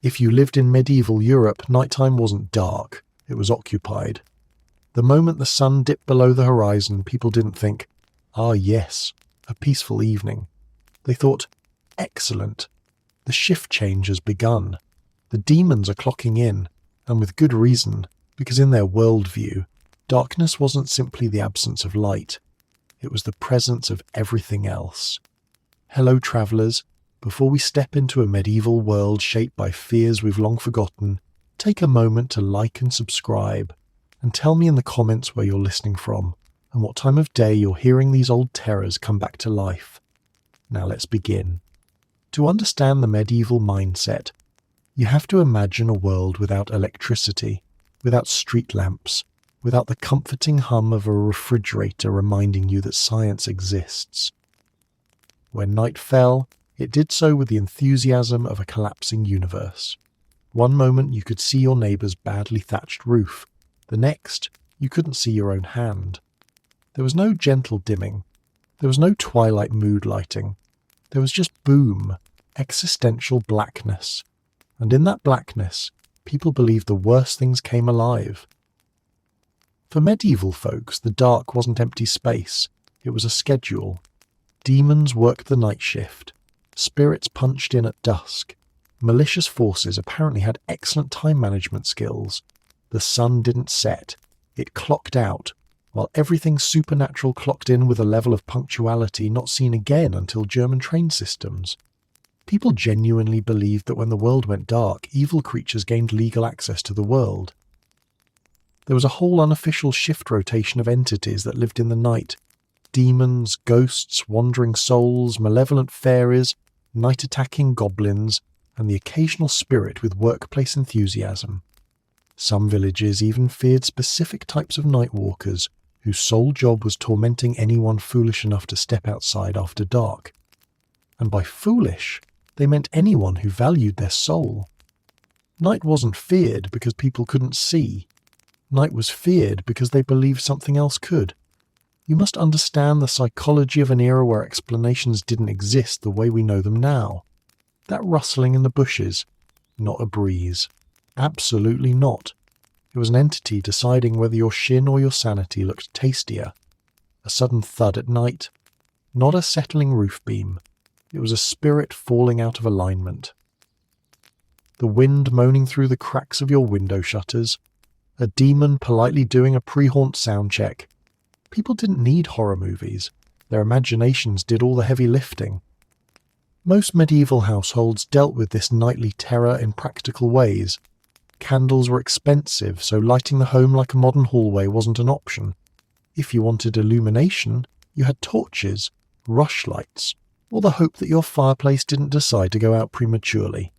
If you lived in medieval Europe, nighttime wasn't dark, it was occupied. The moment the sun dipped below the horizon, people didn't think, "Ah yes, a peaceful evening." They thought, "Excellent, the shift change has begun. The demons are clocking in, and with good reason, because in their worldview, darkness wasn't simply the absence of light, it was the presence of everything else." Hello, travellers. Before we step into a medieval world shaped by fears we've long forgotten, take a moment to like and subscribe, and tell me in the comments where you're listening from, and what time of day you're hearing these old terrors come back to life. Now let's begin. To understand the medieval mindset, you have to imagine a world without electricity, without street lamps, without the comforting hum of a refrigerator reminding you that science exists. When night fell, it did so with the enthusiasm of a collapsing universe. One moment you could see your neighbour's badly thatched roof, the next you couldn't see your own hand. There was no gentle dimming, there was no twilight mood lighting, there was just boom, existential blackness, and in that blackness, people believed the worst things came alive. For medieval folks, the dark wasn't empty space, it was a schedule. Demons worked the night shift, spirits punched in at dusk, malicious forces apparently had excellent time management skills. The sun didn't set, it clocked out, while everything supernatural clocked in with a level of punctuality not seen again until German train systems. People genuinely believed that when the world went dark, evil creatures gained legal access to the world. There was a whole unofficial shift rotation of entities that lived in the night. Demons, ghosts, wandering souls, malevolent fairies, night-attacking goblins, and the occasional spirit with workplace enthusiasm. Some villages even feared specific types of nightwalkers, whose sole job was tormenting anyone foolish enough to step outside after dark. And by foolish, they meant anyone who valued their soul. Night wasn't feared because people couldn't see. Night was feared because they believed something else could. You must understand the psychology of an era where explanations didn't exist the way we know them now. That rustling in the bushes, not a breeze. Absolutely not. It was an entity deciding whether your shin or your sanity looked tastier. A sudden thud at night, not a settling roof beam. It was a spirit falling out of alignment. The wind moaning through the cracks of your window shutters, a demon politely doing a pre-haunt sound check. People didn't need horror movies. Their imaginations did all the heavy lifting. Most medieval households dealt with this nightly terror in practical ways. Candles were expensive, so lighting the home like a modern hallway wasn't an option. If you wanted illumination, you had torches, rushlights, or the hope that your fireplace didn't decide to go out prematurely.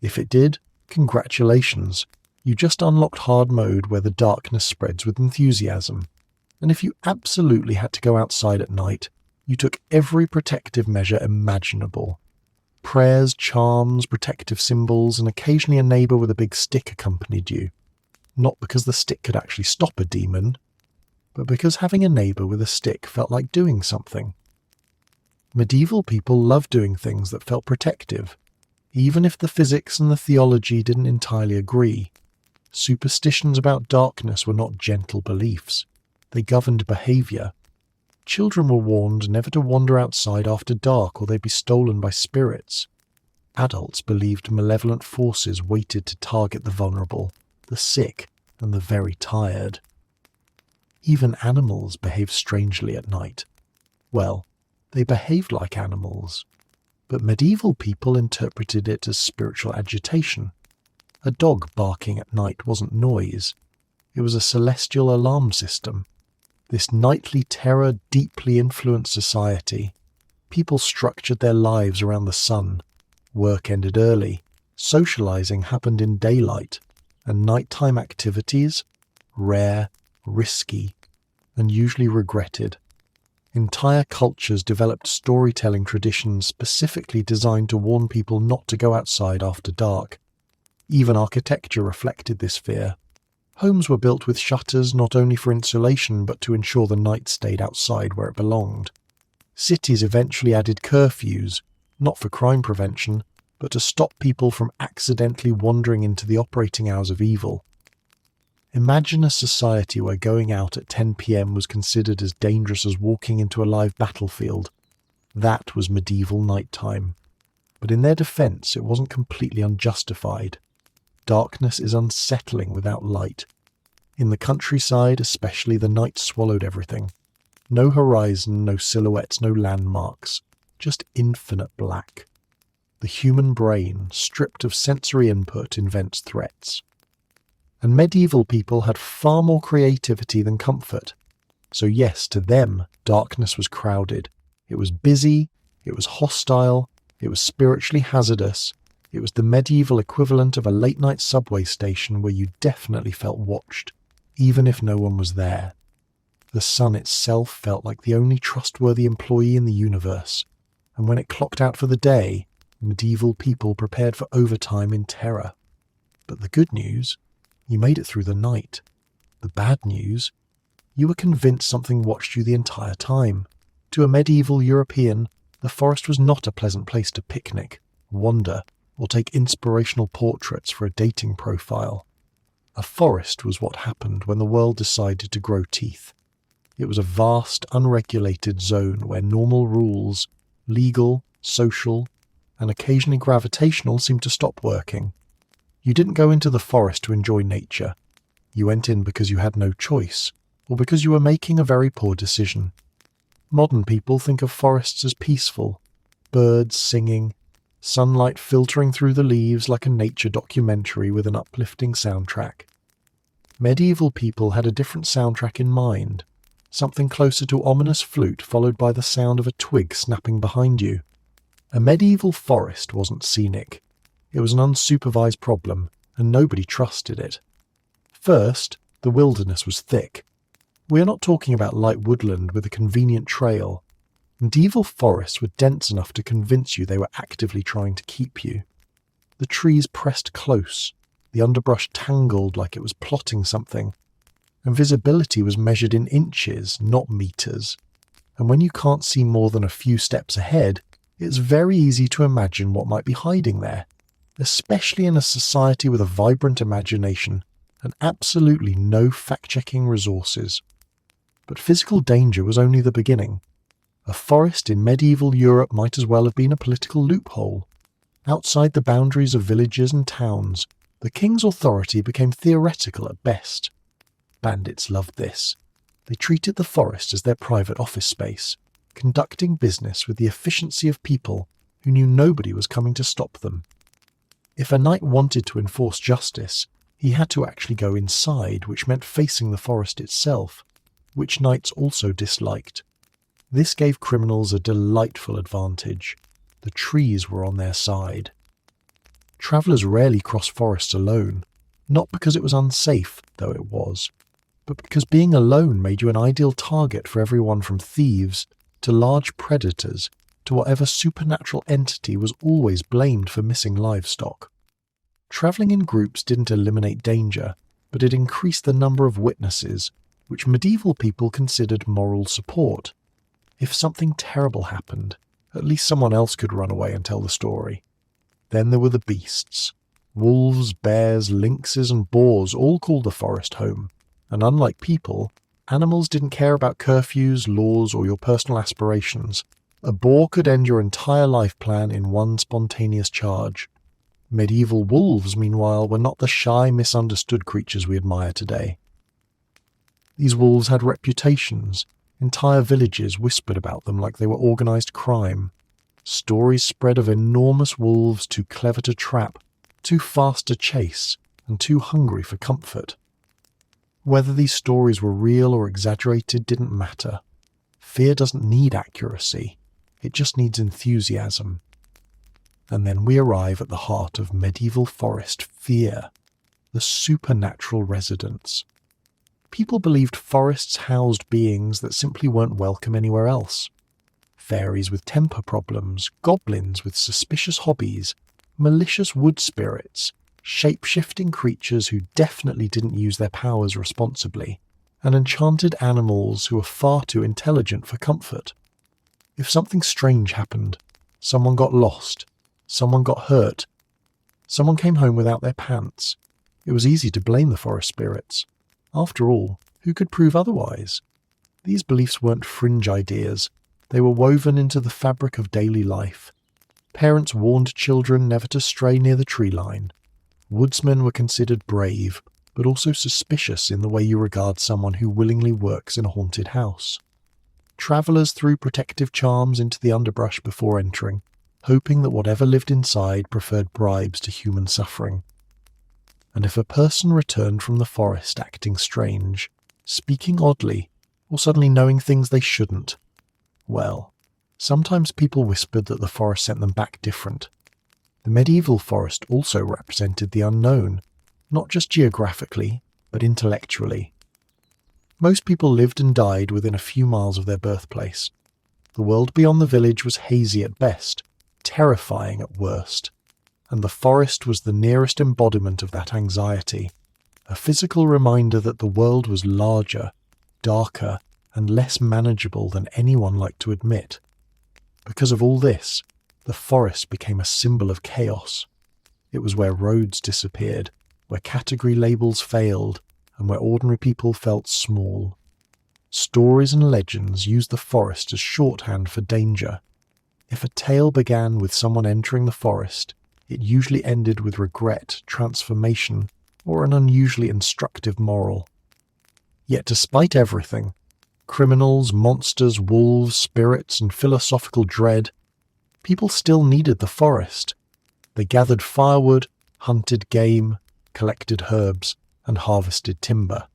If it did, congratulations. You just unlocked hard mode where the darkness spreads with enthusiasm. And if you absolutely had to go outside at night, you took every protective measure imaginable. Prayers, charms, protective symbols, and occasionally a neighbour with a big stick accompanied you. Not because the stick could actually stop a demon, but because having a neighbour with a stick felt like doing something. Medieval people loved doing things that felt protective, even if the physics and the theology didn't entirely agree. Superstitions about darkness were not gentle beliefs. They governed behaviour. Children were warned never to wander outside after dark or they'd be stolen by spirits. Adults believed malevolent forces waited to target the vulnerable, the sick, and the very tired. Even animals behaved strangely at night. Well, they behaved like animals, but medieval people interpreted it as spiritual agitation. A dog barking at night wasn't noise. It was a celestial alarm system. This nightly terror deeply influenced society. People structured their lives around the sun. Work ended early. Socializing happened in daylight. And nighttime activities? Rare, risky, and usually regretted. Entire cultures developed storytelling traditions specifically designed to warn people not to go outside after dark. Even architecture reflected this fear. Homes were built with shutters not only for insulation but to ensure the night stayed outside where it belonged. Cities eventually added curfews, not for crime prevention, but to stop people from accidentally wandering into the operating hours of evil. Imagine a society where going out at 10 p.m. was considered as dangerous as walking into a live battlefield. That was medieval nighttime. But in their defense, it wasn't completely unjustified. Darkness is unsettling without light. In the countryside, especially, the night swallowed everything. No horizon, no silhouettes, no landmarks, just infinite black. The human brain, stripped of sensory input, invents threats. And medieval people had far more creativity than comfort. So yes, to them, darkness was crowded. It was busy, it was hostile, it was spiritually hazardous. It was the medieval equivalent of a late-night subway station where you definitely felt watched, even if no one was there. The sun itself felt like the only trustworthy employee in the universe, and when it clocked out for the day, medieval people prepared for overtime in terror. But the good news, you made it through the night. The bad news, you were convinced something watched you the entire time. To a medieval European, the forest was not a pleasant place to picnic, wander, or take inspirational portraits for a dating profile. A forest was what happened when the world decided to grow teeth. It was a vast, unregulated zone where normal rules, legal, social, and occasionally gravitational, seemed to stop working. You didn't go into the forest to enjoy nature. You went in because you had no choice, or because you were making a very poor decision. Modern people think of forests as peaceful, birds singing, sunlight filtering through the leaves like a nature documentary with an uplifting soundtrack. Medieval people had a different soundtrack in mind, something closer to ominous flute followed by the sound of a twig snapping behind you. A medieval forest wasn't scenic. It was an unsupervised problem, and nobody trusted it. First, the wilderness was thick. We are not talking about light woodland with a convenient trail. Medieval forests were dense enough to convince you they were actively trying to keep you. The trees pressed close, the underbrush tangled like it was plotting something, and visibility was measured in inches, not meters. And when you can't see more than a few steps ahead, it's very easy to imagine what might be hiding there, especially in a society with a vibrant imagination and absolutely no fact-checking resources. But physical danger was only the beginning. A forest in medieval Europe might as well have been a political loophole. Outside the boundaries of villages and towns, the king's authority became theoretical at best. Bandits loved this. They treated the forest as their private office space, conducting business with the efficiency of people who knew nobody was coming to stop them. If a knight wanted to enforce justice, he had to actually go inside, which meant facing the forest itself, which knights also disliked. This gave criminals a delightful advantage. The trees were on their side. Travellers rarely crossed forests alone, not because it was unsafe, though it was, but because being alone made you an ideal target for everyone from thieves to large predators to whatever supernatural entity was always blamed for missing livestock. Travelling in groups didn't eliminate danger, but it increased the number of witnesses, which medieval people considered moral support. If something terrible happened, at least someone else could run away and tell the story. Then there were the beasts. Wolves, bears, lynxes and boars all called the forest home, and unlike people, animals didn't care about curfews, laws or your personal aspirations. A boar could end your entire life plan in one spontaneous charge. Medieval wolves, meanwhile, were not the shy, misunderstood creatures we admire today. These wolves had reputations. Entire villages whispered about them like they were organised crime. Stories spread of enormous wolves too clever to trap, too fast to chase, and too hungry for comfort. Whether these stories were real or exaggerated didn't matter. Fear doesn't need accuracy. It just needs enthusiasm. And then we arrive at the heart of medieval forest fear, the supernatural residents. People believed forests housed beings that simply weren't welcome anywhere else. Fairies with temper problems, goblins with suspicious hobbies, malicious wood spirits, shape-shifting creatures who definitely didn't use their powers responsibly, and enchanted animals who were far too intelligent for comfort. If something strange happened, someone got lost, Someone got hurt. Someone came home without their pants. It was easy to blame the forest spirits. After all, who could prove otherwise? These beliefs weren't fringe ideas. They were woven into the fabric of daily life. Parents warned children never to stray near the tree line. Woodsmen were considered brave, but also suspicious in the way you regard someone who willingly works in a haunted house. Travellers threw protective charms into the underbrush before entering, hoping that whatever lived inside preferred bribes to human suffering. And if a person returned from the forest acting strange, speaking oddly, or suddenly knowing things they shouldn't, well, sometimes people whispered that the forest sent them back different. The medieval forest also represented the unknown, not just geographically, but intellectually. Most people lived and died within a few miles of their birthplace. The world beyond the village was hazy at best, terrifying at worst, and the forest was the nearest embodiment of that anxiety, a physical reminder that the world was larger, darker, and less manageable than anyone liked to admit. Because of all this, the forest became a symbol of chaos. It was where roads disappeared, where category labels failed, and where ordinary people felt small. Stories and legends used the forest as shorthand for danger. If a tale began with someone entering the forest, it usually ended with regret, transformation, or an unusually instructive moral. Yet despite everything, criminals, monsters, wolves, spirits, and philosophical dread, people still needed the forest. They gathered firewood, hunted game, collected herbs, and harvested timber.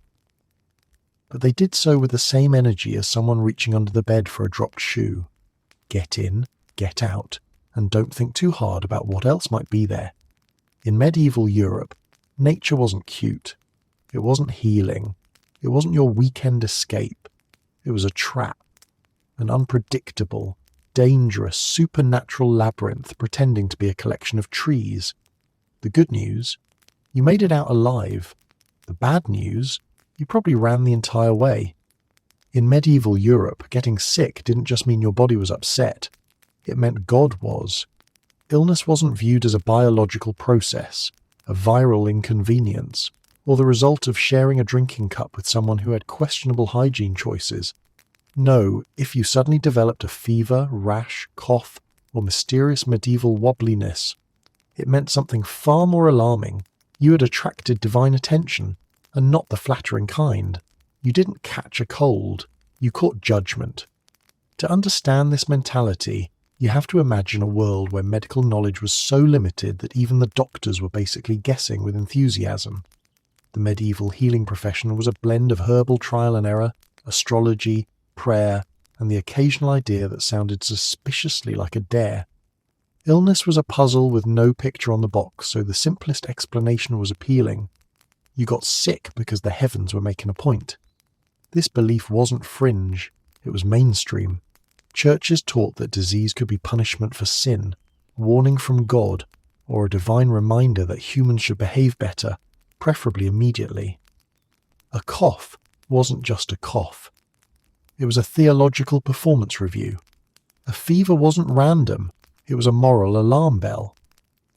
But they did so with the same energy as someone reaching under the bed for a dropped shoe. Get in, get out, and don't think too hard about what else might be there. In medieval Europe, nature wasn't cute. It wasn't healing. It wasn't your weekend escape. It was a trap, an unpredictable, dangerous, supernatural labyrinth pretending to be a collection of trees. The good news? You made it out alive. The bad news? You probably ran the entire way. In medieval Europe, getting sick didn't just mean your body was upset. It meant God was. Illness wasn't viewed as a biological process, a viral inconvenience, or the result of sharing a drinking cup with someone who had questionable hygiene choices. No, if you suddenly developed a fever, rash, cough, or mysterious medieval wobbliness, it meant something far more alarming. You had attracted divine attention, and not the flattering kind. You didn't catch a cold, you caught judgment. To understand this mentality, you have to imagine a world where medical knowledge was so limited that even the doctors were basically guessing with enthusiasm. The medieval healing profession was a blend of herbal trial and error, astrology, prayer, and the occasional idea that sounded suspiciously like a dare. Illness was a puzzle with no picture on the box, so the simplest explanation was appealing. You got sick because the heavens were making a point. This belief wasn't fringe, it was mainstream. Churches taught that disease could be punishment for sin, warning from God, or a divine reminder that humans should behave better, preferably immediately. A cough wasn't just a cough. It was a theological performance review. A fever wasn't random, it was a moral alarm bell.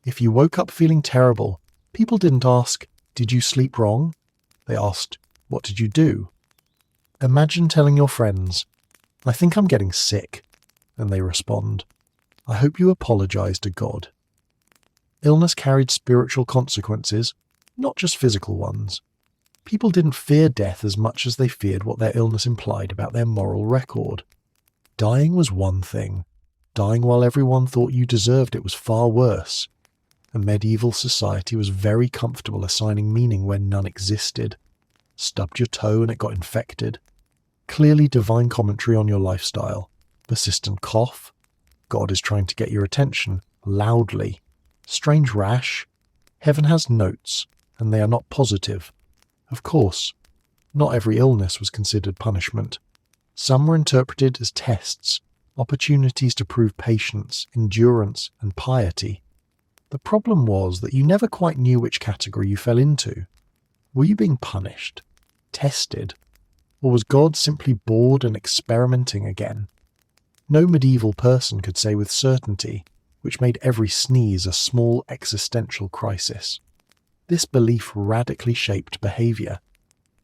If you woke up feeling terrible, people didn't ask, "Did you sleep wrong?" They asked, "What did you do?" Imagine telling your friends, "I think I'm getting sick," and they respond, "I hope you apologize to God." Illness carried spiritual consequences, not just physical ones. People didn't fear death as much as they feared what their illness implied about their moral record. Dying was one thing. Dying while everyone thought you deserved it was far worse. A medieval society was very comfortable assigning meaning where none existed. Stubbed your toe and it got infected. Clearly divine commentary on your lifestyle. Persistent cough. God is trying to get your attention, loudly. Strange rash. Heaven has notes, and they are not positive. Of course, not every illness was considered punishment. Some were interpreted as tests, opportunities to prove patience, endurance, and piety. The problem was that you never quite knew which category you fell into. Were you being punished? Tested? Or was God simply bored and experimenting again? No medieval person could say with certainty. which made every sneeze a small existential crisis. This belief radically shaped behaviour.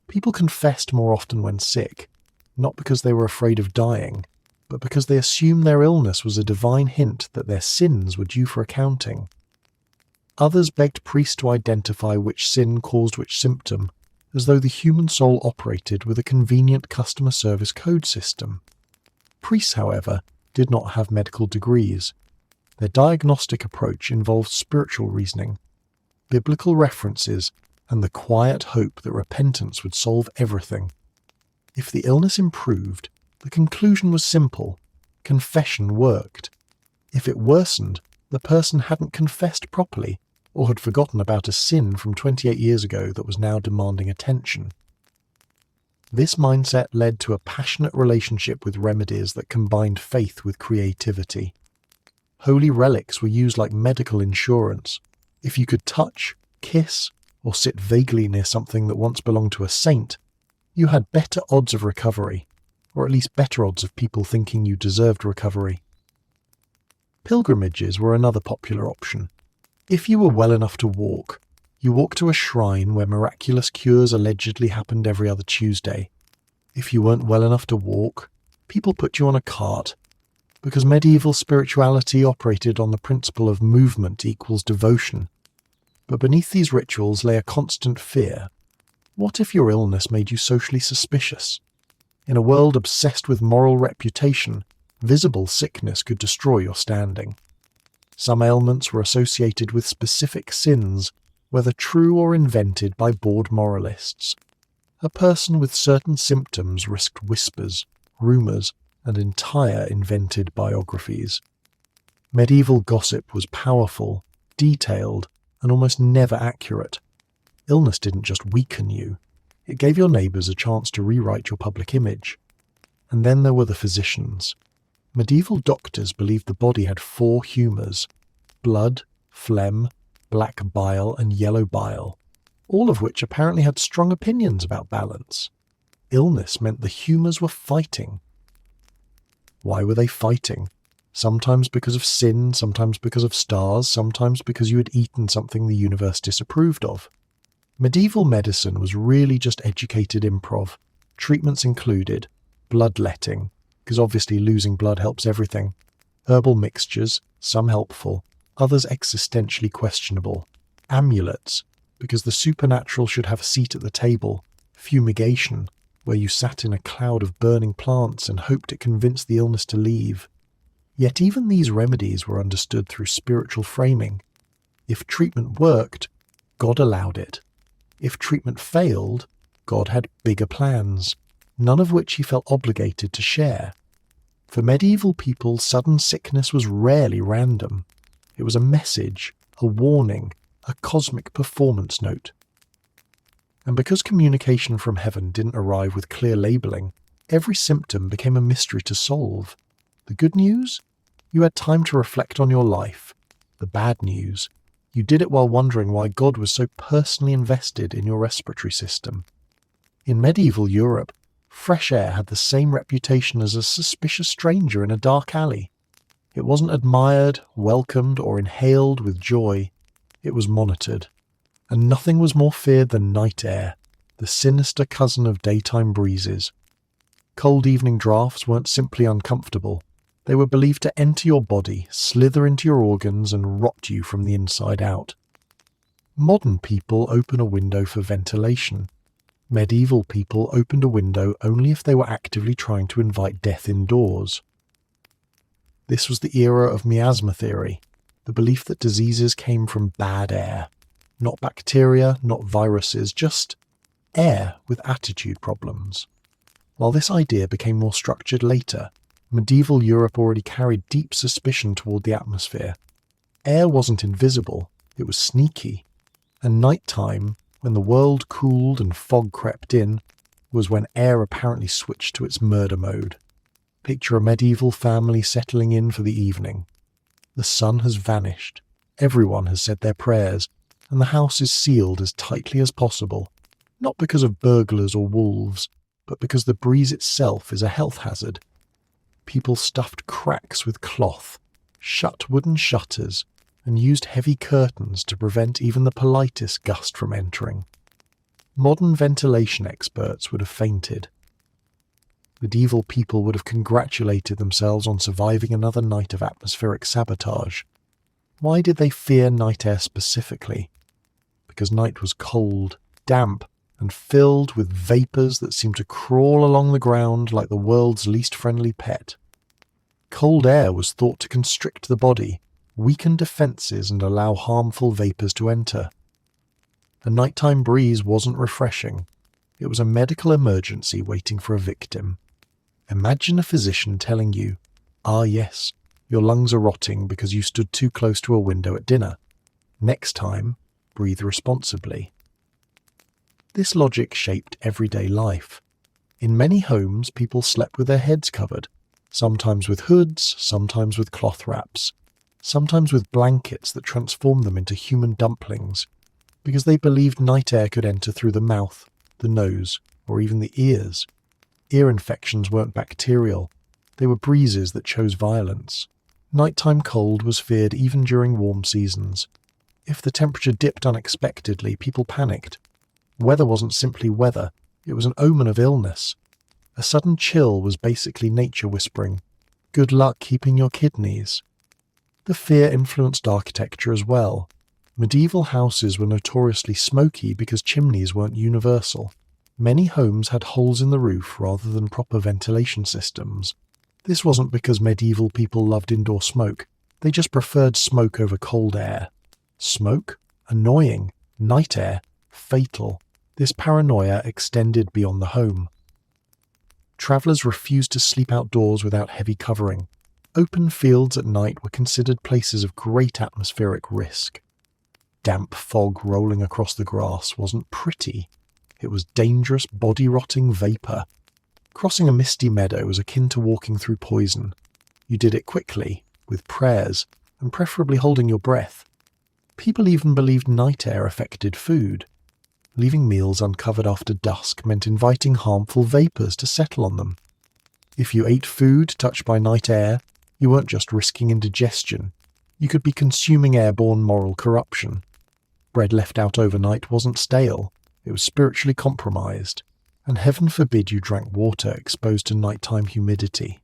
People confessed more often when sick, not because they were afraid of dying, but because they assumed their illness was a divine hint that their sins were due for accounting. Others begged priests to identify which sin caused which symptom, as though the human soul operated with a convenient customer service code system. Priests, however, did not have medical degrees. Their diagnostic approach involved spiritual reasoning, biblical references, and the quiet hope that repentance would solve everything. If the illness improved, the conclusion was simple: confession worked. If it worsened, the person hadn't confessed properly, or had forgotten about a sin from 28 years ago that was now demanding attention. This mindset led to a passionate relationship with remedies that combined faith with creativity. Holy relics were used like medical insurance. If you could touch, kiss, or sit vaguely near something that once belonged to a saint, you had better odds of recovery, or at least better odds of people thinking you deserved recovery. Pilgrimages were another popular option. If you were well enough to walk, you walked to a shrine where miraculous cures allegedly happened every other Tuesday. If you weren't well enough to walk, people put you on a cart, because medieval spirituality operated on the principle of movement equals devotion. But beneath these rituals lay a constant fear. What if your illness made you socially suspicious? In a world obsessed with moral reputation, visible sickness could destroy your standing. Some ailments were associated with specific sins, whether true or invented by bored moralists. A person with certain symptoms risked whispers, rumours, and entire invented biographies. Medieval gossip was powerful, detailed, and almost never accurate. Illness didn't just weaken you, it gave your neighbours a chance to rewrite your public image. And then there were the physicians. Medieval doctors believed the body had 4 humours: blood, phlegm, black bile, and yellow bile, all of which apparently had strong opinions about balance. Illness meant the humours were fighting. Why were they fighting? Sometimes because of sin, sometimes because of stars, sometimes because you had eaten something the universe disapproved of. Medieval medicine was really just educated improv. Treatments included bloodletting, because obviously losing blood helps everything, herbal mixtures, some helpful, others existentially questionable, amulets, because the supernatural should have a seat at the table, fumigation, where you sat in a cloud of burning plants and hoped it convinced the illness to leave. Yet even these remedies were understood through spiritual framing. If treatment worked, God allowed it. If treatment failed, God had bigger plans, none of which he felt obligated to share. For medieval people, sudden sickness was rarely random. It was a message, a warning, a cosmic performance note. And because communication from heaven didn't arrive with clear labelling, every symptom became a mystery to solve. The good news? You had time to reflect on your life. The bad news? You did it while wondering why God was so personally invested in your respiratory system. In medieval Europe, fresh air had the same reputation as a suspicious stranger in a dark alley. It wasn't admired, welcomed, or inhaled with joy. It was monitored. And nothing was more feared than night air, the sinister cousin of daytime breezes. Cold evening drafts weren't simply uncomfortable. They were believed to enter your body, slither into your organs, and rot you from the inside out. Modern people open a window for ventilation. Medieval people opened a window only if they were actively trying to invite death indoors. This was the era of miasma theory, the belief that diseases came from bad air. Not bacteria, not viruses, just air with attitude problems. While this idea became more structured later, medieval Europe already carried deep suspicion toward the atmosphere. Air wasn't invisible, it was sneaky. And nighttime, when the world cooled and fog crept in, was when air apparently switched to its murder mode. Picture a medieval family settling in for the evening. The sun has vanished, everyone has said their prayers, and the house is sealed as tightly as possible, not because of burglars or wolves, but because the breeze itself is a health hazard. People stuffed cracks with cloth, shut wooden shutters, and used heavy curtains to prevent even the politest gust from entering. Modern ventilation experts would have fainted. Medieval people would have congratulated themselves on surviving another night of atmospheric sabotage. Why did they fear night air specifically? Because night was cold, damp, and filled with vapours that seemed to crawl along the ground like the world's least friendly pet. Cold air was thought to constrict the body, weaken defences, and allow harmful vapours to enter. A nighttime breeze wasn't refreshing. It was a medical emergency waiting for a victim. Imagine a physician telling you, "Ah yes, your lungs are rotting because you stood too close to a window at dinner. Next time, breathe responsibly." This logic shaped everyday life. In many homes, people slept with their heads covered, sometimes with hoods, sometimes with cloth wraps, sometimes with blankets that transformed them into human dumplings, because they believed night air could enter through the mouth, the nose, or even the ears. Ear infections weren't bacterial. They were breezes that chose violence. Nighttime cold was feared even during warm seasons. If the temperature dipped unexpectedly, people panicked. Weather wasn't simply weather, it was an omen of illness. A sudden chill was basically nature whispering, "Good luck keeping your kidneys." The fear influenced architecture as well. Medieval houses were notoriously smoky because chimneys weren't universal. Many homes had holes in the roof rather than proper ventilation systems. This wasn't because medieval people loved indoor smoke, they just preferred smoke over cold air. Smoke? Annoying. Night air? Fatal. This paranoia extended beyond the home. Travellers refused to sleep outdoors without heavy covering. Open fields at night were considered places of great atmospheric risk. Damp fog rolling across the grass wasn't pretty. It was dangerous, body-rotting vapour. Crossing a misty meadow was akin to walking through poison. You did it quickly, with prayers, and preferably holding your breath. People even believed night air affected food. Leaving meals uncovered after dusk meant inviting harmful vapours to settle on them. If you ate food touched by night air, you weren't just risking indigestion. You could be consuming airborne moral corruption. Bread left out overnight wasn't stale, it was spiritually compromised. And heaven forbid you drank water exposed to nighttime humidity.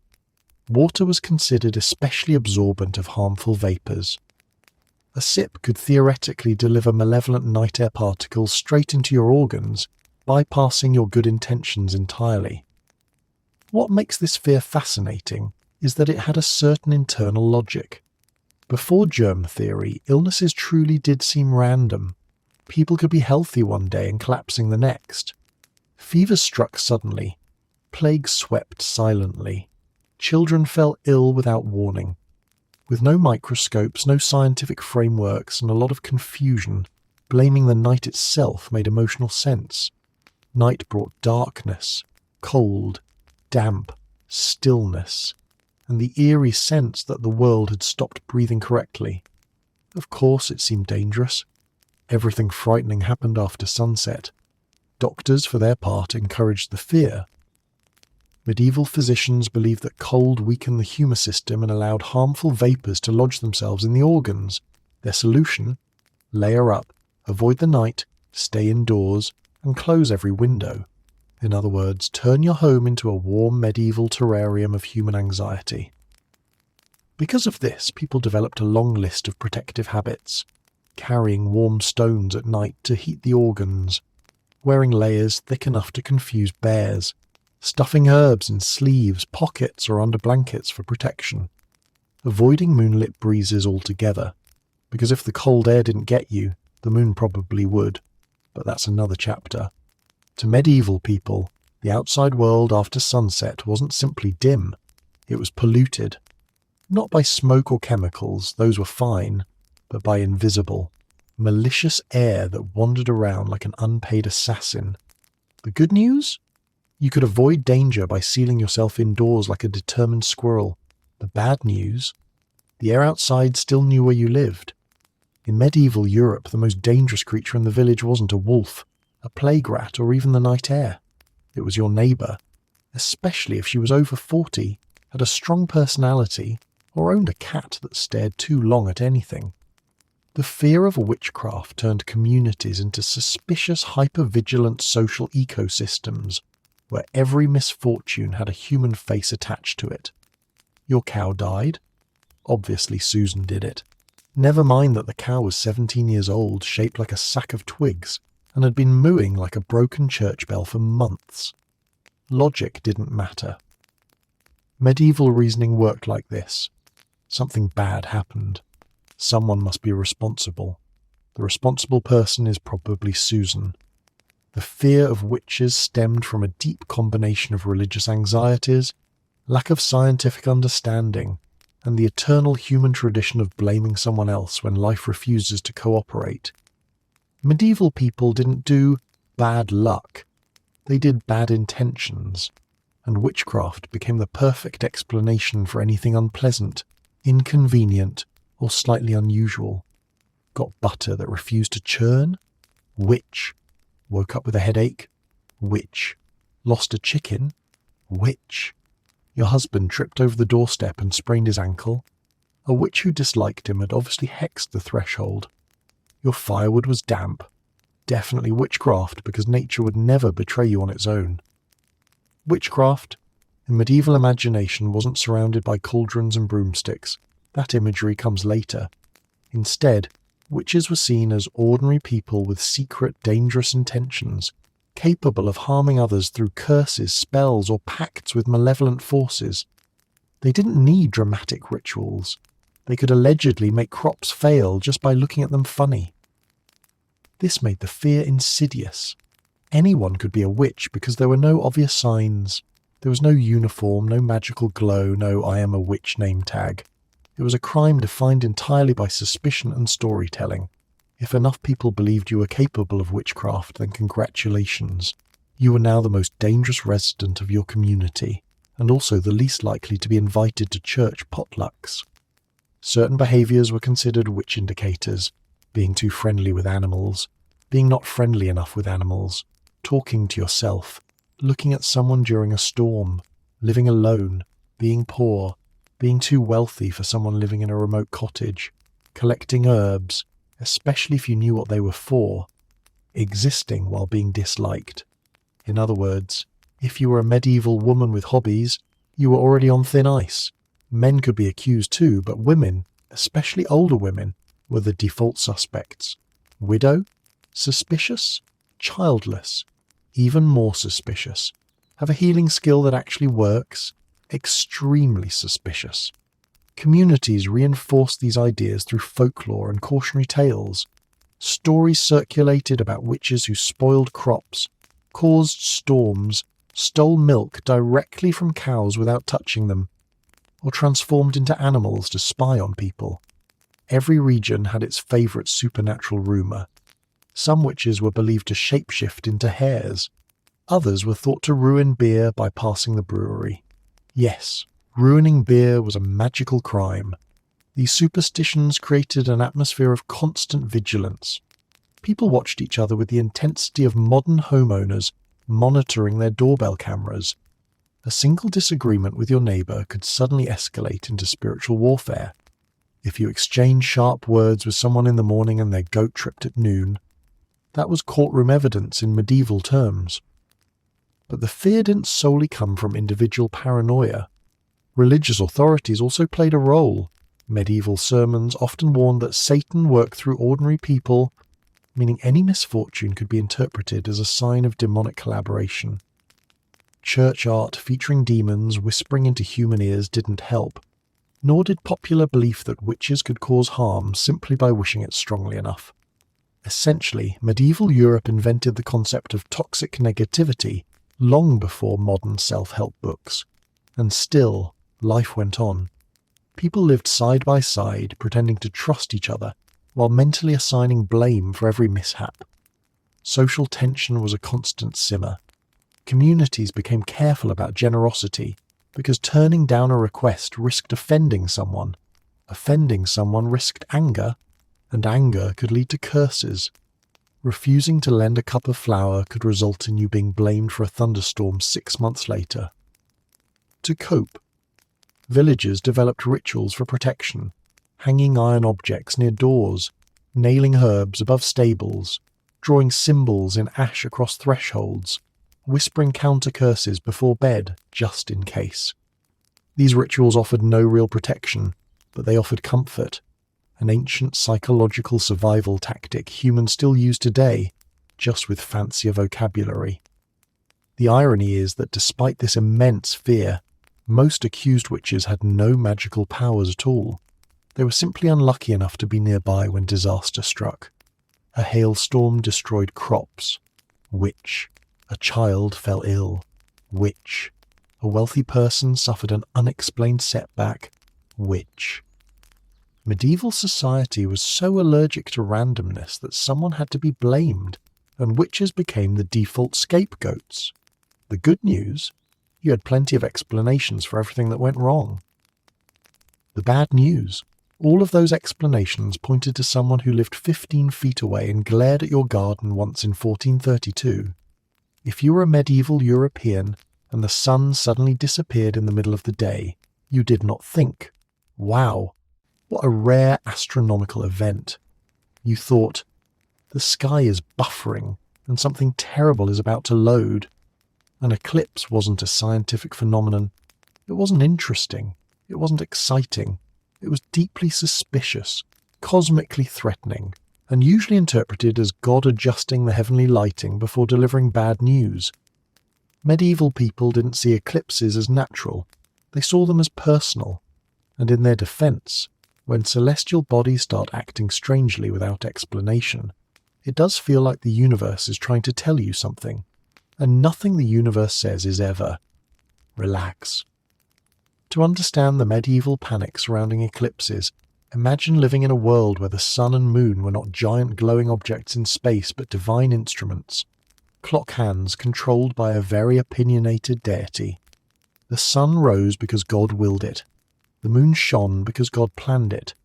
Water was considered especially absorbent of harmful vapours. A sip could theoretically deliver malevolent night air particles straight into your organs, bypassing your good intentions entirely. What makes this fear fascinating is that it had a certain internal logic. Before germ theory, illnesses truly did seem random. People could be healthy one day and collapsing the next. Fevers struck suddenly. Plague swept silently. Children fell ill without warning. With no microscopes, no scientific frameworks, and a lot of confusion, blaming the night itself made emotional sense. Night brought darkness, cold, damp, stillness, and the eerie sense that the world had stopped breathing correctly. Of course it seemed dangerous. Everything frightening happened after sunset. Doctors, for their part, encouraged the fear. Medieval physicians believed that cold weakened the humour system and allowed harmful vapours to lodge themselves in the organs. Their solution? Layer up, avoid the night, stay indoors, and close every window. In other words, turn your home into a warm medieval terrarium of human anxiety. Because of this, people developed a long list of protective habits. Carrying warm stones at night to heat the organs, wearing layers thick enough to confuse bears, stuffing herbs in sleeves, pockets, or under blankets for protection, avoiding moonlit breezes altogether, because if the cold air didn't get you, the moon probably would, but that's another chapter. To medieval people, the outside world after sunset wasn't simply dim, it was polluted. Not by smoke or chemicals, those were fine, but by invisible, malicious air that wandered around like an unpaid assassin. The good news? You could avoid danger by sealing yourself indoors like a determined squirrel. The bad news? The air outside still knew where you lived. In medieval Europe, the most dangerous creature in the village wasn't a wolf, a plague rat, or even the night air. It was your neighbour, especially if she was over 40, had a strong personality, or owned a cat that stared too long at anything. The fear of witchcraft turned communities into suspicious, hyper-vigilant social ecosystems where every misfortune had a human face attached to it. Your cow died? Obviously Susan did it. Never mind that the cow was 17 years old, shaped like a sack of twigs, and had been mooing like a broken church bell for months. Logic didn't matter. Medieval reasoning worked like this. Something bad happened. Someone must be responsible. The responsible person is probably Susan. The fear of witches stemmed from a deep combination of religious anxieties, lack of scientific understanding, and the eternal human tradition of blaming someone else when life refuses to cooperate. Medieval people didn't do bad luck. They did bad intentions, and witchcraft became the perfect explanation for anything unpleasant, inconvenient, or slightly unusual. Got butter that refused to churn? Witch. Woke up with a headache? Witch. Lost a chicken? Witch. Your husband tripped over the doorstep and sprained his ankle? A witch who disliked him had obviously hexed the threshold. Your firewood was damp? Definitely witchcraft, because nature would never betray you on its own. Witchcraft, in medieval imagination, wasn't surrounded by cauldrons and broomsticks. That imagery comes later. Instead, witches were seen as ordinary people with secret, dangerous intentions, capable of harming others through curses, spells, or pacts with malevolent forces. They didn't need dramatic rituals. They could allegedly make crops fail just by looking at them funny. This made the fear insidious. Anyone could be a witch because there were no obvious signs. There was no uniform, no magical glow, no "I am a witch" name tag. It was a crime defined entirely by suspicion and storytelling. If enough people believed you were capable of witchcraft, then congratulations. You were now the most dangerous resident of your community, and also the least likely to be invited to church potlucks. Certain behaviours were considered witch indicators: being too friendly with animals, being not friendly enough with animals, talking to yourself, looking at someone during a storm, living alone, being poor, being too wealthy for someone living in a remote cottage, collecting herbs, especially if you knew what they were for, existing while being disliked. In other words, if you were a medieval woman with hobbies, you were already on thin ice. Men could be accused too, but women, especially older women, were the default suspects. Widow? Suspicious? Childless? Even more suspicious. Have a healing skill that actually works? Extremely suspicious. Communities reinforced these ideas through folklore and cautionary tales. Stories circulated about witches who spoiled crops, caused storms, stole milk directly from cows without touching them, or transformed into animals to spy on people. Every region had its favourite supernatural rumour. Some witches were believed to shapeshift into hares. Others were thought to ruin beer by passing the brewery. Yes, ruining beer was a magical crime. These superstitions created an atmosphere of constant vigilance. People watched each other with the intensity of modern homeowners monitoring their doorbell cameras. A single disagreement with your neighbour could suddenly escalate into spiritual warfare. If you exchanged sharp words with someone in the morning and their goat tripped at noon, that was courtroom evidence in medieval terms. But the fear didn't solely come from individual paranoia. Religious authorities also played a role. Medieval sermons often warned that Satan worked through ordinary people, meaning any misfortune could be interpreted as a sign of demonic collaboration. Church art featuring demons whispering into human ears didn't help, nor did popular belief that witches could cause harm simply by wishing it strongly enough. Essentially, medieval Europe invented the concept of toxic negativity long before modern self-help books. And still, life went on. People lived side by side, pretending to trust each other, while mentally assigning blame for every mishap. Social tension was a constant simmer. Communities became careful about generosity, because turning down a request risked offending someone. Offending someone risked anger, and anger could lead to curses. Refusing to lend a cup of flour could result in you being blamed for a thunderstorm 6 months later. To cope, Villagers developed rituals for protection, hanging iron objects near doors, nailing herbs above stables, drawing symbols in ash across thresholds, whispering counter curses before bed just in case. These rituals offered no real protection, but they offered comfort, an ancient psychological survival tactic humans still use today, just with fancier vocabulary. The irony is that despite this immense fear, most accused witches had no magical powers at all. They were simply unlucky enough to be nearby when disaster struck. A hailstorm destroyed crops. Witch. A child fell ill. Witch. A wealthy person suffered an unexplained setback. Witch. Medieval society was so allergic to randomness that someone had to be blamed, and witches became the default scapegoats. The good news? You had plenty of explanations for everything that went wrong. The bad news? All of those explanations pointed to someone who lived 15 feet away and glared at your garden once in 1432. If you were a medieval European and the sun suddenly disappeared in the middle of the day, you did not think, "Wow, what a rare astronomical event." You thought, "The sky is buffering and something terrible is about to load." An eclipse wasn't a scientific phenomenon. It wasn't interesting. It wasn't exciting. It was deeply suspicious, cosmically threatening, and usually interpreted as God adjusting the heavenly lighting before delivering bad news. Medieval people didn't see eclipses as natural. They saw them as personal. And in their defense, when celestial bodies start acting strangely without explanation, it does feel like the universe is trying to tell you something. And nothing the universe says is ever, "Relax." To understand the medieval panic surrounding eclipses, imagine living in a world where the sun and moon were not giant glowing objects in space but divine instruments, clock hands controlled by a very opinionated deity. The sun rose because God willed it. The moon shone because God planned it.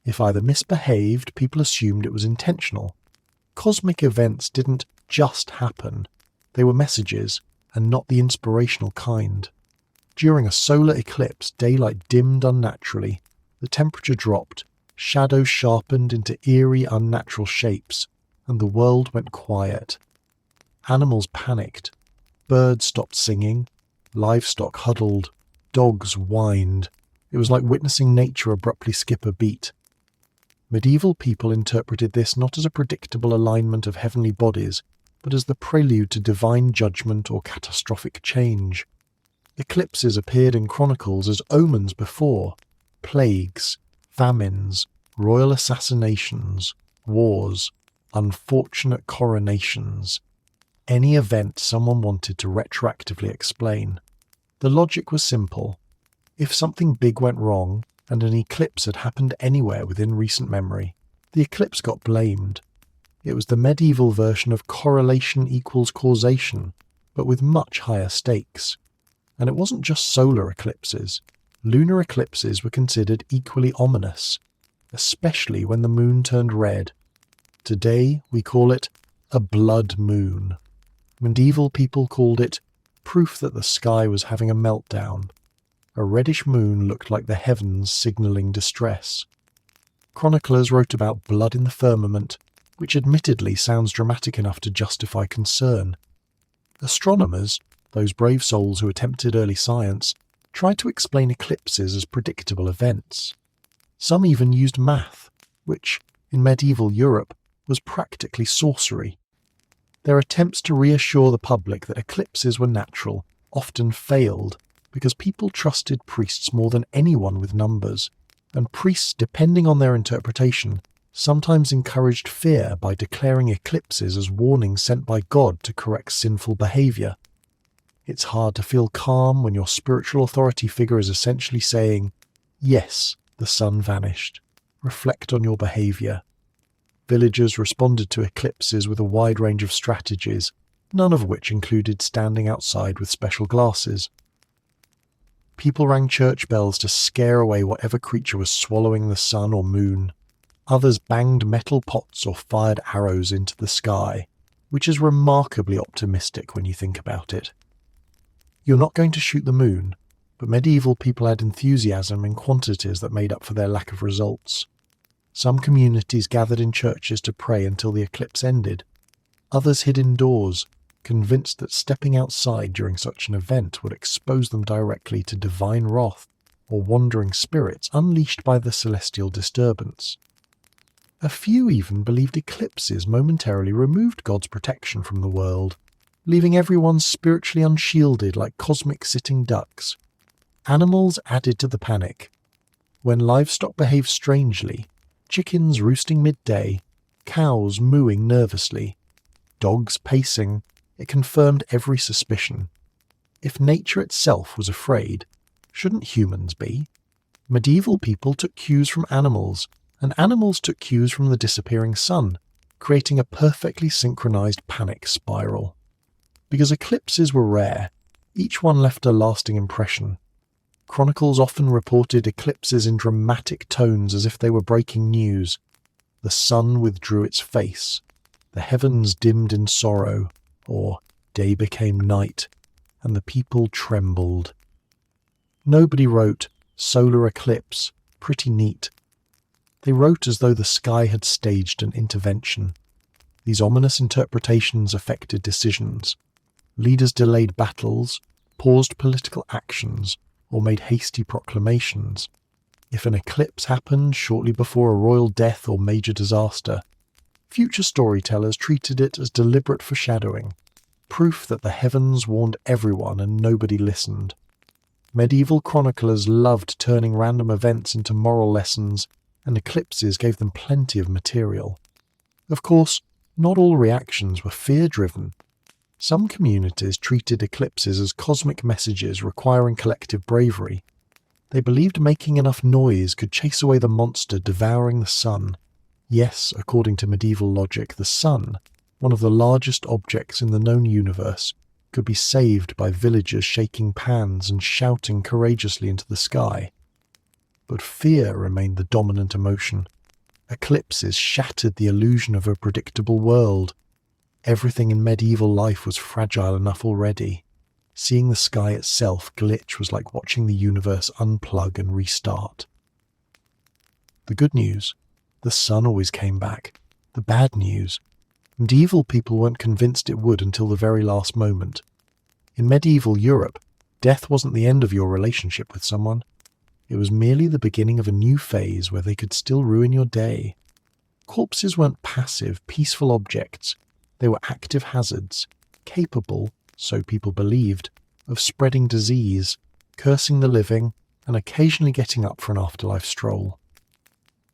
If either misbehaved, people assumed it was intentional. Cosmic events didn't just happen. They were messages, and not the inspirational kind. During a solar eclipse, daylight dimmed unnaturally, the temperature dropped, shadows sharpened into eerie, unnatural shapes, and the world went quiet. Animals panicked. Birds stopped singing. Livestock huddled. Dogs whined. It was like witnessing nature abruptly skip a beat. Medieval people interpreted this not as a predictable alignment of heavenly bodies, but as the prelude to divine judgment or catastrophic change. Eclipses appeared in chronicles as omens before: plagues, famines, royal assassinations, wars, unfortunate coronations. Any event someone wanted to retroactively explain. The logic was simple. If something big went wrong, and an eclipse had happened anywhere within recent memory, the eclipse got blamed. It was the medieval version of correlation equals causation, but with much higher stakes. And it wasn't just solar eclipses. Lunar eclipses were considered equally ominous, especially when the moon turned red. Today we call it a blood moon. Medieval people called it proof that the sky was having a meltdown. A reddish moon looked like the heavens signalling distress. Chroniclers wrote about blood in the firmament, which admittedly sounds dramatic enough to justify concern. Astronomers, those brave souls who attempted early science, tried to explain eclipses as predictable events. Some even used math, which, in medieval Europe, was practically sorcery. Their attempts to reassure the public that eclipses were natural often failed because people trusted priests more than anyone with numbers, and priests, depending on their interpretation, sometimes encouraged fear by declaring eclipses as warnings sent by God to correct sinful behavior. It's hard to feel calm when your spiritual authority figure is essentially saying, "Yes, the sun vanished. Reflect on your behavior." Villagers responded to eclipses with a wide range of strategies, none of which included standing outside with special glasses. People rang church bells to scare away whatever creature was swallowing the sun or moon. Others banged metal pots or fired arrows into the sky, which is remarkably optimistic when you think about it. You're not going to shoot the moon. but medieval people had enthusiasm in quantities that made up for their lack of results. Some communities gathered in churches to pray until the eclipse ended. Others hid indoors, convinced that stepping outside during such an event would expose them directly to divine wrath or wandering spirits unleashed by the celestial disturbance. A few even believed eclipses momentarily removed God's protection from the world, leaving everyone spiritually unshielded like cosmic sitting ducks. Animals added to the panic. When livestock behaved strangely, chickens roosting midday, cows mooing nervously, dogs pacing, it confirmed every suspicion. If nature itself was afraid, shouldn't humans be? Medieval people took cues from animals, and animals took cues from the disappearing sun, creating a perfectly synchronized panic spiral. Because eclipses were rare, each one left a lasting impression. Chronicles often reported eclipses in dramatic tones as if they were breaking news. The sun withdrew its face, the heavens dimmed in sorrow, or day became night, and the people trembled. Nobody wrote, "Solar eclipse, pretty neat." They wrote as though the sky had staged an intervention. These ominous interpretations affected decisions. Leaders delayed battles, paused political actions, or made hasty proclamations. If an eclipse happened shortly before a royal death or major disaster, future storytellers treated it as deliberate foreshadowing, proof that the heavens warned everyone and nobody listened. Medieval chroniclers loved turning random events into moral lessons, and eclipses gave them plenty of material. Of course, not all reactions were fear-driven. Some communities treated eclipses as cosmic messages requiring collective bravery. They believed making enough noise could chase away the monster devouring the sun. Yes, according to medieval logic, the sun, one of the largest objects in the known universe, could be saved by villagers shaking pans and shouting courageously into the sky. But fear remained the dominant emotion. Eclipses shattered the illusion of a predictable world. Everything in medieval life was fragile enough already. Seeing the sky itself glitch was like watching the universe unplug and restart. The good news: the sun always came back. The bad news: medieval people weren't convinced it would until the very last moment. In medieval Europe, death wasn't the end of your relationship with someone. It was merely the beginning of a new phase where they could still ruin your day. Corpses weren't passive, peaceful objects. They were active hazards, capable, so people believed, of spreading disease, cursing the living, and occasionally getting up for an afterlife stroll.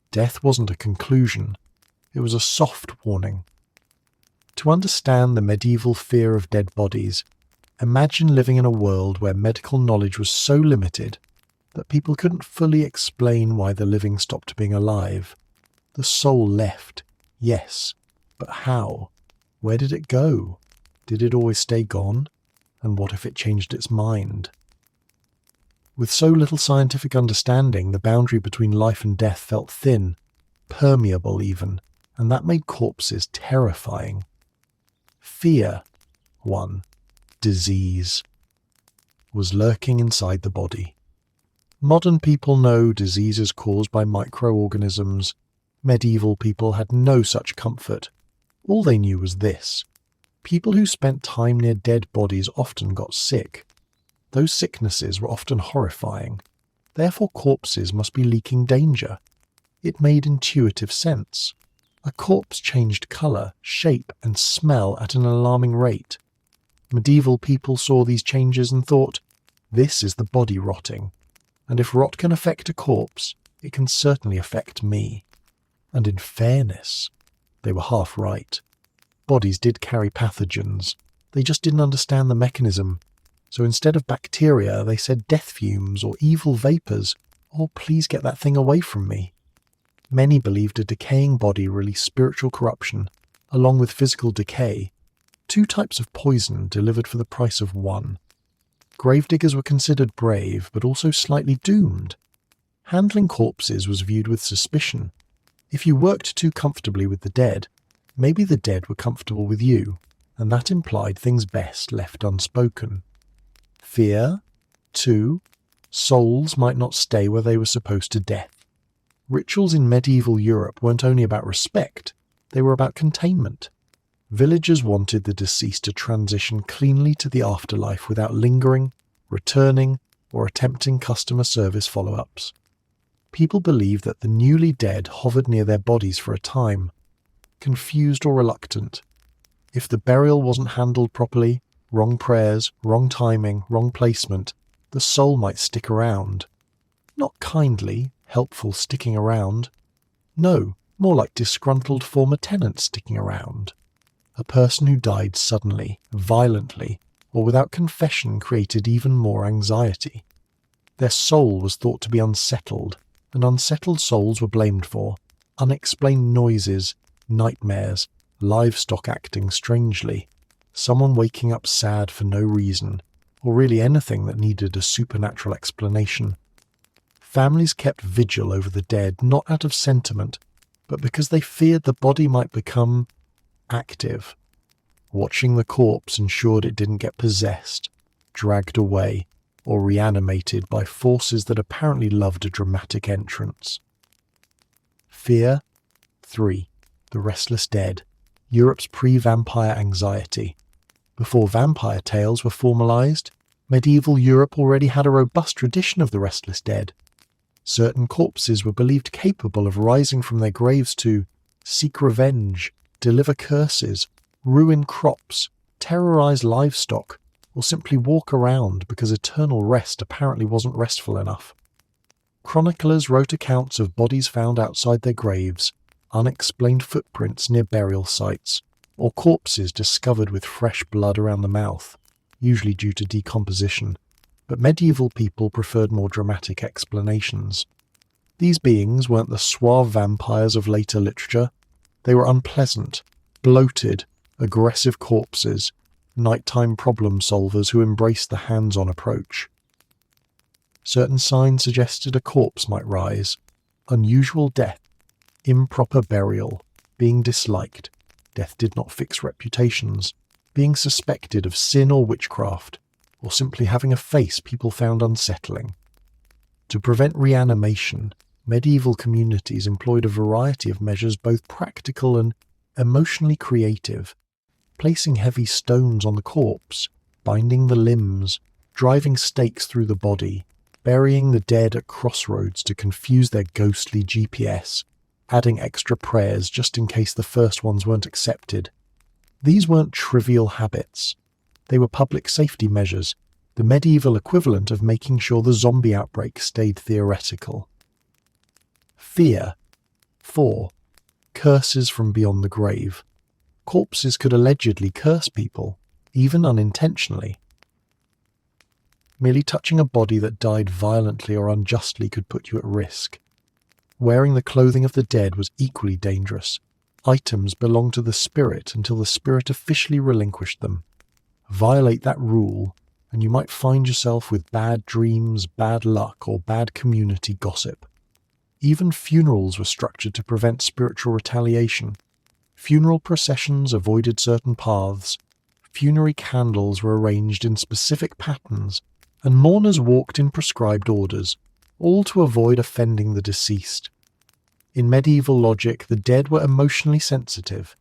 Death wasn't a conclusion. It was a soft warning. To understand the medieval fear of dead bodies, imagine living in a world where medical knowledge was so limited that people couldn't fully explain why the living stopped being alive. The soul left, yes, but how? Where did it go? Did it always stay gone? And what if it changed its mind? With so little scientific understanding, the boundary between life and death felt thin, permeable even, and that made corpses terrifying. Fear, disease, was lurking inside the body. Modern people know diseases caused by microorganisms. Medieval people had no such comfort. All they knew was this: people who spent time near dead bodies often got sick. Those sicknesses were often horrifying. Therefore corpses must be leaking danger. It made intuitive sense. A corpse changed colour, shape, and smell at an alarming rate. Medieval people saw these changes and thought, this is the body rotting. And if rot can affect a corpse, it can certainly affect me. And in fairness, they were half right. Bodies did carry pathogens. They just didn't understand the mechanism. So instead of bacteria, they said death fumes or evil vapours, or please get that thing away from me. Many believed a decaying body released spiritual corruption, along with physical decay, 2 types of poison delivered for the price of 1. Gravediggers were considered brave, but also slightly doomed. Handling corpses was viewed with suspicion. If you worked too comfortably with the dead, maybe the dead were comfortable with you, and that implied things best left unspoken. Fear, 2, Souls might not stay where they were supposed to death. Rituals in medieval Europe weren't only about respect, they were about containment. Villagers wanted the deceased to transition cleanly to the afterlife without lingering, returning, or attempting customer service follow-ups. People believed that the newly dead hovered near their bodies for a time, confused or reluctant. If the burial wasn't handled properly, wrong prayers, wrong timing, wrong placement, the soul might stick around. Not kindly, helpful sticking around. No, more like disgruntled former tenants sticking around. A person who died suddenly, violently, or without confession created even more anxiety. Their soul was thought to be unsettled, and unsettled souls were blamed for unexplained noises, nightmares, livestock acting strangely, someone waking up sad for no reason, or really anything that needed a supernatural explanation. Families kept vigil over the dead not out of sentiment, but because they feared the body might become active. Watching the corpse ensured it didn't get possessed, dragged away, or reanimated by forces that apparently loved a dramatic entrance. Fear. 3. The restless dead. Europe's pre-vampire anxiety. Before vampire tales were formalized, medieval Europe already had a robust tradition of the restless dead. Certain corpses were believed capable of rising from their graves to seek revenge, deliver curses, ruin crops, terrorize livestock, or simply walk around because eternal rest apparently wasn't restful enough. Chroniclers wrote accounts of bodies found outside their graves, unexplained footprints near burial sites, or corpses discovered with fresh blood around the mouth, usually due to decomposition, but medieval people preferred more dramatic explanations. These beings weren't the suave vampires of later literature. They were unpleasant, bloated, aggressive corpses, nighttime problem solvers who embraced the hands-on approach. Certain signs suggested a corpse might rise: unusual death, improper burial, being disliked, death did not fix reputations, being suspected of sin or witchcraft, or simply having a face people found unsettling. To prevent reanimation, medieval communities employed a variety of measures, both practical and emotionally creative, placing heavy stones on the corpse, binding the limbs, driving stakes through the body, burying the dead at crossroads to confuse their ghostly GPS, adding extra prayers just in case the first ones weren't accepted. These weren't trivial habits. They were public safety measures, the medieval equivalent of making sure the zombie outbreak stayed theoretical. Fear. 4. Curses from beyond the grave. Corpses could allegedly curse people, even unintentionally. Merely touching a body that died violently or unjustly could put you at risk. Wearing the clothing of the dead was equally dangerous. Items belonged to the spirit until the spirit officially relinquished them. Violate that rule, and you might find yourself with bad dreams, bad luck, or bad community gossip. Even funerals were structured to prevent spiritual retaliation. Funeral processions avoided certain paths, funerary candles were arranged in specific patterns, and mourners walked in prescribed orders, all to avoid offending the deceased. In medieval logic, the dead were emotionally sensitive.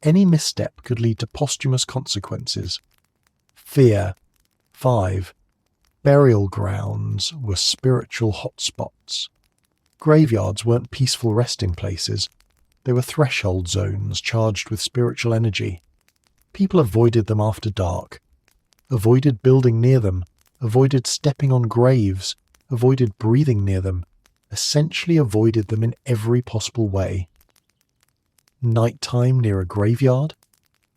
Any misstep could lead to posthumous consequences. Fear. 5. Burial grounds were spiritual hotspots. Graveyards weren't peaceful resting places. They were threshold zones charged with spiritual energy. People avoided them after dark, avoided building near them, avoided stepping on graves, avoided breathing near them, essentially avoided them in every possible way. Nighttime near a graveyard?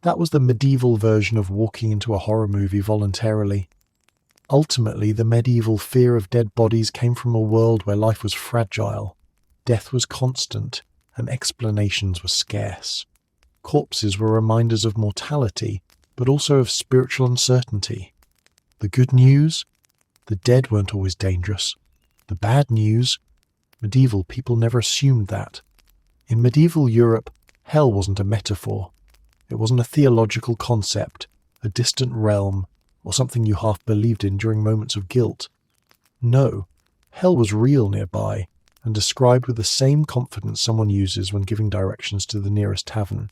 That was the medieval version of walking into a horror movie voluntarily. Ultimately, the medieval fear of dead bodies came from a world where life was fragile, death was constant, and explanations were scarce. Corpses were reminders of mortality, but also of spiritual uncertainty. The good news? The dead weren't always dangerous. The bad news? Medieval people never assumed that. In medieval Europe, hell wasn't a metaphor. It wasn't a theological concept, a distant realm, or something you half believed in during moments of guilt. No, hell was real nearby, and described with the same confidence someone uses when giving directions to the nearest tavern.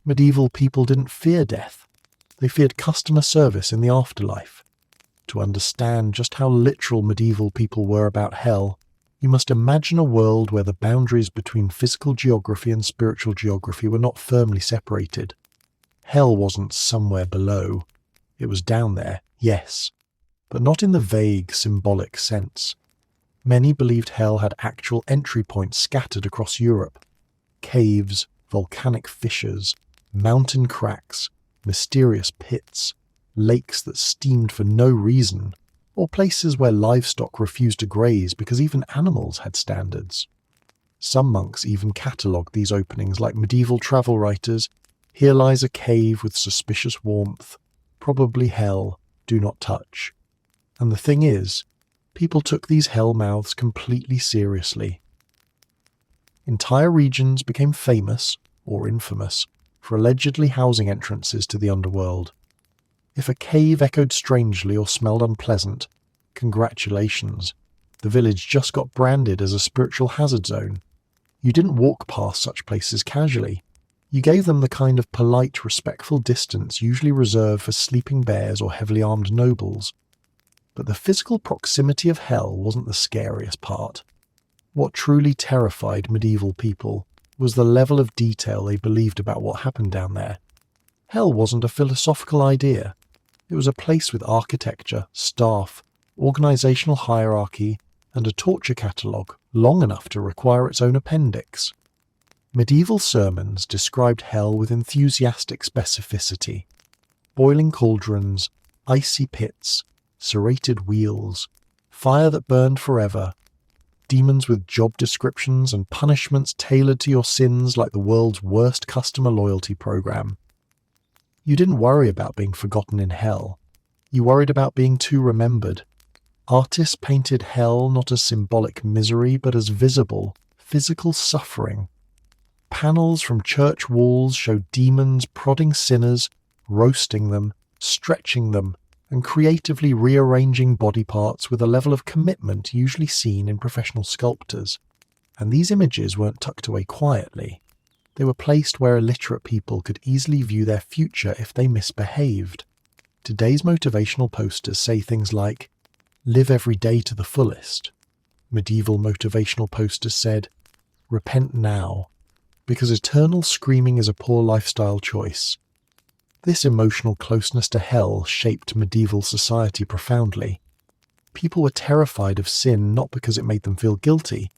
Medieval people didn't fear death. They feared customer service in the afterlife. To understand just how literal medieval people were about hell, you must imagine a world where the boundaries between physical geography and spiritual geography were not firmly separated. Hell wasn't somewhere below. It was down there, yes, but not in the vague, symbolic sense. Many believed hell had actual entry points scattered across Europe. Caves, volcanic fissures, mountain cracks, mysterious pits, lakes that steamed for no reason, or places where livestock refused to graze because even animals had standards. Some monks even catalogued these openings like medieval travel writers. Here lies a cave with suspicious warmth, probably hell, do not touch. And the thing is, people took these hell mouths completely seriously. Entire regions became famous, or infamous, for allegedly housing entrances to the underworld. If a cave echoed strangely or smelled unpleasant, congratulations, the village just got branded as a spiritual hazard zone. You didn't walk past such places casually. You gave them the kind of polite, respectful distance usually reserved for sleeping bears or heavily armed nobles. But the physical proximity of hell wasn't the scariest part. What truly terrified medieval people was the level of detail they believed about what happened down there. Hell wasn't a philosophical idea. It was a place with architecture, staff, organizational hierarchy, and a torture catalogue long enough to require its own appendix. Medieval sermons described hell with enthusiastic specificity. Boiling cauldrons, icy pits, serrated wheels, fire that burned forever, demons with job descriptions and punishments tailored to your sins like the world's worst customer loyalty program. You didn't worry about being forgotten in hell. You worried about being too remembered. Artists painted hell not as symbolic misery, but as visible, physical suffering. Panels from church walls showed demons prodding sinners, roasting them, stretching them, and creatively rearranging body parts with a level of commitment usually seen in professional sculptors. And these images weren't tucked away quietly. They were placed where illiterate people could easily view their future if they misbehaved. Today's motivational posters say things like, "Live every day to the fullest." Medieval motivational posters said, "Repent now, because eternal screaming is a poor lifestyle choice." This emotional closeness to hell shaped medieval society profoundly. People were terrified of sin not because it made them feel guilty,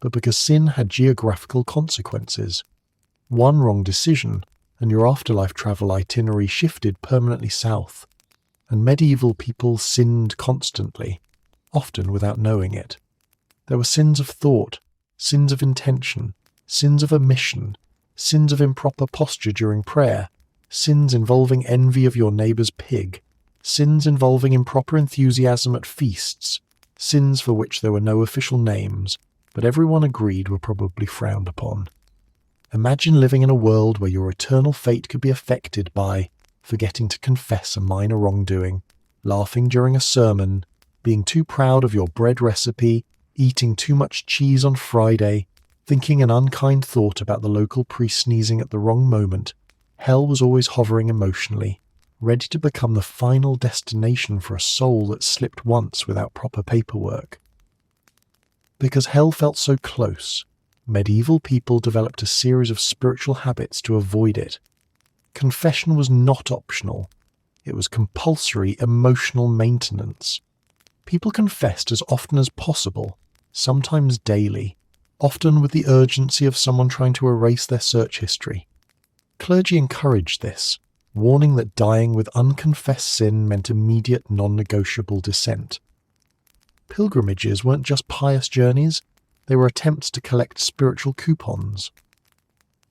but because sin had geographical consequences. One wrong decision, and your afterlife travel itinerary shifted permanently south, and medieval people sinned constantly, often without knowing it. There were sins of thought, sins of intention, sins of omission, sins of improper posture during prayer, sins involving envy of your neighbour's pig, sins involving improper enthusiasm at feasts, sins for which there were no official names, but everyone agreed were probably frowned upon. Imagine living in a world where your eternal fate could be affected by forgetting to confess a minor wrongdoing, laughing during a sermon, being too proud of your bread recipe, eating too much cheese on Friday, thinking an unkind thought about the local priest sneezing at the wrong moment. Hell was always hovering emotionally, ready to become the final destination for a soul that slipped once without proper paperwork. Because hell felt so close, medieval people developed a series of spiritual habits to avoid it. Confession was not optional. It was compulsory emotional maintenance. People confessed as often as possible, sometimes daily, often with the urgency of someone trying to erase their search history. Clergy encouraged this, warning that dying with unconfessed sin meant immediate non-negotiable descent. Pilgrimages weren't just pious journeys, they were attempts to collect spiritual coupons.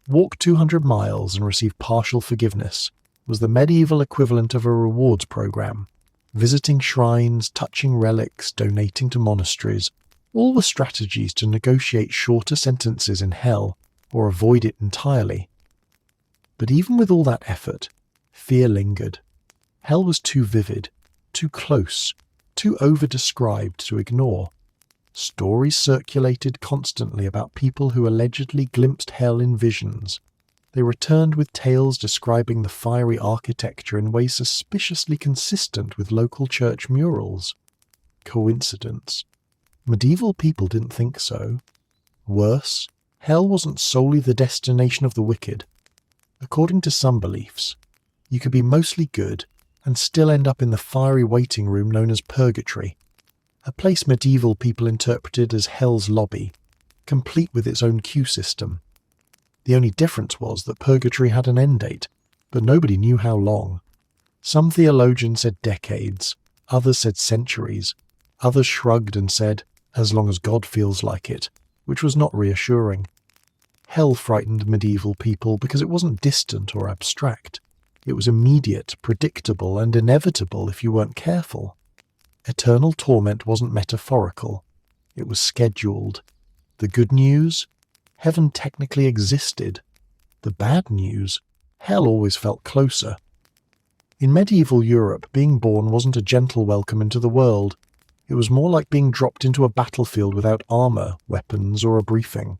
Walk 200 miles and receive partial forgiveness was the medieval equivalent of a rewards program. Visiting shrines, touching relics, donating to monasteries, all were strategies to negotiate shorter sentences in hell or avoid it entirely. But even with all that effort, fear lingered. Hell was too vivid, too close, too over-described to ignore. Stories circulated constantly about people who allegedly glimpsed hell in visions. They returned with tales describing the fiery architecture in ways suspiciously consistent with local church murals. Coincidence? Medieval people didn't think so. Worse, hell wasn't solely the destination of the wicked. According to some beliefs, you could be mostly good and still end up in the fiery waiting room known as purgatory, a place medieval people interpreted as hell's lobby, complete with its own queue system. The only difference was that purgatory had an end date, but nobody knew how long. Some theologians said decades, others said centuries, others shrugged and said, as long as God feels like it, which was not reassuring. Hell frightened medieval people because it wasn't distant or abstract. It was immediate, predictable, and inevitable if you weren't careful. Eternal torment wasn't metaphorical. It was scheduled. The good news? Heaven technically existed. The bad news? Hell always felt closer. In medieval Europe, being born wasn't a gentle welcome into the world. It was more like being dropped into a battlefield without armor, weapons, or a briefing.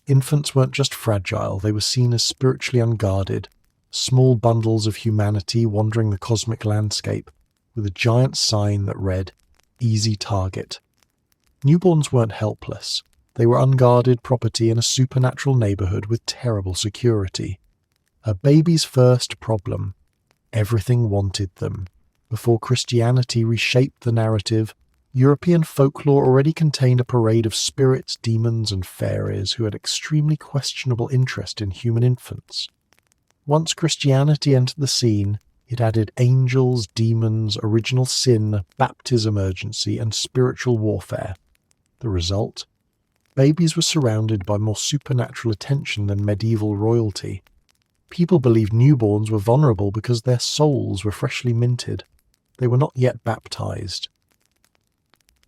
Infants weren't just fragile, they were seen as spiritually unguarded, small bundles of humanity wandering the cosmic landscape, with a giant sign that read, "Easy target." Newborns weren't helpless. They were unguarded property in a supernatural neighborhood with terrible security. A baby's first problem. Everything wanted them. Before Christianity reshaped the narrative, European folklore already contained a parade of spirits, demons, and fairies who had extremely questionable interest in human infants. Once Christianity entered the scene, it added angels, demons, original sin, baptism urgency, and spiritual warfare. The result? Babies were surrounded by more supernatural attention than medieval royalty. People believed newborns were vulnerable because their souls were freshly minted. They were not yet baptized.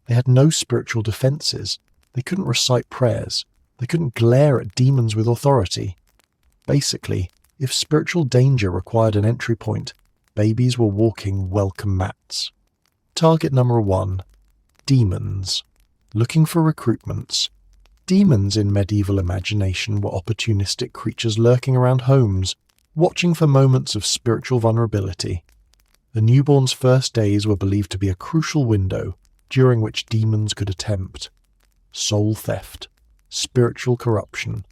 They had no spiritual defenses. They couldn't recite prayers. They couldn't glare at demons with authority. Basically, if spiritual danger required an entry point, babies were walking welcome mats. Target number 1. Demons. Looking for recruitments. Demons in medieval imagination were opportunistic creatures lurking around homes, watching for moments of spiritual vulnerability. The newborn's first days were believed to be a crucial window during which demons could attempt soul theft, spiritual corruption,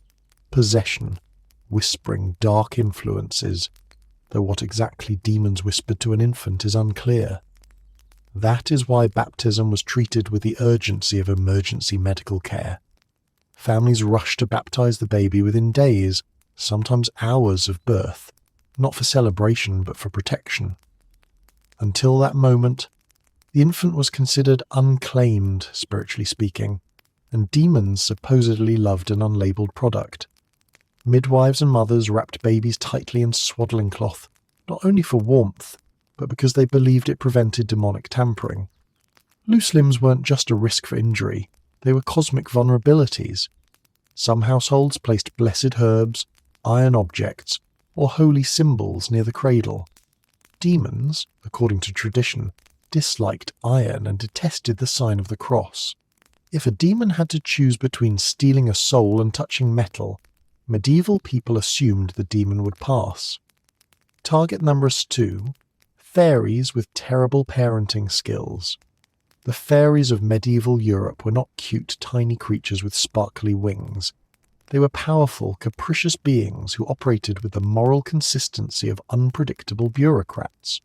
possession, whispering dark influences, though what exactly demons whispered to an infant is unclear. That is why baptism was treated with the urgency of emergency medical care. Families rushed to baptize the baby within days, sometimes hours of birth, not for celebration but for protection. Until that moment, the infant was considered unclaimed, spiritually speaking, and demons supposedly loved an unlabeled product. Midwives and mothers wrapped babies tightly in swaddling cloth, not only for warmth, but because they believed it prevented demonic tampering. Loose limbs weren't just a risk for injury, they were cosmic vulnerabilities. Some households placed blessed herbs, iron objects, or holy symbols near the cradle. Demons, according to tradition, disliked iron and detested the sign of the cross. If a demon had to choose between stealing a soul and touching metal, medieval people assumed the demon would pass. Target number 2. Fairies with terrible parenting skills. The fairies of medieval Europe were not cute, tiny creatures with sparkly wings. They were powerful, capricious beings who operated with the moral consistency of unpredictable bureaucrats.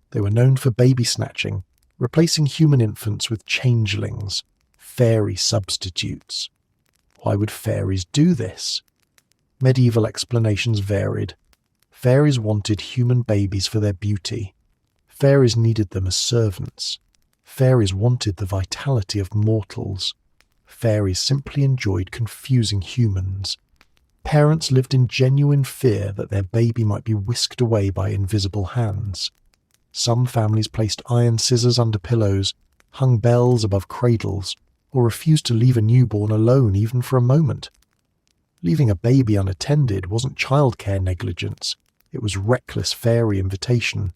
They were known for baby snatching, replacing human infants with changelings, fairy substitutes. Why would fairies do this? Medieval explanations varied. Fairies wanted human babies for their beauty. Fairies needed them as servants. Fairies wanted the vitality of mortals. Fairies simply enjoyed confusing humans. Parents lived in genuine fear that their baby might be whisked away by invisible hands. Some families placed iron scissors under pillows, hung bells above cradles, or refused to leave a newborn alone even for a moment. Leaving a baby unattended wasn't childcare negligence, it was reckless fairy invitation.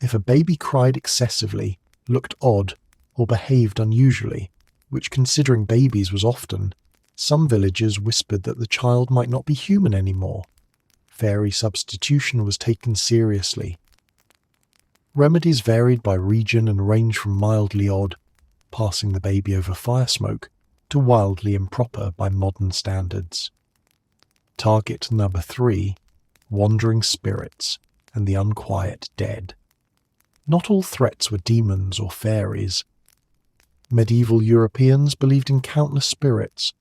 If a baby cried excessively, looked odd, or behaved unusually, which considering babies was often, some villagers whispered that the child might not be human anymore. Fairy substitution was taken seriously. Remedies varied by region and ranged from mildly odd, passing the baby over fire smoke, to wildly improper by modern standards. Target number 3, wandering spirits and the unquiet dead. Not all threats were demons or fairies. Medieval Europeans believed in countless spirits,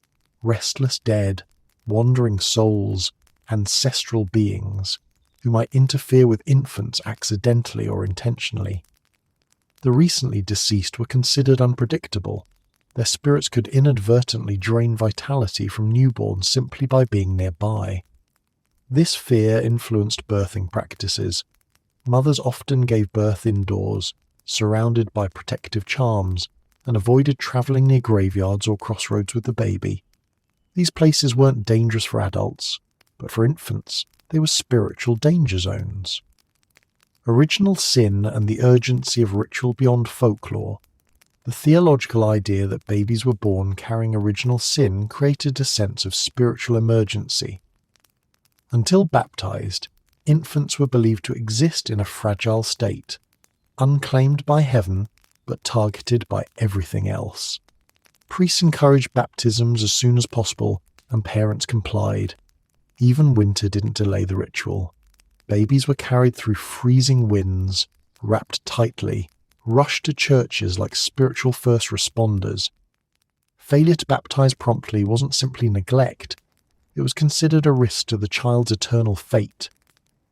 restless dead, wandering souls, ancestral beings, who might interfere with infants accidentally or intentionally. The recently deceased were considered unpredictable. Their spirits could inadvertently drain vitality from newborns simply by being nearby. This fear influenced birthing practices. Mothers often gave birth indoors, surrounded by protective charms, and avoided travelling near graveyards or crossroads with the baby. These places weren't dangerous for adults, but for infants, they were spiritual danger zones. Original sin and the urgency of ritual beyond folklore. The theological idea that babies were born carrying original sin created a sense of spiritual emergency. Until baptized, infants were believed to exist in a fragile state, unclaimed by heaven, but targeted by everything else. Priests encouraged baptisms as soon as possible, and parents complied. Even winter didn't delay the ritual. Babies were carried through freezing winds, wrapped tightly, rushed to churches like spiritual first responders. Failure to baptize promptly wasn't simply neglect, it was considered a risk to the child's eternal fate.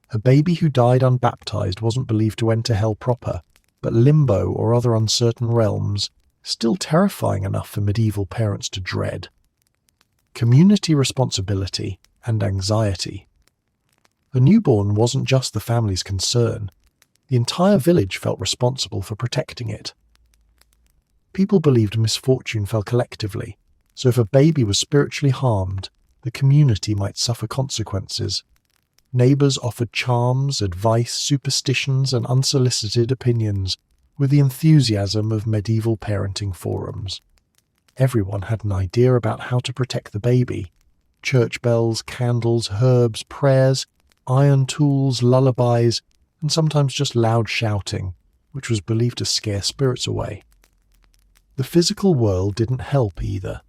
A baby who died unbaptized wasn't believed to enter hell proper, but limbo or other uncertain realms, still terrifying enough for medieval parents to dread. Community responsibility and anxiety. A newborn wasn't just the family's concern. The entire village felt responsible for protecting it. People believed misfortune fell collectively, so if a baby was spiritually harmed, the community might suffer consequences. Neighbours offered charms, advice, superstitions, and unsolicited opinions with the enthusiasm of medieval parenting forums. Everyone had an idea about how to protect the baby. Church bells, candles, herbs, prayers, iron tools, lullabies, and sometimes just loud shouting, which was believed to scare spirits away. The physical world didn't help either.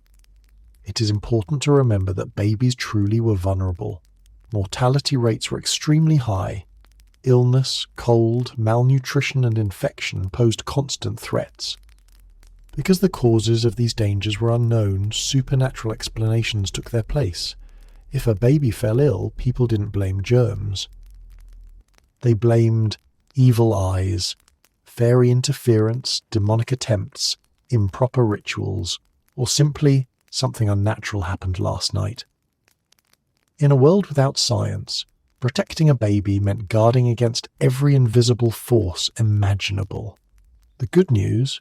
It is important to remember that babies truly were vulnerable. Mortality rates were extremely high. Illness, cold, malnutrition, and infection posed constant threats. Because the causes of these dangers were unknown, supernatural explanations took their place. If a baby fell ill, people didn't blame germs. They blamed evil eyes, fairy interference, demonic attempts, improper rituals, or simply something unnatural happened last night. In a world without science, protecting a baby meant guarding against every invisible force imaginable. The good news?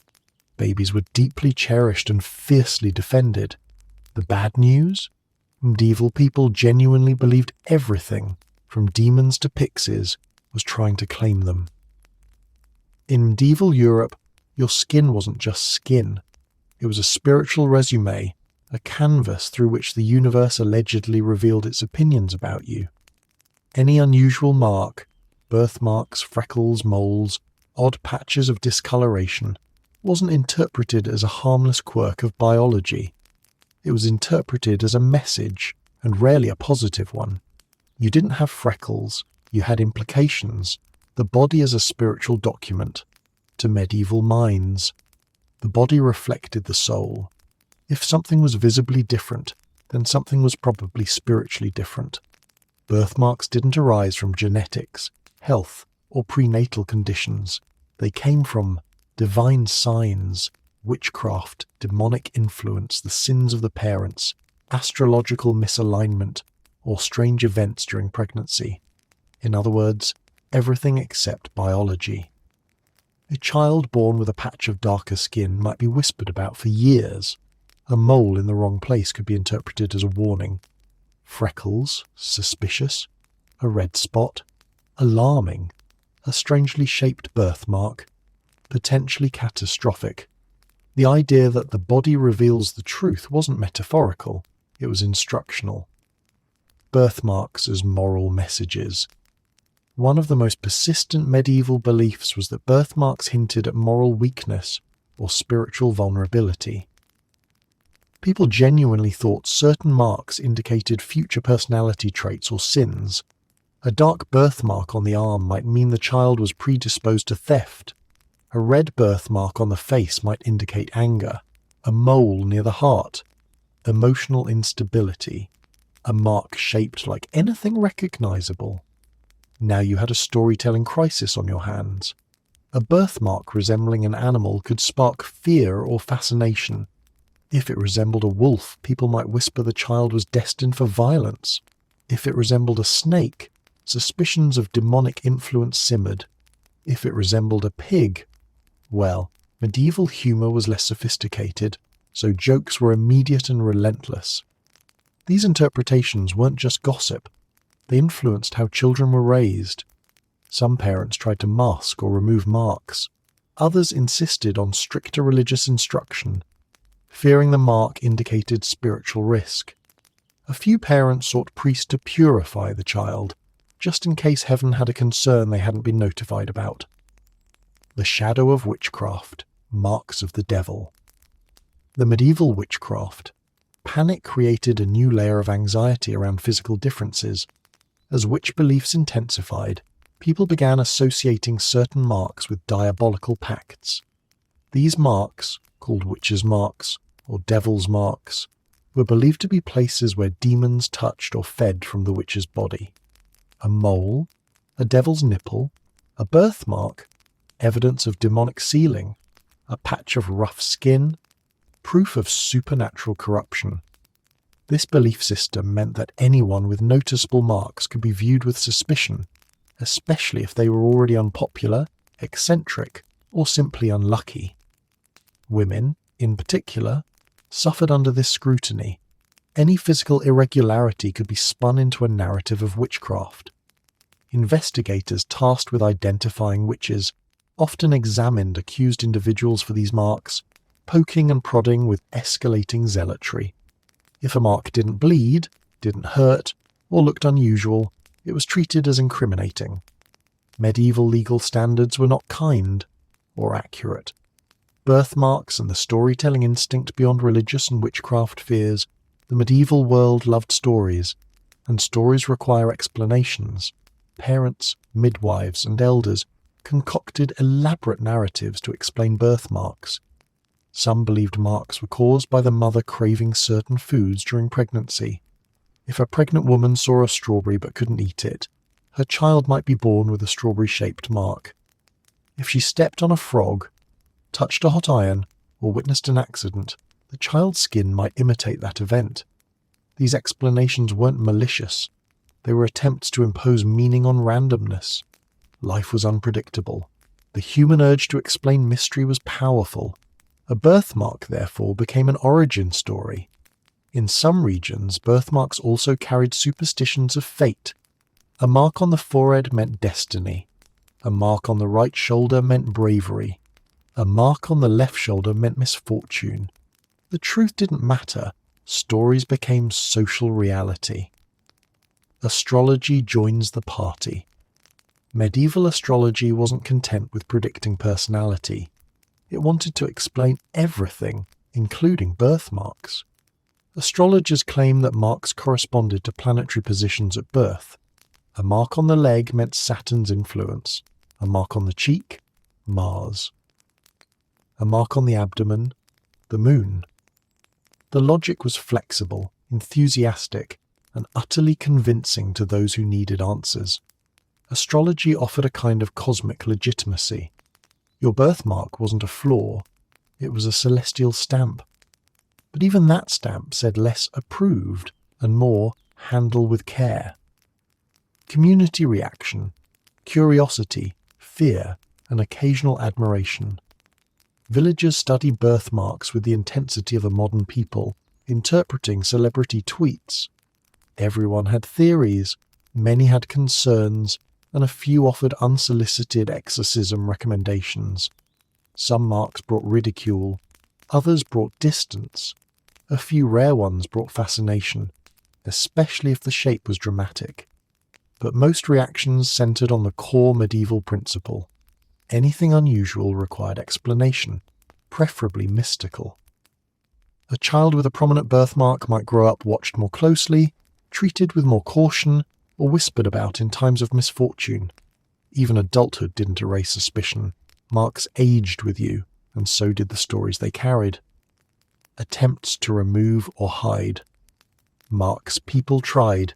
Babies were deeply cherished and fiercely defended. The bad news? Medieval people genuinely believed everything, from demons to pixies, was trying to claim them. In medieval Europe, your skin wasn't just skin. It was a spiritual resume, a canvas through which the universe allegedly revealed its opinions about you. Any unusual mark, birthmarks, freckles, moles, odd patches of discoloration, wasn't interpreted as a harmless quirk of biology. It was interpreted as a message, and rarely a positive one. You didn't have freckles, you had implications. The body as a spiritual document. To medieval minds, the body reflected the soul. If something was visibly different, then something was probably spiritually different. Birthmarks didn't arise from genetics, health, or prenatal conditions. They came from divine signs, witchcraft, demonic influence, the sins of the parents, astrological misalignment, or strange events during pregnancy. In other words, everything except biology. A child born with a patch of darker skin might be whispered about for years. A mole in the wrong place could be interpreted as a warning. Freckles, suspicious. A red spot, alarming. A strangely shaped birthmark, potentially catastrophic. The idea that the body reveals the truth wasn't metaphorical, it was instructional. Birthmarks as moral messages. One of the most persistent medieval beliefs was that birthmarks hinted at moral weakness or spiritual vulnerability. People genuinely thought certain marks indicated future personality traits or sins. A dark birthmark on the arm might mean the child was predisposed to theft. A red birthmark on the face might indicate anger. A mole near the heart, emotional instability. A mark shaped like anything recognizable. Now you had a storytelling crisis on your hands. A birthmark resembling an animal could spark fear or fascination. If it resembled a wolf, people might whisper the child was destined for violence. If it resembled a snake, suspicions of demonic influence simmered. If it resembled a pig, well, medieval humor was less sophisticated, so jokes were immediate and relentless. These interpretations weren't just gossip. They influenced how children were raised. Some parents tried to mask or remove marks. Others insisted on stricter religious instruction, fearing the mark indicated spiritual risk. A few parents sought priests to purify the child, just in case heaven had a concern they hadn't been notified about. The shadow of witchcraft, marks of the devil. The medieval witchcraft. Panic created a new layer of anxiety around physical differences. As witch beliefs intensified, people began associating certain marks with diabolical pacts. These marks, called witches' marks or devil's marks, were believed to be places where demons touched or fed from the witch's body. A mole, a devil's nipple, a birthmark, evidence of demonic sealing, a patch of rough skin, proof of supernatural corruption. This belief system meant that anyone with noticeable marks could be viewed with suspicion, especially if they were already unpopular, eccentric, or simply unlucky. Women, in particular, suffered under this scrutiny. Any physical irregularity could be spun into a narrative of witchcraft. Investigators tasked with identifying witches often examined accused individuals for these marks, poking and prodding with escalating zealotry. If a mark didn't bleed, didn't hurt, or looked unusual, it was treated as incriminating. Medieval legal standards were not kind or accurate. Birthmarks and the storytelling instinct beyond religious and witchcraft fears, the medieval world loved stories, and stories require explanations. Parents, midwives, and elders concocted elaborate narratives to explain birthmarks. Some believed marks were caused by the mother craving certain foods during pregnancy. If a pregnant woman saw a strawberry but couldn't eat it, her child might be born with a strawberry-shaped mark. If she stepped on a frog, touched a hot iron, or witnessed an accident, the child's skin might imitate that event. These explanations weren't malicious. They were attempts to impose meaning on randomness. Life was unpredictable. The human urge to explain mystery was powerful. A birthmark, therefore, became an origin story. In some regions, birthmarks also carried superstitions of fate. A mark on the forehead meant destiny. A mark on the right shoulder meant bravery. A mark on the left shoulder meant misfortune. The truth didn't matter. Stories became social reality. Astrology joins the party. Medieval astrology wasn't content with predicting personality. It wanted to explain everything, including birthmarks. Astrologers claimed that marks corresponded to planetary positions at birth. A mark on the leg meant Saturn's influence. A mark on the cheek, Mars. A mark on the abdomen, the moon. The logic was flexible, enthusiastic, and utterly convincing to those who needed answers. Astrology offered a kind of cosmic legitimacy. Your birthmark wasn't a flaw, it was a celestial stamp. But even that stamp said less approved and more handle with care. Community reaction, curiosity, fear, and occasional admiration. Villagers study birthmarks with the intensity of a modern people, interpreting celebrity tweets. Everyone had theories, many had concerns, and a few offered unsolicited exorcism recommendations. Some marks brought ridicule, others brought distance. A few rare ones brought fascination, especially if the shape was dramatic. But most reactions centered on the core medieval principle. Anything unusual required explanation, preferably mystical. A child with a prominent birthmark might grow up watched more closely, treated with more caution, or whispered about in times of misfortune. Even adulthood didn't erase suspicion. Marks aged with you, and so did the stories they carried. Attempts to remove or hide. Marks people tried.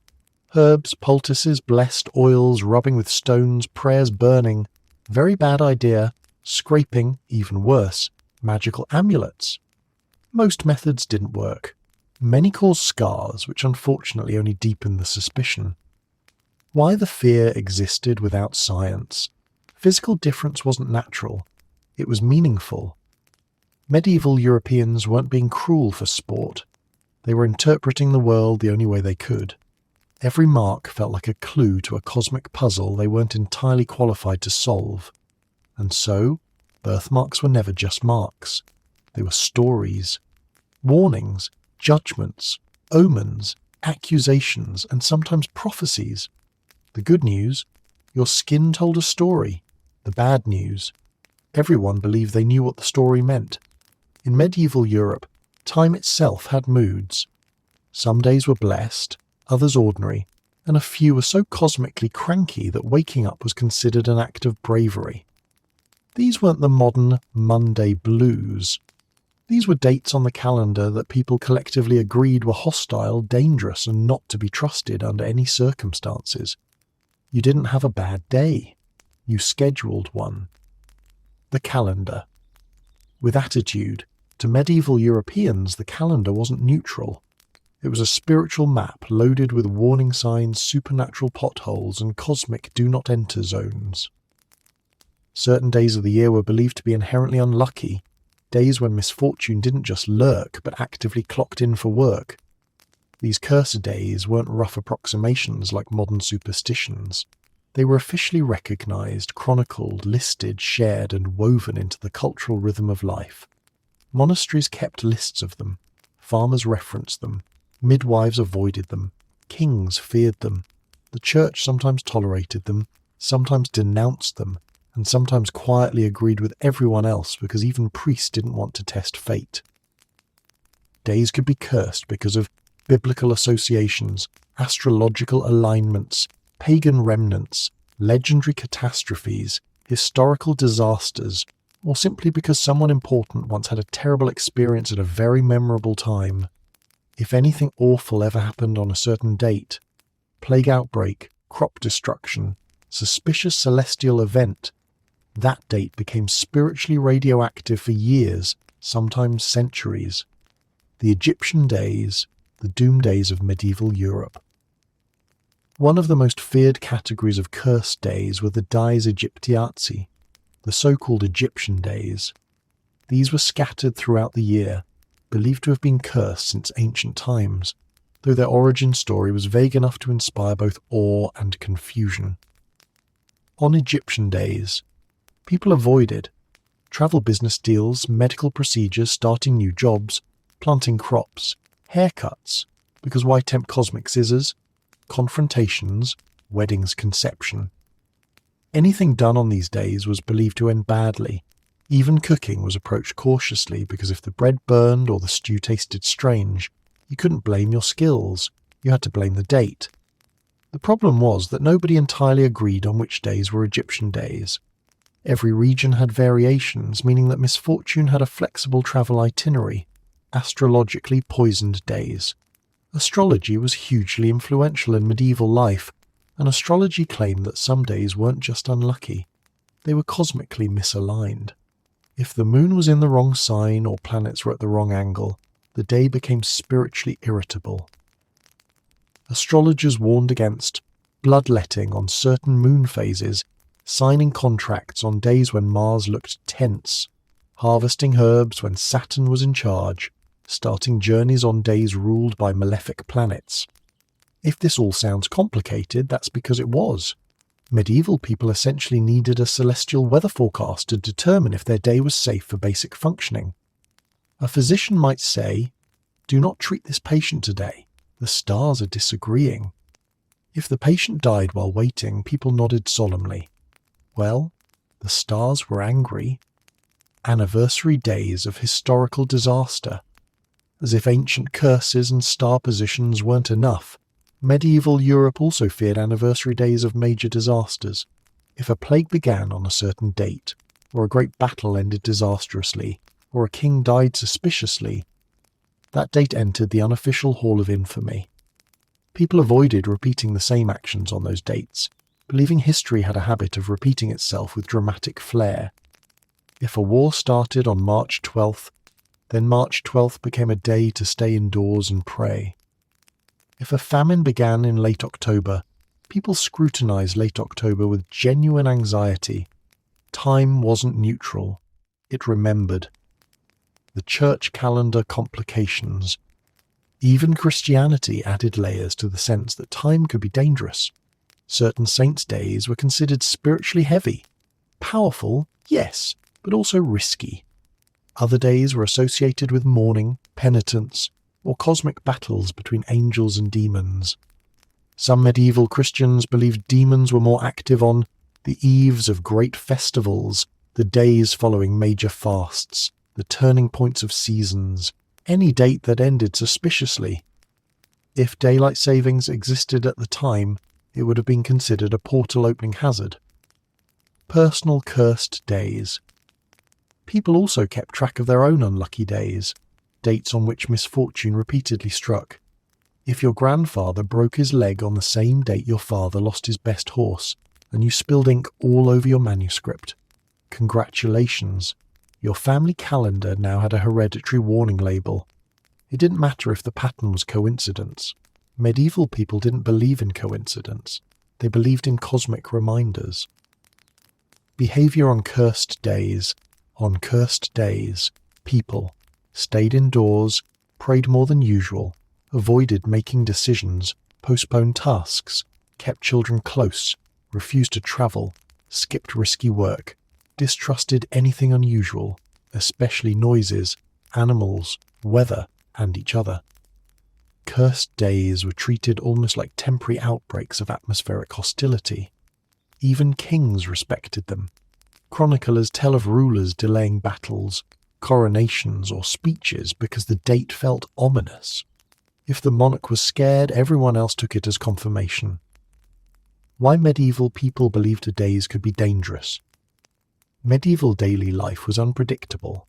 Herbs, poultices, blessed oils, rubbing with stones, prayers burning. Very bad idea. Scraping, even worse. Magical amulets. Most methods didn't work. Many caused scars, which unfortunately only deepened the suspicion. Why the fear existed without science? Physical difference wasn't natural. It was meaningful. Medieval Europeans weren't being cruel for sport. They were interpreting the world the only way they could. Every mark felt like a clue to a cosmic puzzle they weren't entirely qualified to solve. And so, birthmarks were never just marks. They were stories. Warnings, judgments, omens, accusations, and sometimes prophecies. The good news, your skin told a story. The bad news, everyone believed they knew what the story meant. In medieval Europe, time itself had moods. Some days were blessed, others ordinary, and a few were so cosmically cranky that waking up was considered an act of bravery. These weren't the modern Monday blues. These were dates on the calendar that people collectively agreed were hostile, dangerous, and not to be trusted under any circumstances. You didn't have a bad day. You scheduled one. The calendar. With attitude, to medieval Europeans, the calendar wasn't neutral. It was a spiritual map loaded with warning signs, supernatural potholes, and cosmic do-not-enter zones. Certain days of the year were believed to be inherently unlucky, days when misfortune didn't just lurk but actively clocked in for work. These cursed days weren't rough approximations like modern superstitions. They were officially recognized, chronicled, listed, shared, and woven into the cultural rhythm of life. Monasteries kept lists of them. Farmers referenced them. Midwives avoided them. Kings feared them. The church sometimes tolerated them, sometimes denounced them, and sometimes quietly agreed with everyone else because even priests didn't want to test fate. Days could be cursed because of biblical associations, astrological alignments, pagan remnants, legendary catastrophes, historical disasters, or simply because someone important once had a terrible experience at a very memorable time. If anything awful ever happened on a certain date, plague outbreak, crop destruction, suspicious celestial event, that date became spiritually radioactive for years, sometimes centuries. The Egyptian days, the doom days of medieval Europe. One of the most feared categories of cursed days were the dies Egyptiaci, the so-called Egyptian days. These were scattered throughout the year, believed to have been cursed since ancient times, though their origin story was vague enough to inspire both awe and confusion. On Egyptian days, people avoided travel business deals, medical procedures, starting new jobs, planting crops, haircuts, because why tempt cosmic scissors, confrontations, weddings, conception. Anything done on these days was believed to end badly. Even cooking was approached cautiously because if the bread burned or the stew tasted strange, you couldn't blame your skills, you had to blame the date. The problem was that nobody entirely agreed on which days were Egyptian days. Every region had variations, meaning that misfortune had a flexible travel itinerary, astrologically poisoned days. Astrology was hugely influential in medieval life, and astrology claimed that some days weren't just unlucky, they were cosmically misaligned. If the moon was in the wrong sign or planets were at the wrong angle, the day became spiritually irritable. Astrologers warned against bloodletting on certain moon phases, signing contracts on days when Mars looked tense, harvesting herbs when Saturn was in charge, starting journeys on days ruled by malefic planets. If this all sounds complicated, that's because it was. Medieval people essentially needed a celestial weather forecast to determine if their day was safe for basic functioning. A physician might say, "Do not treat this patient today. The stars are disagreeing." If the patient died while waiting, people nodded solemnly. Well, the stars were angry. Anniversary days of historical disaster. As if ancient curses and star positions weren't enough, medieval Europe also feared anniversary days of major disasters. If a plague began on a certain date, or a great battle ended disastrously, or a king died suspiciously, that date entered the unofficial Hall of Infamy. People avoided repeating the same actions on those dates, believing history had a habit of repeating itself with dramatic flair. If a war started on March 12th, then March 12th became a day to stay indoors and pray. If a famine began in late October, people scrutinized late October with genuine anxiety. Time wasn't neutral. It remembered. The church calendar complications. Even Christianity added layers to the sense that time could be dangerous. Certain saints' days were considered spiritually heavy. Powerful, yes, but also risky. Other days were associated with mourning, penitence, or cosmic battles between angels and demons. Some medieval Christians believed demons were more active on the eves of great festivals, the days following major fasts, the turning points of seasons, any date that ended suspiciously. If daylight savings existed at the time, it would have been considered a portal-opening hazard. Personal cursed days. People also kept track of their own unlucky days, dates on which misfortune repeatedly struck. If your grandfather broke his leg on the same date your father lost his best horse, and you spilled ink all over your manuscript, congratulations. Your family calendar now had a hereditary warning label. It didn't matter if the pattern was coincidence. Medieval people didn't believe in coincidence. They believed in cosmic reminders. Behavior on cursed days. On cursed days, people stayed indoors, prayed more than usual, avoided making decisions, postponed tasks, kept children close, refused to travel, skipped risky work, distrusted anything unusual, especially noises, animals, weather, and each other. Cursed days were treated almost like temporary outbreaks of atmospheric hostility. Even kings respected them. Chroniclers tell of rulers delaying battles, coronations, or speeches because the date felt ominous. If the monarch was scared, everyone else took it as confirmation. Why medieval people believed the days could be dangerous. Medieval daily life was unpredictable.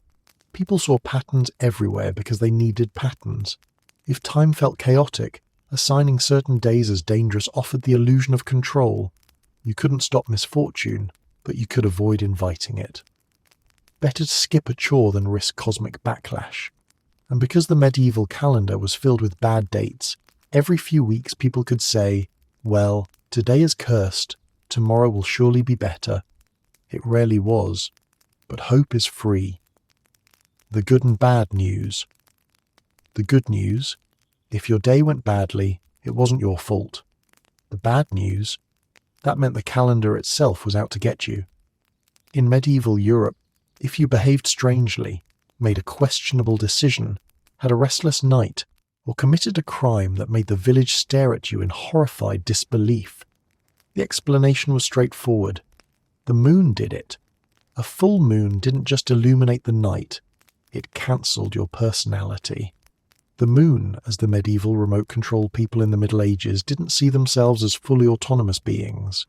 People saw patterns everywhere because they needed patterns. If time felt chaotic, assigning certain days as dangerous offered the illusion of control. You couldn't stop misfortune, but you could avoid inviting it. Better to skip a chore than risk cosmic backlash. And because the medieval calendar was filled with bad dates, every few weeks people could say, well, today is cursed, tomorrow will surely be better. It rarely was, but hope is free. The good and bad news. The good news, if your day went badly, it wasn't your fault. The bad news, that meant the calendar itself was out to get you. In medieval Europe, if you behaved strangely, made a questionable decision, had a restless night, or committed a crime that made the village stare at you in horrified disbelief, the explanation was straightforward. The moon did it. A full moon didn't just illuminate the night, it cancelled your personality. The moon, as the medieval remote control people in the Middle Ages didn't see themselves as fully autonomous beings.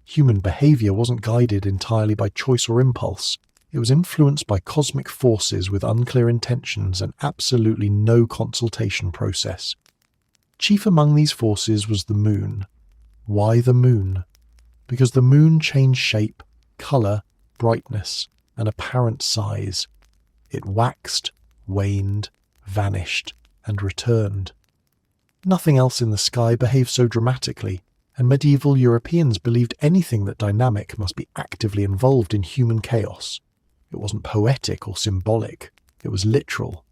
Human behaviour wasn't guided entirely by choice or impulse. It was influenced by cosmic forces with unclear intentions and absolutely no consultation process. Chief among these forces was the moon. Why the moon? Because the moon changed shape, colour, brightness, and apparent size. It waxed, waned, vanished, and returned. Nothing else in the sky behaved so dramatically, and medieval Europeans believed anything that dynamic must be actively involved in human chaos. It wasn't poetic or symbolic, it was literal.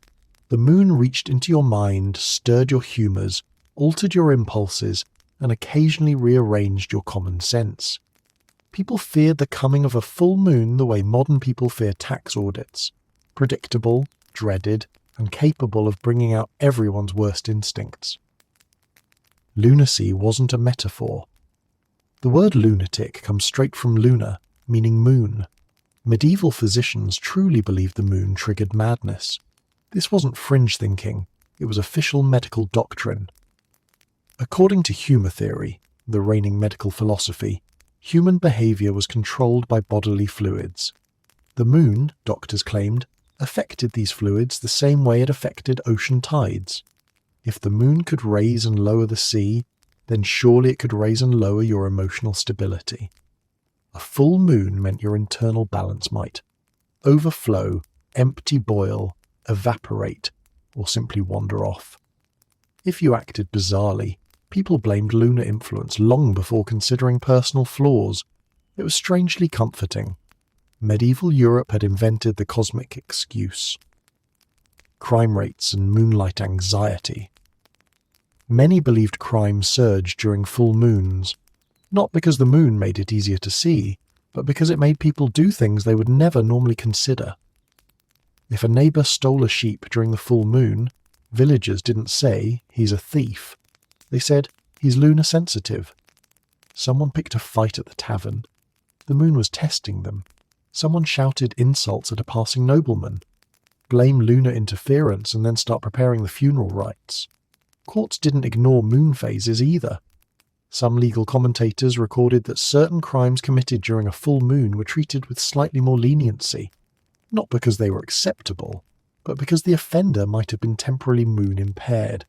The moon reached into your mind, stirred your humours, altered your impulses, and occasionally rearranged your common sense. People feared the coming of a full moon the way modern people fear tax audits, predictable, dreaded, and capable of bringing out everyone's worst instincts. Lunacy wasn't a metaphor. The word lunatic comes straight from luna, meaning moon. Medieval physicians truly believed the moon triggered madness. This wasn't fringe thinking, it was official medical doctrine. According to humor theory, the reigning medical philosophy, human behavior was controlled by bodily fluids. The moon, doctors claimed, affected these fluids the same way it affected ocean tides. If the moon could raise and lower the sea, then surely it could raise and lower your emotional stability. A full moon meant your internal balance might overflow, empty boil, evaporate, or simply wander off. If you acted bizarrely, people blamed lunar influence long before considering personal flaws. It was strangely comforting. Medieval Europe had invented the cosmic excuse. Crime rates and moonlight anxiety. Many believed crime surged during full moons, not because the moon made it easier to see, but because it made people do things they would never normally consider. If a neighbour stole a sheep during the full moon, villagers didn't say, "He's a thief." They said, "He's lunar sensitive." Someone picked a fight at the tavern. The moon was testing them. Someone shouted insults at a passing nobleman. Blame lunar interference and then start preparing the funeral rites. Courts didn't ignore moon phases either. Some legal commentators recorded that certain crimes committed during a full moon were treated with slightly more leniency, not because they were acceptable, but because the offender might have been temporarily moon impaired.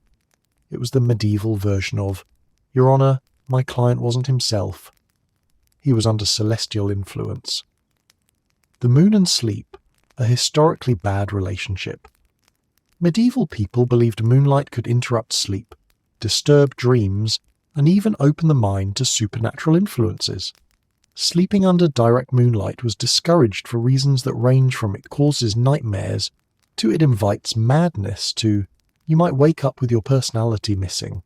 It was the medieval version of, "Your Honour, my client wasn't himself. He was under celestial influence." The moon and sleep, a historically bad relationship. Medieval people believed moonlight could interrupt sleep, disturb dreams, and even open the mind to supernatural influences. Sleeping under direct moonlight was discouraged for reasons that range from it causes nightmares to it invites madness to you might wake up with your personality missing.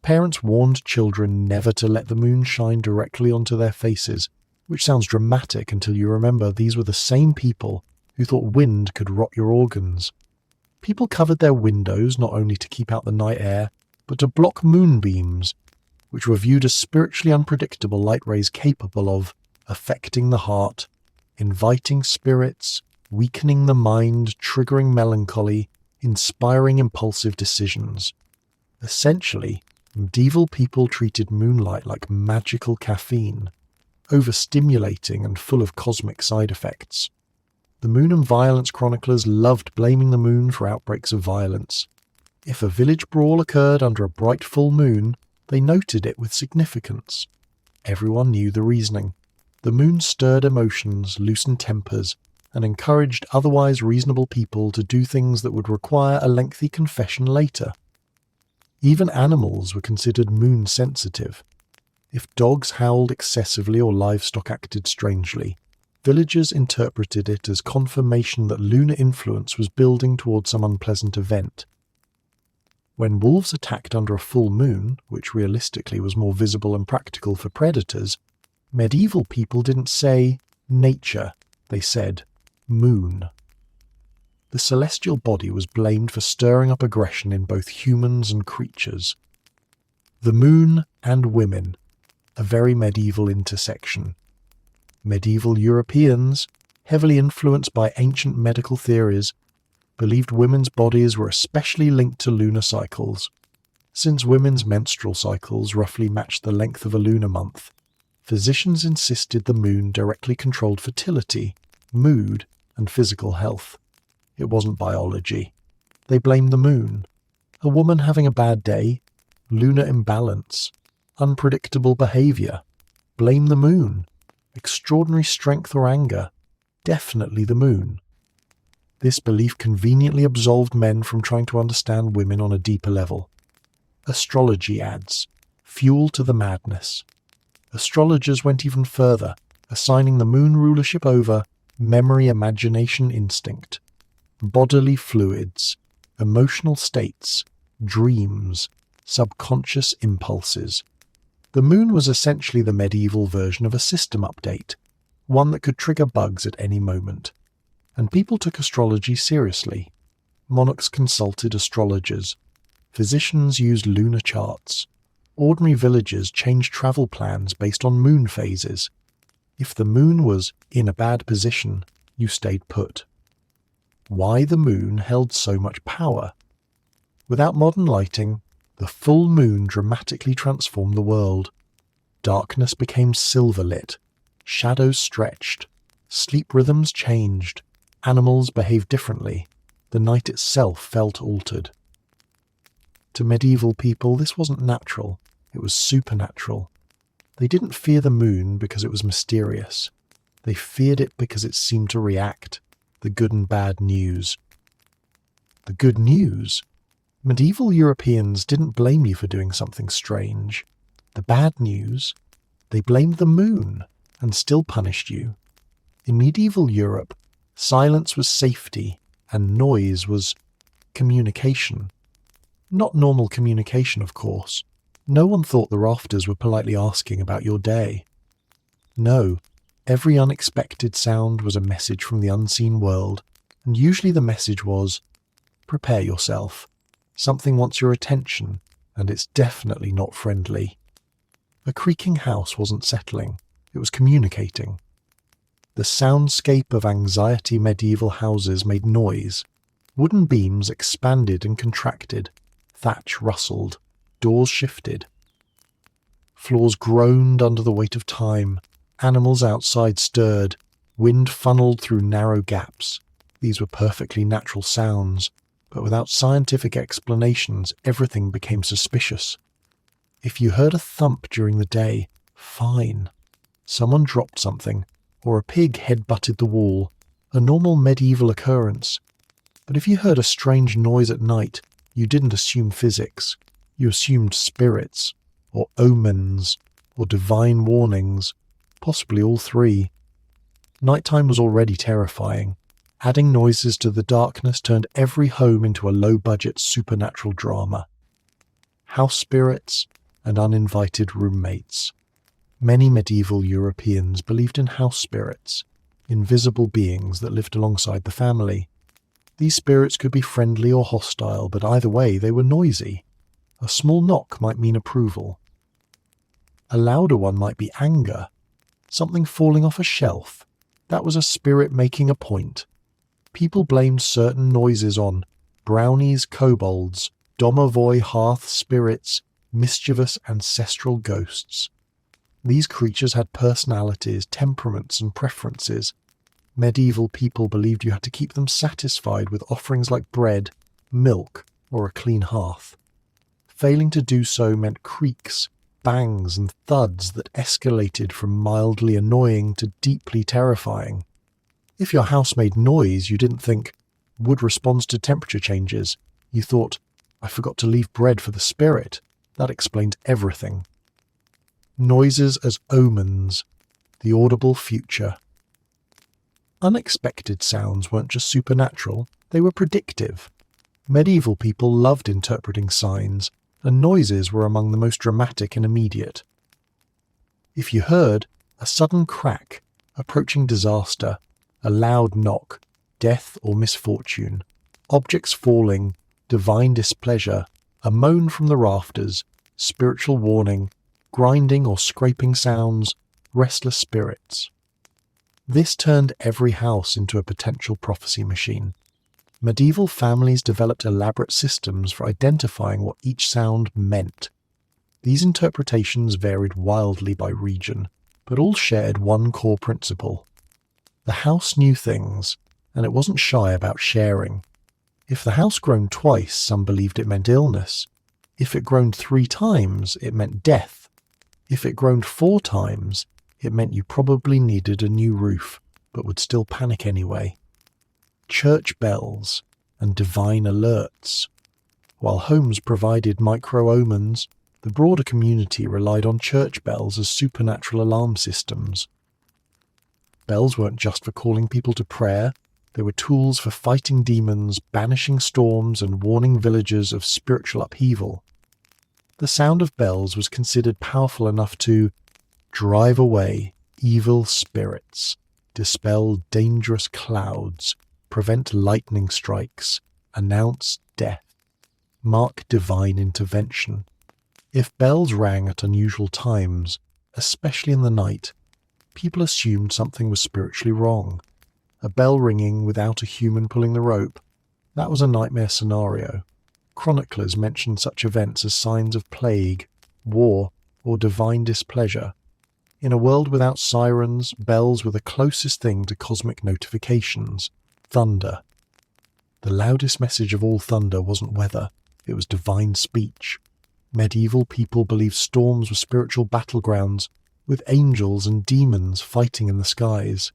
Parents warned children never to let the moon shine directly onto their faces, which sounds dramatic until you remember these were the same people who thought wind could rot your organs. People covered their windows not only to keep out the night air, but to block moonbeams, which were viewed as spiritually unpredictable light rays capable of affecting the heart, inviting spirits, weakening the mind, triggering melancholy, inspiring impulsive decisions. Essentially, medieval people treated moonlight like magical caffeine, overstimulating and full of cosmic side effects. The moon and violence chroniclers loved blaming the moon for outbreaks of violence. If a village brawl occurred under a bright full moon, they noted it with significance. Everyone knew the reasoning. The moon stirred emotions, loosened tempers, and encouraged otherwise reasonable people to do things that would require a lengthy confession later. Even animals were considered moon-sensitive. If dogs howled excessively or livestock acted strangely, villagers interpreted it as confirmation that lunar influence was building towards some unpleasant event. When wolves attacked under a full moon, which realistically was more visible and practical for predators, medieval people didn't say nature, they said moon. The celestial body was blamed for stirring up aggression in both humans and creatures. The moon and women, a very medieval intersection. Medieval Europeans, heavily influenced by ancient medical theories, believed women's bodies were especially linked to lunar cycles. Since women's menstrual cycles roughly matched the length of a lunar month, physicians insisted the moon directly controlled fertility, mood, and physical health. It wasn't biology. They blamed the moon. A woman having a bad day, lunar imbalance, unpredictable behavior. Blame the moon. Extraordinary strength or anger. Definitely the moon. This belief conveniently absolved men from trying to understand women on a deeper level. Astrology adds fuel to the madness. Astrologers went even further, assigning the moon rulership over memory, imagination, instinct, bodily fluids, emotional states, dreams, subconscious impulses, The moon was essentially the medieval version of a system update, one that could trigger bugs at any moment. And people took astrology seriously. Monarchs consulted astrologers. Physicians used lunar charts. Ordinary villagers changed travel plans based on moon phases. If the moon was in a bad position, you stayed put. Why the moon held so much power? Without modern lighting, the full moon dramatically transformed the world. Darkness became silver-lit, shadows stretched, sleep rhythms changed, animals behaved differently, the night itself felt altered. To medieval people, this wasn't natural, it was supernatural. They didn't fear the moon because it was mysterious. They feared it because it seemed to react, the good and bad news. The good news? Medieval Europeans didn't blame you for doing something strange. The bad news? They blamed the moon and still punished you. In medieval Europe, silence was safety and noise was communication. Not normal communication, of course. No one thought the rafters were politely asking about your day. No, every unexpected sound was a message from the unseen world, and usually the message was, prepare yourself. Something wants your attention, and it's definitely not friendly. A creaking house wasn't settling, it was communicating. The soundscape of anxiety medieval houses made noise. Wooden beams expanded and contracted, thatch rustled, doors shifted. Floors groaned under the weight of time, animals outside stirred, wind funneled through narrow gaps. These were perfectly natural sounds, but without scientific explanations, everything became suspicious. If you heard a thump during the day, fine. Someone dropped something, or a pig head-butted the wall, a normal medieval occurrence. But if you heard a strange noise at night, you didn't assume physics. You assumed spirits, or omens, or divine warnings, possibly all three. Nighttime was already terrifying. Adding noises to the darkness turned every home into a low-budget supernatural drama. House spirits and uninvited roommates. Many medieval Europeans believed in house spirits, invisible beings that lived alongside the family. These spirits could be friendly or hostile, but either way they were noisy. A small knock might mean approval. A louder one might be anger. Something falling off a shelf. That was a spirit making a point. People blamed certain noises on brownies, kobolds, domovoy hearth spirits, mischievous ancestral ghosts. These creatures had personalities, temperaments, and preferences. Medieval people believed you had to keep them satisfied with offerings like bread, milk, or a clean hearth. Failing to do so meant creaks, bangs, and thuds that escalated from mildly annoying to deeply terrifying. If your house made noise, you didn't think, wood responds to temperature changes. You thought, I forgot to leave bread for the spirit. That explains everything. Noises as omens, the audible future. Unexpected sounds weren't just supernatural, they were predictive. Medieval people loved interpreting signs, and noises were among the most dramatic and immediate. If you heard a sudden crack, approaching disaster, a loud knock, death or misfortune, objects falling, divine displeasure, a moan from the rafters, spiritual warning, grinding or scraping sounds, restless spirits. This turned every house into a potential prophecy machine. Medieval families developed elaborate systems for identifying what each sound meant. These interpretations varied wildly by region, but all shared one core principle. The house knew things, and it wasn't shy about sharing. If the house groaned twice, some believed it meant illness. If it groaned 3 times, it meant death. If it groaned 4 times, it meant you probably needed a new roof, but would still panic anyway. Church bells and divine alerts. While homes provided micro-omens, the broader community relied on church bells as supernatural alarm systems. Bells weren't just for calling people to prayer, they were tools for fighting demons, banishing storms, and warning villagers of spiritual upheaval. The sound of bells was considered powerful enough to drive away evil spirits, dispel dangerous clouds, prevent lightning strikes, announce death, mark divine intervention. If bells rang at unusual times, especially in the night, people assumed something was spiritually wrong. A bell ringing without a human pulling the rope, that was a nightmare scenario. Chroniclers mentioned such events as signs of plague, war, or divine displeasure. In a world without sirens, bells were the closest thing to cosmic notifications. Thunder. The loudest message of all thunder wasn't weather, it was divine speech. Medieval people believed storms were spiritual battlegrounds, with angels and demons fighting in the skies.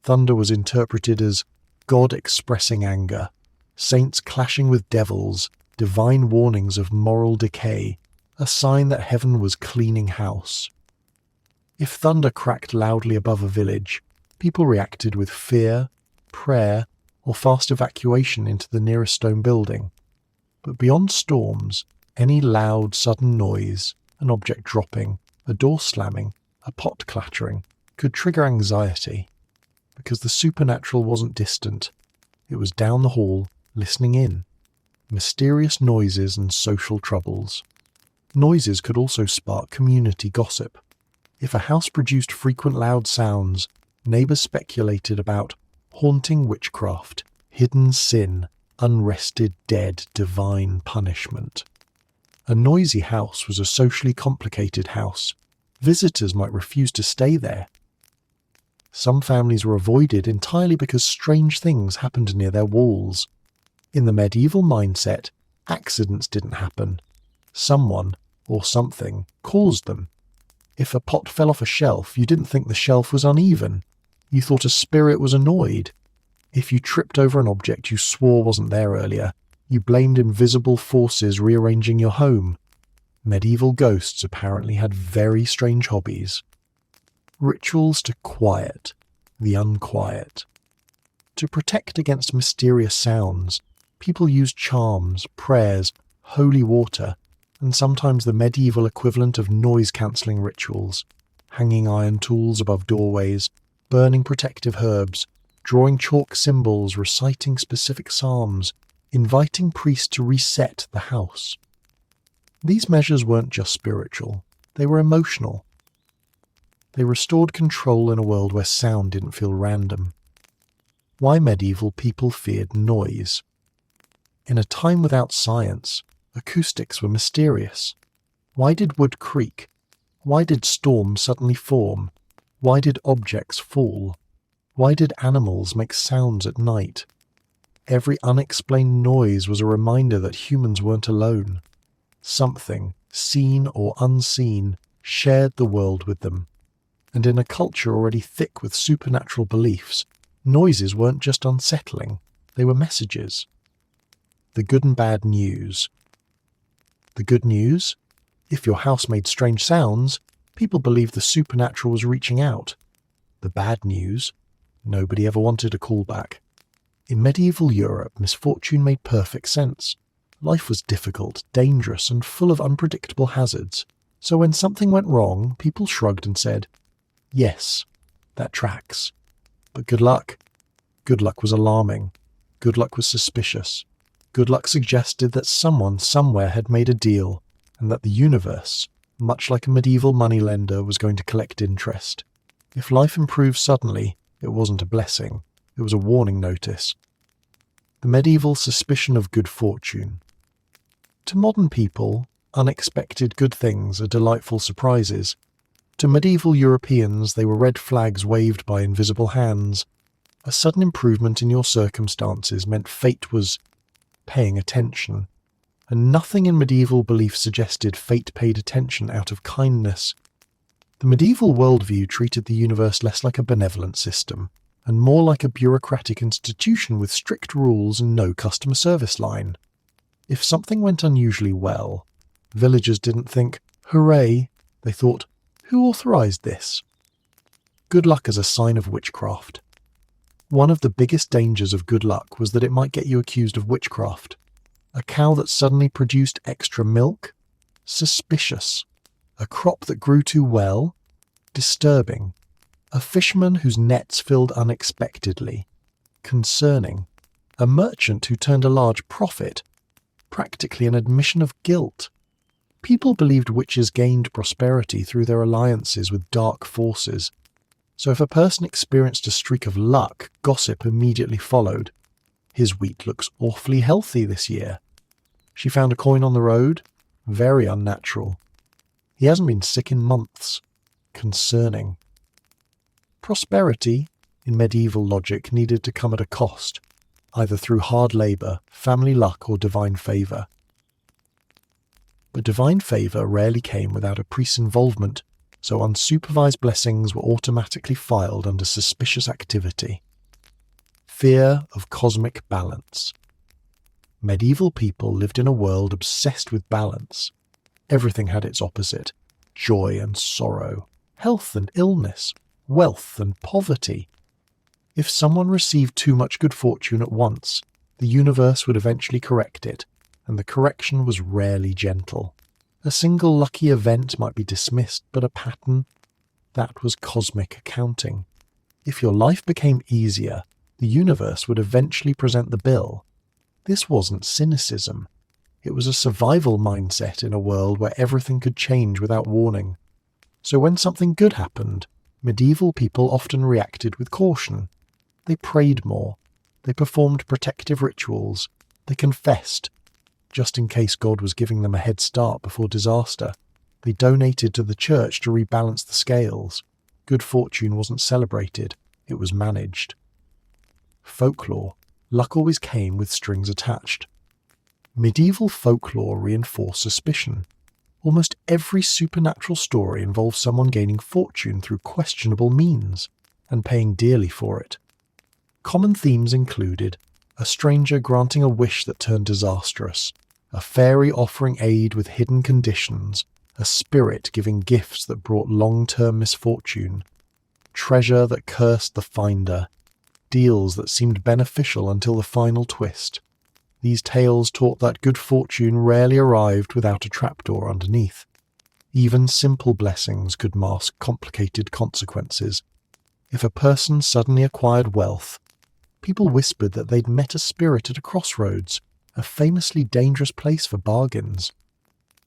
Thunder was interpreted as God expressing anger, saints clashing with devils, divine warnings of moral decay, a sign that heaven was cleaning house. If thunder cracked loudly above a village, people reacted with fear, prayer, or fast evacuation into the nearest stone building. But beyond storms, any loud, sudden noise, an object dropping, a door slamming, a pot clattering, could trigger anxiety, because the supernatural wasn't distant. It was down the hall, listening in. Mysterious noises and social troubles. Noises could also spark community gossip. If a house produced frequent loud sounds, neighbours speculated about haunting witchcraft, hidden sin, unrested dead, divine punishment. A noisy house was a socially complicated house. Visitors might refuse to stay there. Some families were avoided entirely because strange things happened near their walls. In the medieval mindset, accidents didn't happen. Someone, or something, caused them. If a pot fell off a shelf, you didn't think the shelf was uneven. You thought a spirit was annoyed. If you tripped over an object you swore wasn't there earlier, you blamed invisible forces rearranging your home. Medieval ghosts apparently had very strange hobbies. Rituals to quiet the unquiet. To protect against mysterious sounds, people used charms, prayers, holy water, and sometimes the medieval equivalent of noise-cancelling rituals, hanging iron tools above doorways, burning protective herbs, drawing chalk symbols, reciting specific psalms, inviting priests to reset the house. These measures weren't just spiritual, they were emotional. They restored control in a world where sound didn't feel random. Why medieval people feared noise. In a time without science, acoustics were mysterious. Why did wood creak? Why did storms suddenly form? Why did objects fall? Why did animals make sounds at night? Every unexplained noise was a reminder that humans weren't alone. Something, seen or unseen, shared the world with them. And in a culture already thick with supernatural beliefs, noises weren't just unsettling, they were messages. The good and bad news. The good news? If your house made strange sounds, people believed the supernatural was reaching out. The bad news? Nobody ever wanted a callback. In medieval Europe, misfortune made perfect sense. Life was difficult, dangerous, and full of unpredictable hazards. So when something went wrong, people shrugged and said, "Yes, that tracks." But good luck? Good luck was alarming. Good luck was suspicious. Good luck suggested that someone somewhere had made a deal, and that the universe, much like a medieval moneylender, was going to collect interest. If life improved suddenly, it wasn't a blessing, it was a warning notice. The medieval suspicion of good fortune. To modern people, unexpected good things are delightful surprises. To medieval Europeans, they were red flags waved by invisible hands. A sudden improvement in your circumstances meant fate was paying attention, and nothing in medieval belief suggested fate paid attention out of kindness. The medieval worldview treated the universe less like a benevolent system, and more like a bureaucratic institution with strict rules and no customer service line. If something went unusually well, villagers didn't think, "Hooray!" They thought, "Who authorized this?" Good luck as a sign of witchcraft. One of the biggest dangers of good luck was that it might get you accused of witchcraft. A cow that suddenly produced extra milk, Suspicious. A crop that grew too well. Disturbing. A fisherman whose nets filled unexpectedly. Concerning. A merchant who turned a large profit. Practically an admission of guilt. People believed witches gained prosperity through their alliances with dark forces. So if a person experienced a streak of luck, gossip immediately followed. His wheat looks awfully healthy this year. She found a coin on the road. Very unnatural. He hasn't been sick in months. Concerning. Prosperity, in medieval logic, needed to come at a cost, either through hard labour, family luck, or divine favour. But divine favour rarely came without a priest's involvement, so unsupervised blessings were automatically filed under suspicious activity. Fear of cosmic balance. Medieval people lived in a world obsessed with balance. Everything had its opposite: joy and sorrow, health and illness, wealth and poverty. If someone received too much good fortune at once, the universe would eventually correct it, and the correction was rarely gentle. A single lucky event might be dismissed, but a pattern, that was cosmic accounting. If your life became easier, the universe would eventually present the bill. This wasn't cynicism. It was a survival mindset in a world where everything could change without warning. So when something good happened, medieval people often reacted with caution. They prayed more. They performed protective rituals. They confessed, just in case God was giving them a head start before disaster. They donated to the church to rebalance the scales. Good fortune wasn't celebrated, it was managed. Folklore. Luck always came with strings attached. Medieval folklore reinforced suspicion. Almost every supernatural story involves someone gaining fortune through questionable means, and paying dearly for it. Common themes included a stranger granting a wish that turned disastrous, a fairy offering aid with hidden conditions, a spirit giving gifts that brought long-term misfortune, treasure that cursed the finder, deals that seemed beneficial until the final twist. These tales taught that good fortune rarely arrived without a trapdoor underneath. Even simple blessings could mask complicated consequences. If a person suddenly acquired wealth, people whispered that they'd met a spirit at a crossroads, a famously dangerous place for bargains.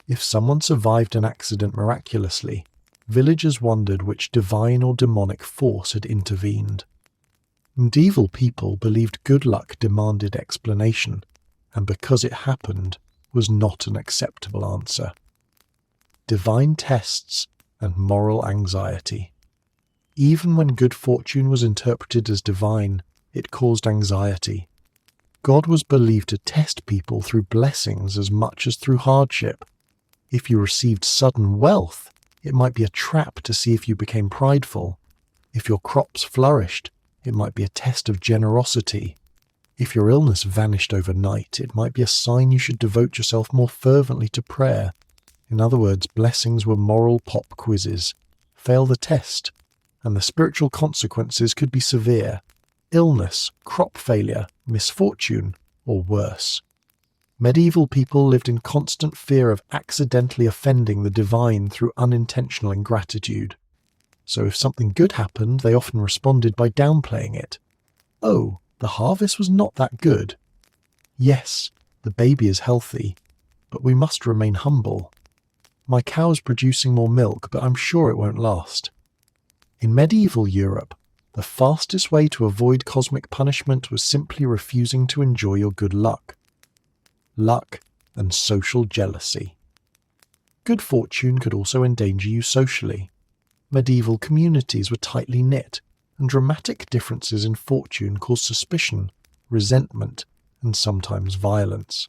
If someone survived an accident miraculously, villagers wondered which divine or demonic force had intervened. Medieval people believed good luck demanded explanation, and because it happened, was not an acceptable answer. Divine tests and moral anxiety. Even when good fortune was interpreted as divine, it caused anxiety. God was believed to test people through blessings as much as through hardship. If you received sudden wealth, it might be a trap to see if you became prideful. If your crops flourished, it might be a test of generosity. If your illness vanished overnight, it might be a sign you should devote yourself more fervently to prayer. In other words, blessings were moral pop quizzes. Fail the test, and the spiritual consequences could be severe. Illness, crop failure, misfortune, or worse. Medieval people lived in constant fear of accidentally offending the divine through unintentional ingratitude. So if something good happened, they often responded by downplaying it. Oh, the harvest was not that good. Yes, the baby is healthy, but we must remain humble. My cow's producing more milk, but I'm sure it won't last. In medieval Europe, the fastest way to avoid cosmic punishment was simply refusing to enjoy your good luck. Luck and social jealousy. Good fortune could also endanger you socially. Medieval communities were tightly knit, and dramatic differences in fortune caused suspicion, resentment, and sometimes violence.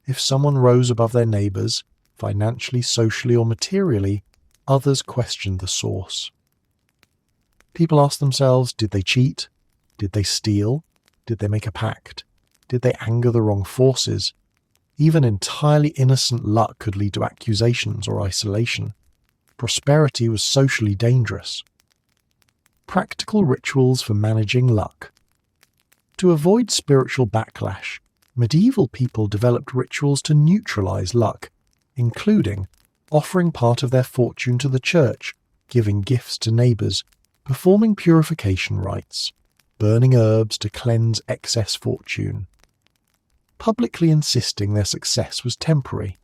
If someone rose above their neighbours, financially, socially, or materially, others questioned the source. People asked themselves, did they cheat? Did they steal? Did they make a pact? Did they anger the wrong forces? Even entirely innocent luck could lead to accusations or isolation. Prosperity was socially dangerous. Practical rituals for managing luck. To avoid spiritual backlash, medieval people developed rituals to neutralize luck, including offering part of their fortune to the church, giving gifts to neighbours, performing purification rites, burning herbs to cleanse excess fortune, publicly insisting their success was temporary.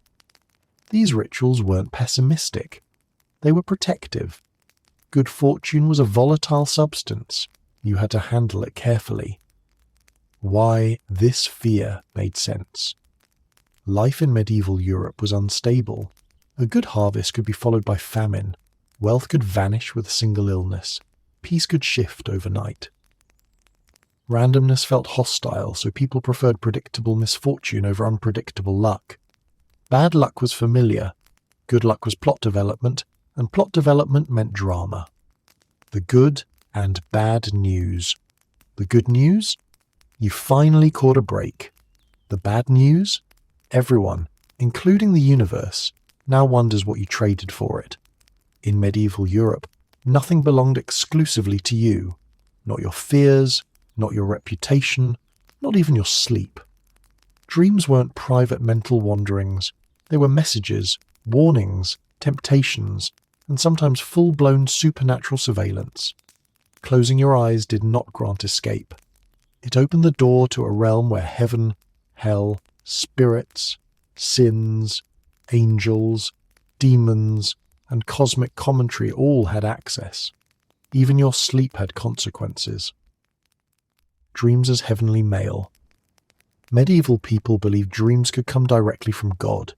These rituals weren't pessimistic. They were protective. Good fortune was a volatile substance. You had to handle it carefully. Why this fear made sense. Life in medieval Europe was unstable. A good harvest could be followed by famine. Wealth could vanish with a single illness. Peace could shift overnight. Randomness felt hostile, so people preferred predictable misfortune over unpredictable luck. Bad luck was familiar. Good luck was plot development, and plot development meant drama. The good and bad news. The good news? You finally caught a break. The bad news? Everyone, including the universe, now wonders what you traded for it. In medieval Europe, nothing belonged exclusively to you. Not your fears, not your reputation, not even your sleep. Dreams weren't private mental wanderings. They were messages, warnings, temptations, and sometimes full-blown supernatural surveillance. Closing your eyes did not grant escape. It opened the door to a realm where heaven, hell, spirits, sins, angels, demons, and cosmic commentary all had access. Even your sleep had consequences. Dreams as heavenly mail. Medieval people believed dreams could come directly from God,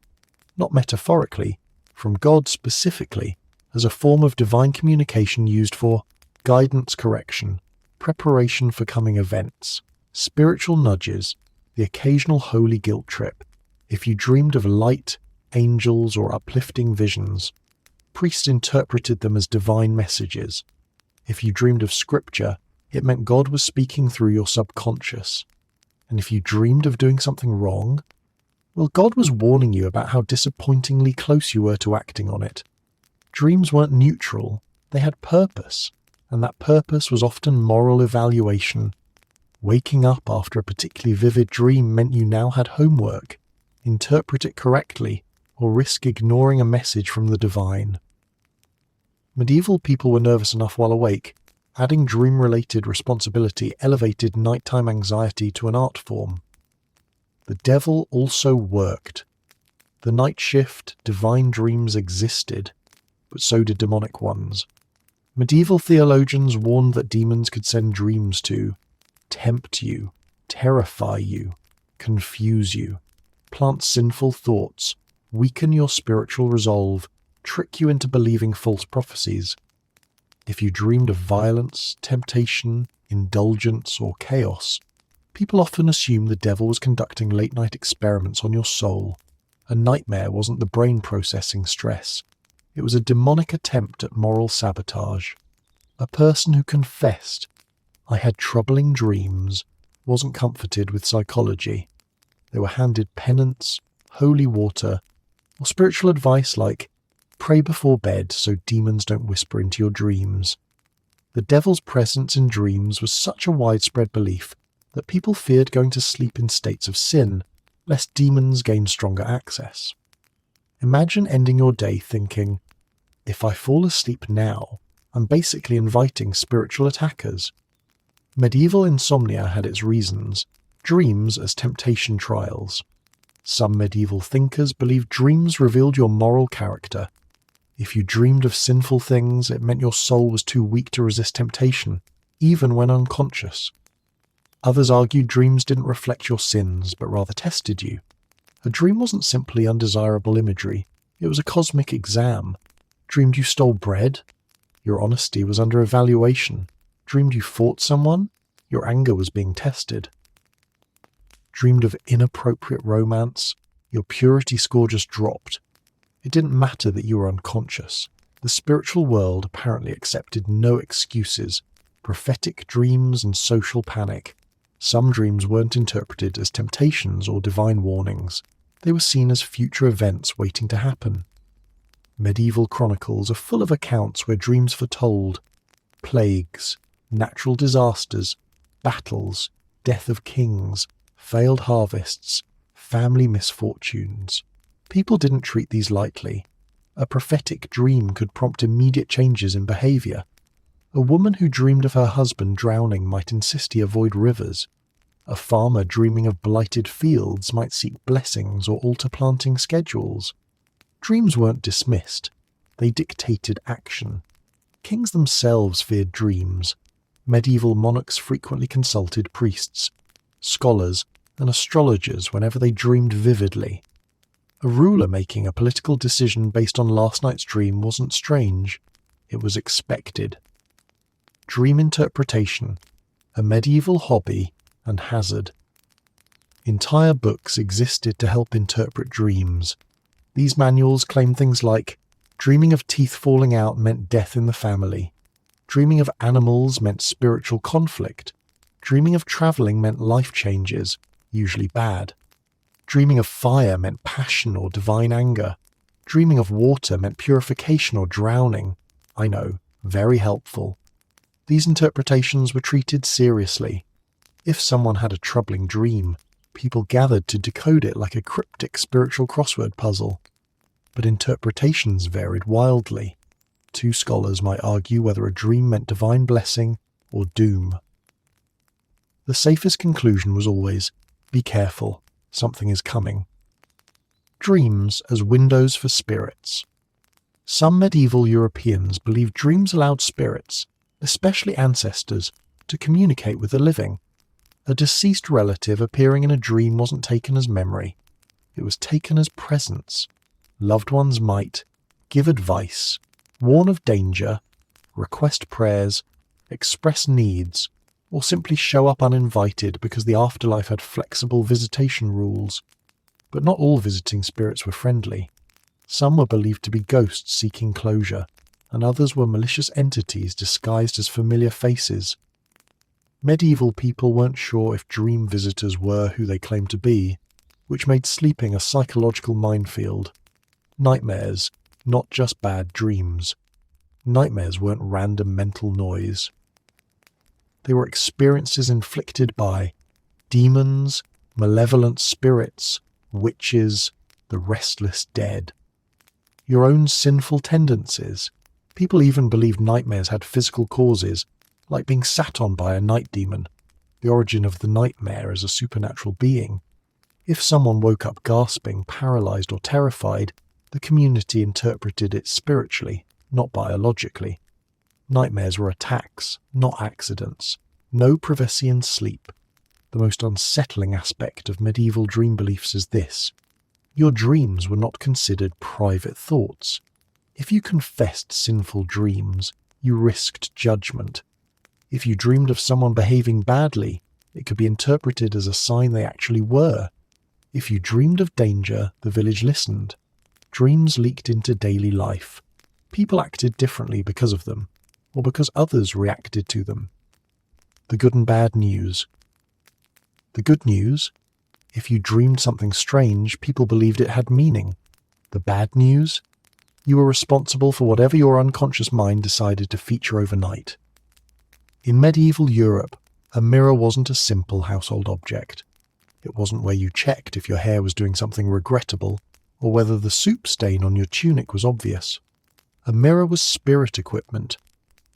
not metaphorically, from God specifically, as a form of divine communication used for guidance correction, preparation for coming events, spiritual nudges, the occasional holy guilt trip. If you dreamed of light, angels, or uplifting visions, priests interpreted them as divine messages. If you dreamed of scripture, it meant God was speaking through your subconscious. And if you dreamed of doing something wrong, well, God was warning you about how disappointingly close you were to acting on it. Dreams weren't neutral, they had purpose, and that purpose was often moral evaluation. Waking up after a particularly vivid dream meant you now had homework. Interpret it correctly, or risk ignoring a message from the divine. Medieval people were nervous enough while awake. Adding dream-related responsibility elevated nighttime anxiety to an art form. The devil also worked. The night shift, divine dreams existed, but so did demonic ones. Medieval theologians warned that demons could send dreams to tempt you, terrify you, confuse you, plant sinful thoughts, weaken your spiritual resolve, trick you into believing false prophecies. If you dreamed of violence, temptation, indulgence, or chaos, people often assumed the devil was conducting late-night experiments on your soul. A nightmare wasn't the brain processing stress. It was a demonic attempt at moral sabotage. A person who confessed, "I had troubling dreams," wasn't comforted with psychology. They were handed penance, holy water, or spiritual advice like, "Pray before bed so demons don't whisper into your dreams." The devil's presence in dreams was such a widespread belief that people feared going to sleep in states of sin, lest demons gain stronger access. Imagine ending your day thinking, "If I fall asleep now, I'm basically inviting spiritual attackers." Medieval insomnia had its reasons, dreams as temptation trials. Some medieval thinkers believed dreams revealed your moral character. If you dreamed of sinful things, it meant your soul was too weak to resist temptation, even when unconscious. Others argued dreams didn't reflect your sins, but rather tested you. A dream wasn't simply undesirable imagery, it was a cosmic exam. Dreamed you stole bread? Your honesty was under evaluation. Dreamed you fought someone? Your anger was being tested. Dreamed of inappropriate romance? Your purity score just dropped. It didn't matter that you were unconscious. The spiritual world apparently accepted no excuses. Prophetic dreams and social panic. Some dreams weren't interpreted as temptations or divine warnings. They were seen as future events waiting to happen. Medieval chronicles are full of accounts where dreams foretold plagues, natural disasters, battles, death of kings, failed harvests, family misfortunes. People didn't treat these lightly. A prophetic dream could prompt immediate changes in behavior. A woman who dreamed of her husband drowning might insist he avoid rivers. A farmer dreaming of blighted fields might seek blessings or alter planting schedules. Dreams weren't dismissed. They dictated action. Kings themselves feared dreams. Medieval monarchs frequently consulted priests, scholars, and astrologers whenever they dreamed vividly. A ruler making a political decision based on last night's dream wasn't strange. It was expected. Dream interpretation, a medieval hobby and hazard. Entire books existed to help interpret dreams. These manuals claimed things like dreaming of teeth falling out meant death in the family. Dreaming of animals meant spiritual conflict. Dreaming of travelling meant life changes, usually bad. Dreaming of fire meant passion or divine anger. Dreaming of water meant purification or drowning. I know, very helpful. These interpretations were treated seriously. If someone had a troubling dream, people gathered to decode it like a cryptic spiritual crossword puzzle. But interpretations varied wildly. Two scholars might argue whether a dream meant divine blessing or doom. The safest conclusion was always, be careful, something is coming. Dreams as windows for spirits. Some medieval Europeans believed dreams allowed spirits, especially ancestors, to communicate with the living. A deceased relative appearing in a dream wasn't taken as memory. It was taken as presence. Loved ones might give advice, warn of danger, request prayers, express needs, or simply show up uninvited because the afterlife had flexible visitation rules. But not all visiting spirits were friendly. Some were believed to be ghosts seeking closure, and others were malicious entities disguised as familiar faces. Medieval people weren't sure if dream visitors were who they claimed to be, which made sleeping a psychological minefield. Nightmares, not just bad dreams. Nightmares weren't random mental noise. They were experiences inflicted by demons, malevolent spirits, witches, the restless dead. Your own sinful tendencies. People even believed nightmares had physical causes, like being sat on by a night demon, the origin of the nightmare as a supernatural being. If someone woke up gasping, paralyzed or terrified, the community interpreted it spiritually, not biologically. Nightmares were attacks, not accidents. No privacy in sleep. The most unsettling aspect of medieval dream beliefs is this. Your dreams were not considered private thoughts. If you confessed sinful dreams, you risked judgment. If you dreamed of someone behaving badly, it could be interpreted as a sign they actually were. If you dreamed of danger, the village listened. Dreams leaked into daily life. People acted differently because of them, or because others reacted to them. The good and bad news. The good news? If you dreamed something strange, people believed it had meaning. The bad news? You were responsible for whatever your unconscious mind decided to feature overnight. In medieval Europe, a mirror wasn't a simple household object. It wasn't where you checked if your hair was doing something regrettable, or whether the soup stain on your tunic was obvious. A mirror was spirit equipment,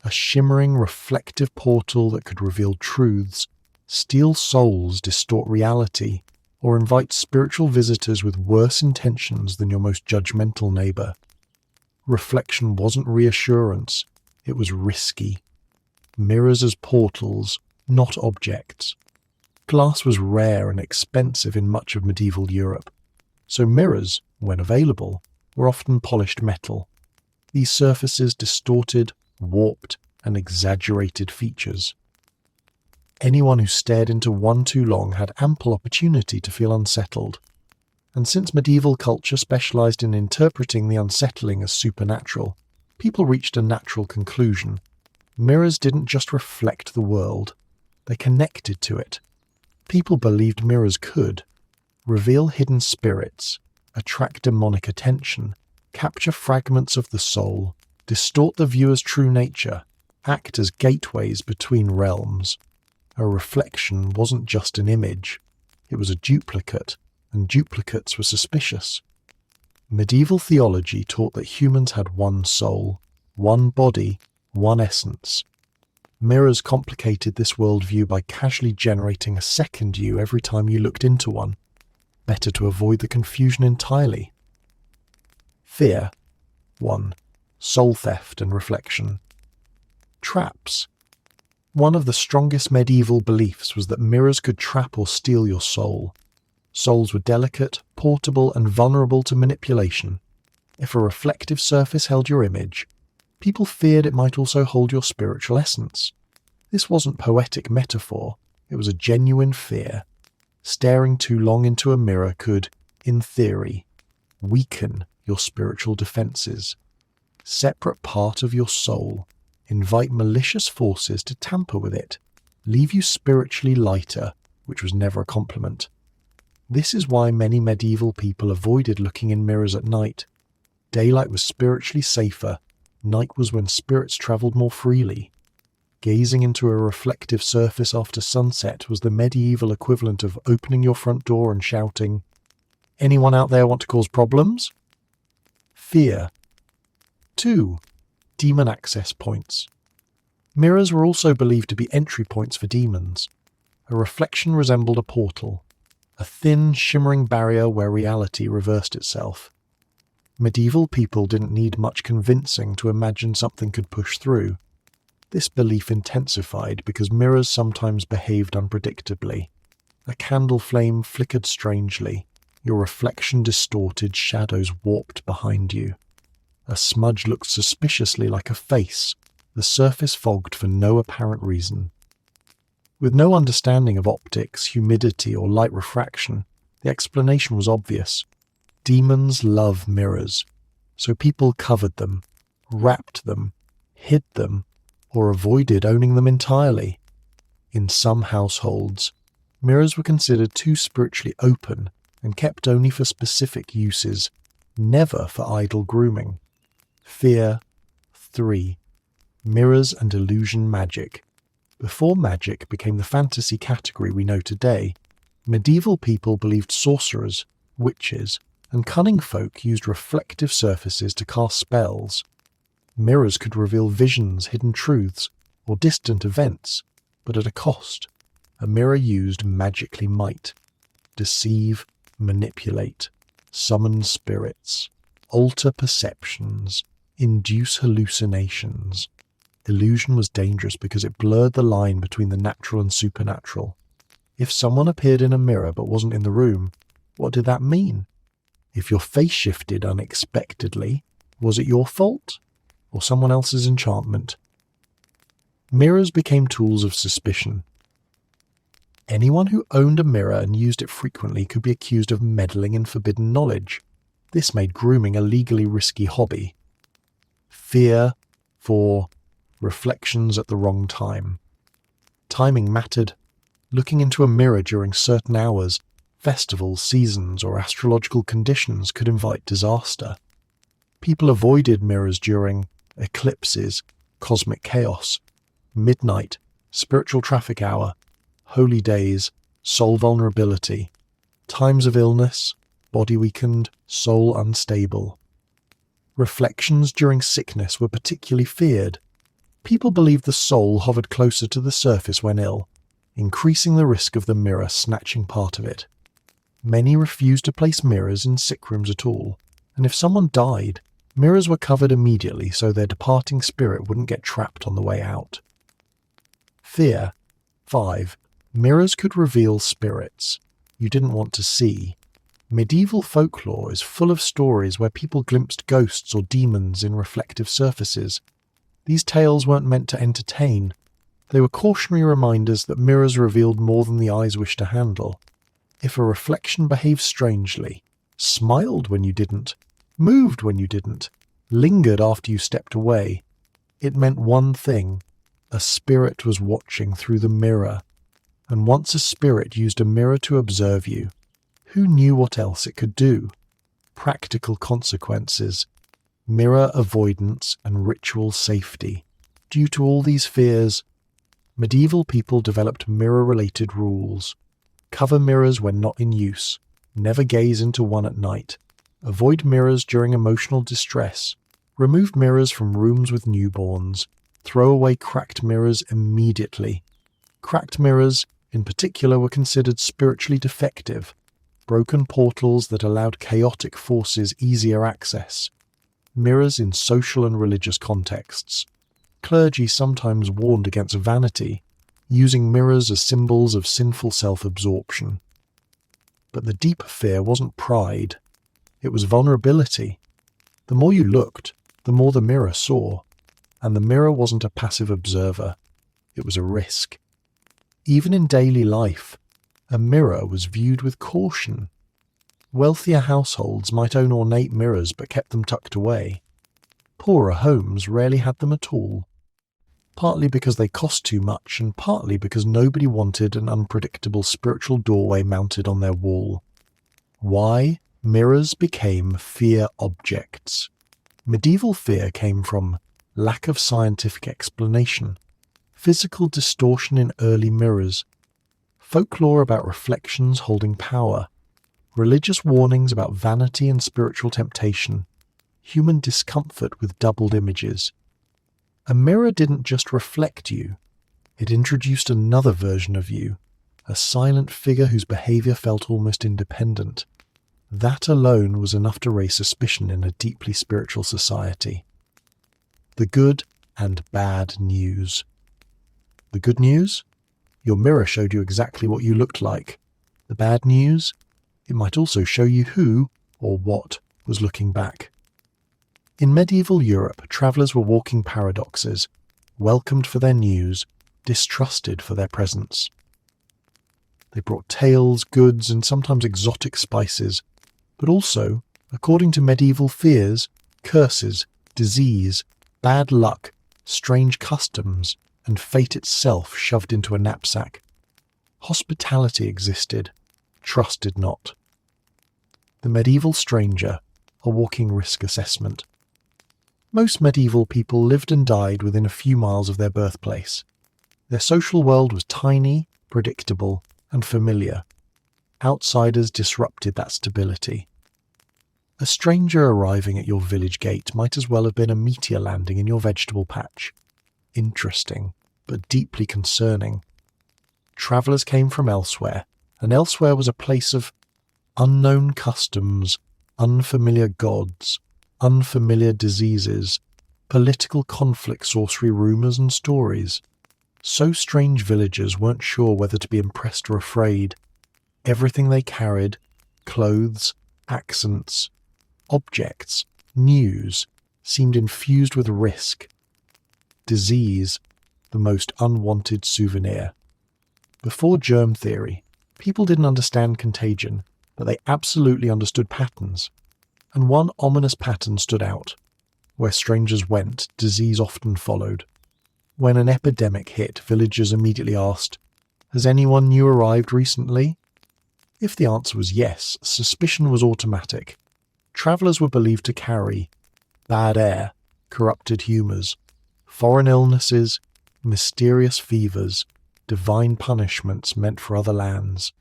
a shimmering, reflective portal that could reveal truths, steal souls, distort reality, or invite spiritual visitors with worse intentions than your most judgmental neighbor. Reflection wasn't reassurance, it was risky. Mirrors as portals, not objects. Glass was rare and expensive in much of medieval Europe, so mirrors, when available, were often polished metal. These surfaces distorted, warped, and exaggerated features. Anyone who stared into one too long had ample opportunity to feel unsettled. And since medieval culture specialized in interpreting the unsettling as supernatural, people reached a natural conclusion. Mirrors didn't just reflect the world, they connected to it. People believed mirrors could reveal hidden spirits, attract demonic attention, capture fragments of the soul, distort the viewer's true nature, act as gateways between realms. A reflection wasn't just an image, it was a duplicate, and duplicates were suspicious. Medieval theology taught that humans had one soul, one body, one essence. Mirrors complicated this worldview by casually generating a second you every time you looked into one. Better to avoid the confusion entirely. Fear. 1. Soul theft and reflection. Traps. One of the strongest medieval beliefs was that mirrors could trap or steal your soul. Souls were delicate, portable, and vulnerable to manipulation. If a reflective surface held your image, people feared it might also hold your spiritual essence. This wasn't poetic metaphor, it was a genuine fear. Staring too long into a mirror could, in theory, weaken your spiritual defenses. Separate part of your soul, invite malicious forces to tamper with it, leave you spiritually lighter, which was never a compliment. This is why many medieval people avoided looking in mirrors at night. Daylight was spiritually safer, night was when spirits travelled more freely. Gazing into a reflective surface after sunset was the medieval equivalent of opening your front door and shouting, "Anyone out there want to cause problems?" Fear. 2. Demon access points. Mirrors were also believed to be entry points for demons. A reflection resembled a portal, a thin, shimmering barrier where reality reversed itself. Medieval people didn't need much convincing to imagine something could push through. This belief intensified because mirrors sometimes behaved unpredictably. A candle flame flickered strangely, your reflection distorted, shadows warped behind you. A smudge looked suspiciously like a face, the surface fogged for no apparent reason. With no understanding of optics, humidity, or light refraction, the explanation was obvious. Demons love mirrors, so people covered them, wrapped them, hid them, or avoided owning them entirely. In some households, mirrors were considered too spiritually open and kept only for specific uses, never for idle grooming. Fear. 3. Mirrors and illusion magic. Before magic became the fantasy category we know today, medieval people believed sorcerers, witches, and cunning folk used reflective surfaces to cast spells. Mirrors could reveal visions, hidden truths, or distant events, but at a cost. A mirror used magically might deceive, manipulate, summon spirits, alter perceptions, induce hallucinations. Illusion was dangerous because it blurred the line between the natural and supernatural. If someone appeared in a mirror but wasn't in the room, what did that mean? If your face shifted unexpectedly, was it your fault? Or someone else's enchantment? Mirrors became tools of suspicion. Anyone who owned a mirror and used it frequently could be accused of meddling in forbidden knowledge. This made grooming a legally risky hobby. Fear. 4. Reflections at the wrong time. Timing mattered. Looking into a mirror during certain hours, festivals, seasons, or astrological conditions could invite disaster. People avoided mirrors during eclipses, cosmic chaos, midnight, spiritual traffic hour, holy days, soul vulnerability, times of illness, body weakened, soul unstable. Reflections during sickness were particularly feared. People believed the soul hovered closer to the surface when ill, increasing the risk of the mirror snatching part of it. Many refused to place mirrors in sick rooms at all, and if someone died, mirrors were covered immediately so their departing spirit wouldn't get trapped on the way out. Fear. 5. Mirrors could reveal spirits you didn't want to see. Medieval folklore is full of stories where people glimpsed ghosts or demons in reflective surfaces. These tales weren't meant to entertain. They were cautionary reminders that mirrors revealed more than the eyes wished to handle. If a reflection behaved strangely, smiled when you didn't, moved when you didn't, lingered after you stepped away, it meant one thing: a spirit was watching through the mirror. And once a spirit used a mirror to observe you, who knew what else it could do? Practical consequences, mirror avoidance, and ritual safety. Due to all these fears, medieval people developed mirror-related rules. Cover mirrors when not in use. Never gaze into one at night. Avoid mirrors during emotional distress. Remove mirrors from rooms with newborns. Throw away cracked mirrors immediately. Cracked mirrors, in particular, were considered spiritually defective, broken portals that allowed chaotic forces easier access. Mirrors in social and religious contexts. Clergy sometimes warned against vanity, using mirrors as symbols of sinful self-absorption. But the deeper fear wasn't pride. It was vulnerability. The more you looked, the more the mirror saw. And the mirror wasn't a passive observer. It was a risk. Even in daily life, a mirror was viewed with caution. Wealthier households might own ornate mirrors but kept them tucked away. Poorer homes rarely had them at all. Partly because they cost too much, and partly because nobody wanted an unpredictable spiritual doorway mounted on their wall. Why mirrors became fear objects. Medieval fear came from lack of scientific explanation, physical distortion in early mirrors, folklore about reflections holding power, religious warnings about vanity and spiritual temptation, human discomfort with doubled images. A mirror didn't just reflect you, it introduced another version of you, a silent figure whose behavior felt almost independent. That alone was enough to raise suspicion in a deeply spiritual society. The good and bad news. The good news? Your mirror showed you exactly what you looked like. The bad news? It might also show you who, or what, was looking back. In medieval Europe, travellers were walking paradoxes, welcomed for their news, distrusted for their presence. They brought tales, goods, and sometimes exotic spices, but also, according to medieval fears, curses, disease, bad luck, strange customs, and fate itself shoved into a knapsack. Hospitality existed, trust did not. The medieval stranger, a walking risk assessment. Most medieval people lived and died within a few miles of their birthplace. Their social world was tiny, predictable, and familiar. Outsiders disrupted that stability. A stranger arriving at your village gate might as well have been a meteor landing in your vegetable patch. Interesting, but deeply concerning. Travellers came from elsewhere, and elsewhere was a place of unknown customs, unfamiliar gods, unfamiliar diseases, political conflict, sorcery, rumours and stories. So strange villagers weren't sure whether to be impressed or afraid. Everything they carried, clothes, accents, objects, news, seemed infused with risk. Disease, the most unwanted souvenir. Before germ theory, people didn't understand contagion, but they absolutely understood patterns. And one ominous pattern stood out. Where strangers went, disease often followed. When an epidemic hit, villagers immediately asked, "Has anyone new arrived recently?" If the answer was yes, suspicion was automatic. Travellers were believed to carry bad air, corrupted humours, foreign illnesses, mysterious fevers, divine punishments meant for other lands.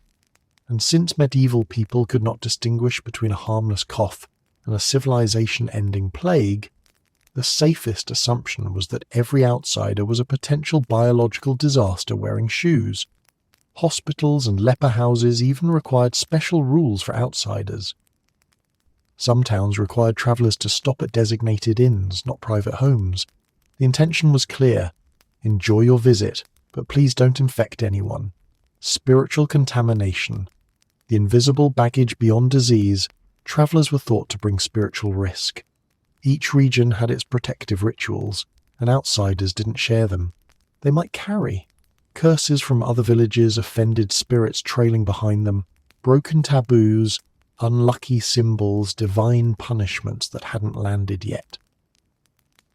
And since medieval people could not distinguish between a harmless cough and a civilization-ending plague, the safest assumption was that every outsider was a potential biological disaster wearing shoes. Hospitals and leper houses even required special rules for outsiders. Some towns required travellers to stop at designated inns, not private homes. The intention was clear: enjoy your visit, but please don't infect anyone. Spiritual contamination. The invisible baggage beyond disease, travellers were thought to bring spiritual risk. Each region had its protective rituals, and outsiders didn't share them. They might carry curses from other villages, offended spirits trailing behind them, broken taboos, unlucky symbols, divine punishments that hadn't landed yet.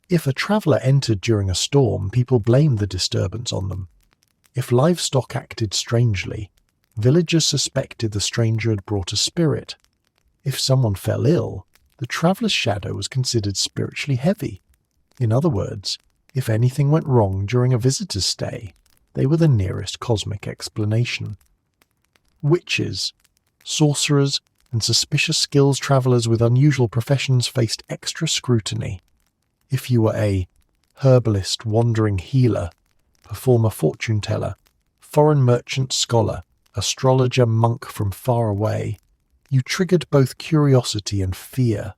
If a traveller entered during a storm, people blamed the disturbance on them. If livestock acted strangely, villagers suspected the stranger had brought a spirit. If someone fell ill, the traveller's shadow was considered spiritually heavy. In other words, if anything went wrong during a visitor's stay, they were the nearest cosmic explanation. Witches, sorcerers, and suspicious skills travelers with unusual professions faced extra scrutiny. If you were a herbalist, wandering healer, performer, fortune teller, foreign merchant, scholar, astrologer, monk from far away, you triggered both curiosity and fear.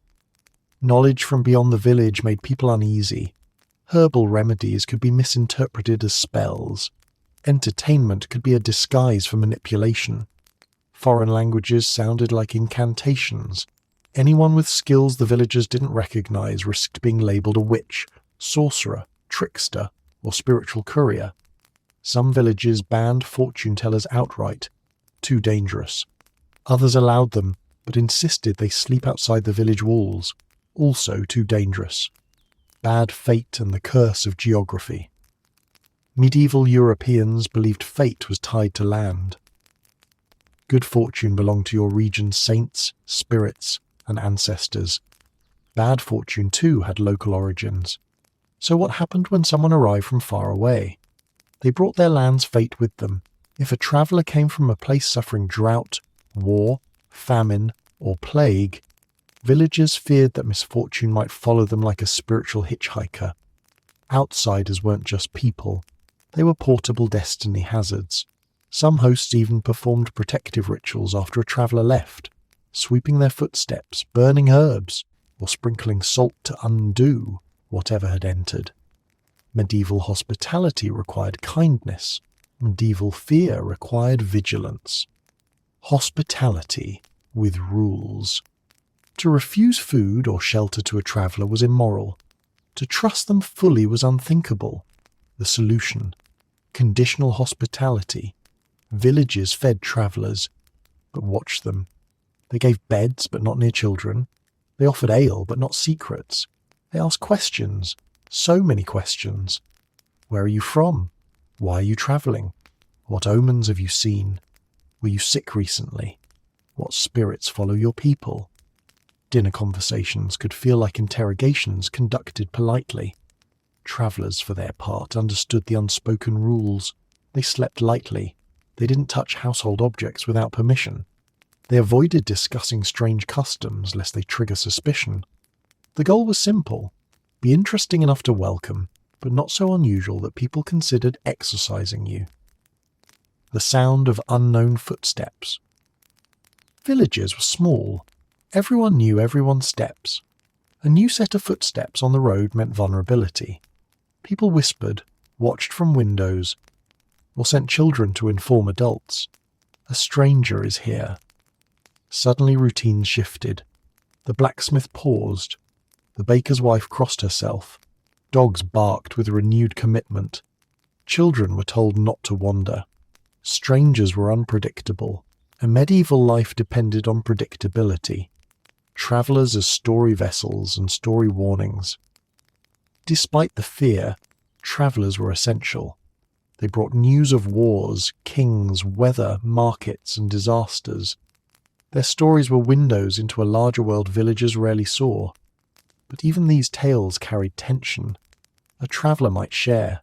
Knowledge from beyond the village made people uneasy. Herbal remedies could be misinterpreted as spells. Entertainment could be a disguise for manipulation. Foreign languages sounded like incantations. Anyone with skills the villagers didn't recognize risked being labeled a witch, sorcerer, trickster, or spiritual courier. Some villages banned fortune tellers outright. Too dangerous. Others allowed them, but insisted they sleep outside the village walls. Also too dangerous. Bad fate and the curse of geography. Medieval Europeans believed fate was tied to land. Good fortune belonged to your region's saints, spirits, and ancestors. Bad fortune too had local origins. So what happened when someone arrived from far away? They brought their land's fate with them. If a traveller came from a place suffering drought, war, famine, or plague, villagers feared that misfortune might follow them like a spiritual hitchhiker. Outsiders weren't just people. They were portable destiny hazards. Some hosts even performed protective rituals after a traveller left, sweeping their footsteps, burning herbs, or sprinkling salt to undo whatever had entered. Medieval hospitality required kindness. Medieval fear required vigilance. Hospitality with rules. To refuse food or shelter to a traveller was immoral. To trust them fully was unthinkable. The solution: conditional hospitality. Villages fed travellers, but watched them. They gave beds, but not near children. They offered ale, but not secrets. They asked questions, so many questions. Where are you from? Why are you travelling? What omens have you seen? Were you sick recently? What spirits follow your people? Dinner conversations could feel like interrogations conducted politely. Travellers, for their part, understood the unspoken rules. They slept lightly. They didn't touch household objects without permission. They avoided discussing strange customs lest they trigger suspicion. The goal was simple: be interesting enough to welcome, but not so unusual that people considered exercising you. The sound of unknown footsteps. Villages were small. Everyone knew everyone's steps. A new set of footsteps on the road meant vulnerability. People whispered, watched from windows, or sent children to inform adults. A stranger is here. Suddenly routines shifted. The blacksmith paused. The baker's wife crossed herself. Dogs barked with renewed commitment. Children were told not to wander. Strangers were unpredictable, and medieval life depended on predictability. Travellers as story vessels and story warnings. Despite the fear, travellers were essential. They brought news of wars, kings, weather, markets, and disasters. Their stories were windows into a larger world villagers rarely saw. But even these tales carried tension. A traveller might share.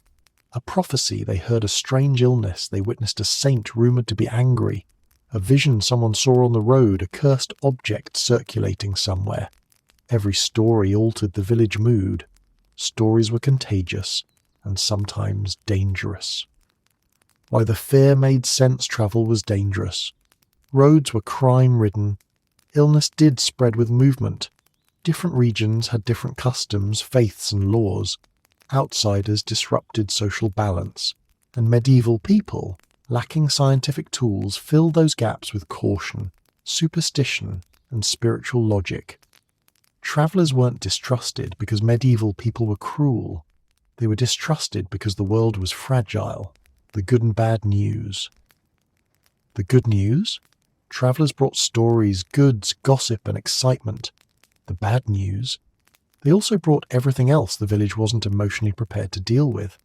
A prophecy: they heard a strange illness, they witnessed a saint rumoured to be angry, a vision someone saw on the road, a cursed object circulating somewhere. Every story altered the village mood. Stories were contagious, and sometimes dangerous. Why the fear made sense: travel was dangerous. Roads were crime-ridden. Illness did spread with movement. Different regions had different customs, faiths, and laws. Outsiders disrupted social balance, and medieval people, lacking scientific tools, filled those gaps with caution, superstition, and spiritual logic. Travellers weren't distrusted because medieval people were cruel. They were distrusted because the world was fragile. The good and bad news. The good news? Travellers brought stories, goods, gossip, and excitement. The bad news? They also brought everything else the village wasn't emotionally prepared to deal with.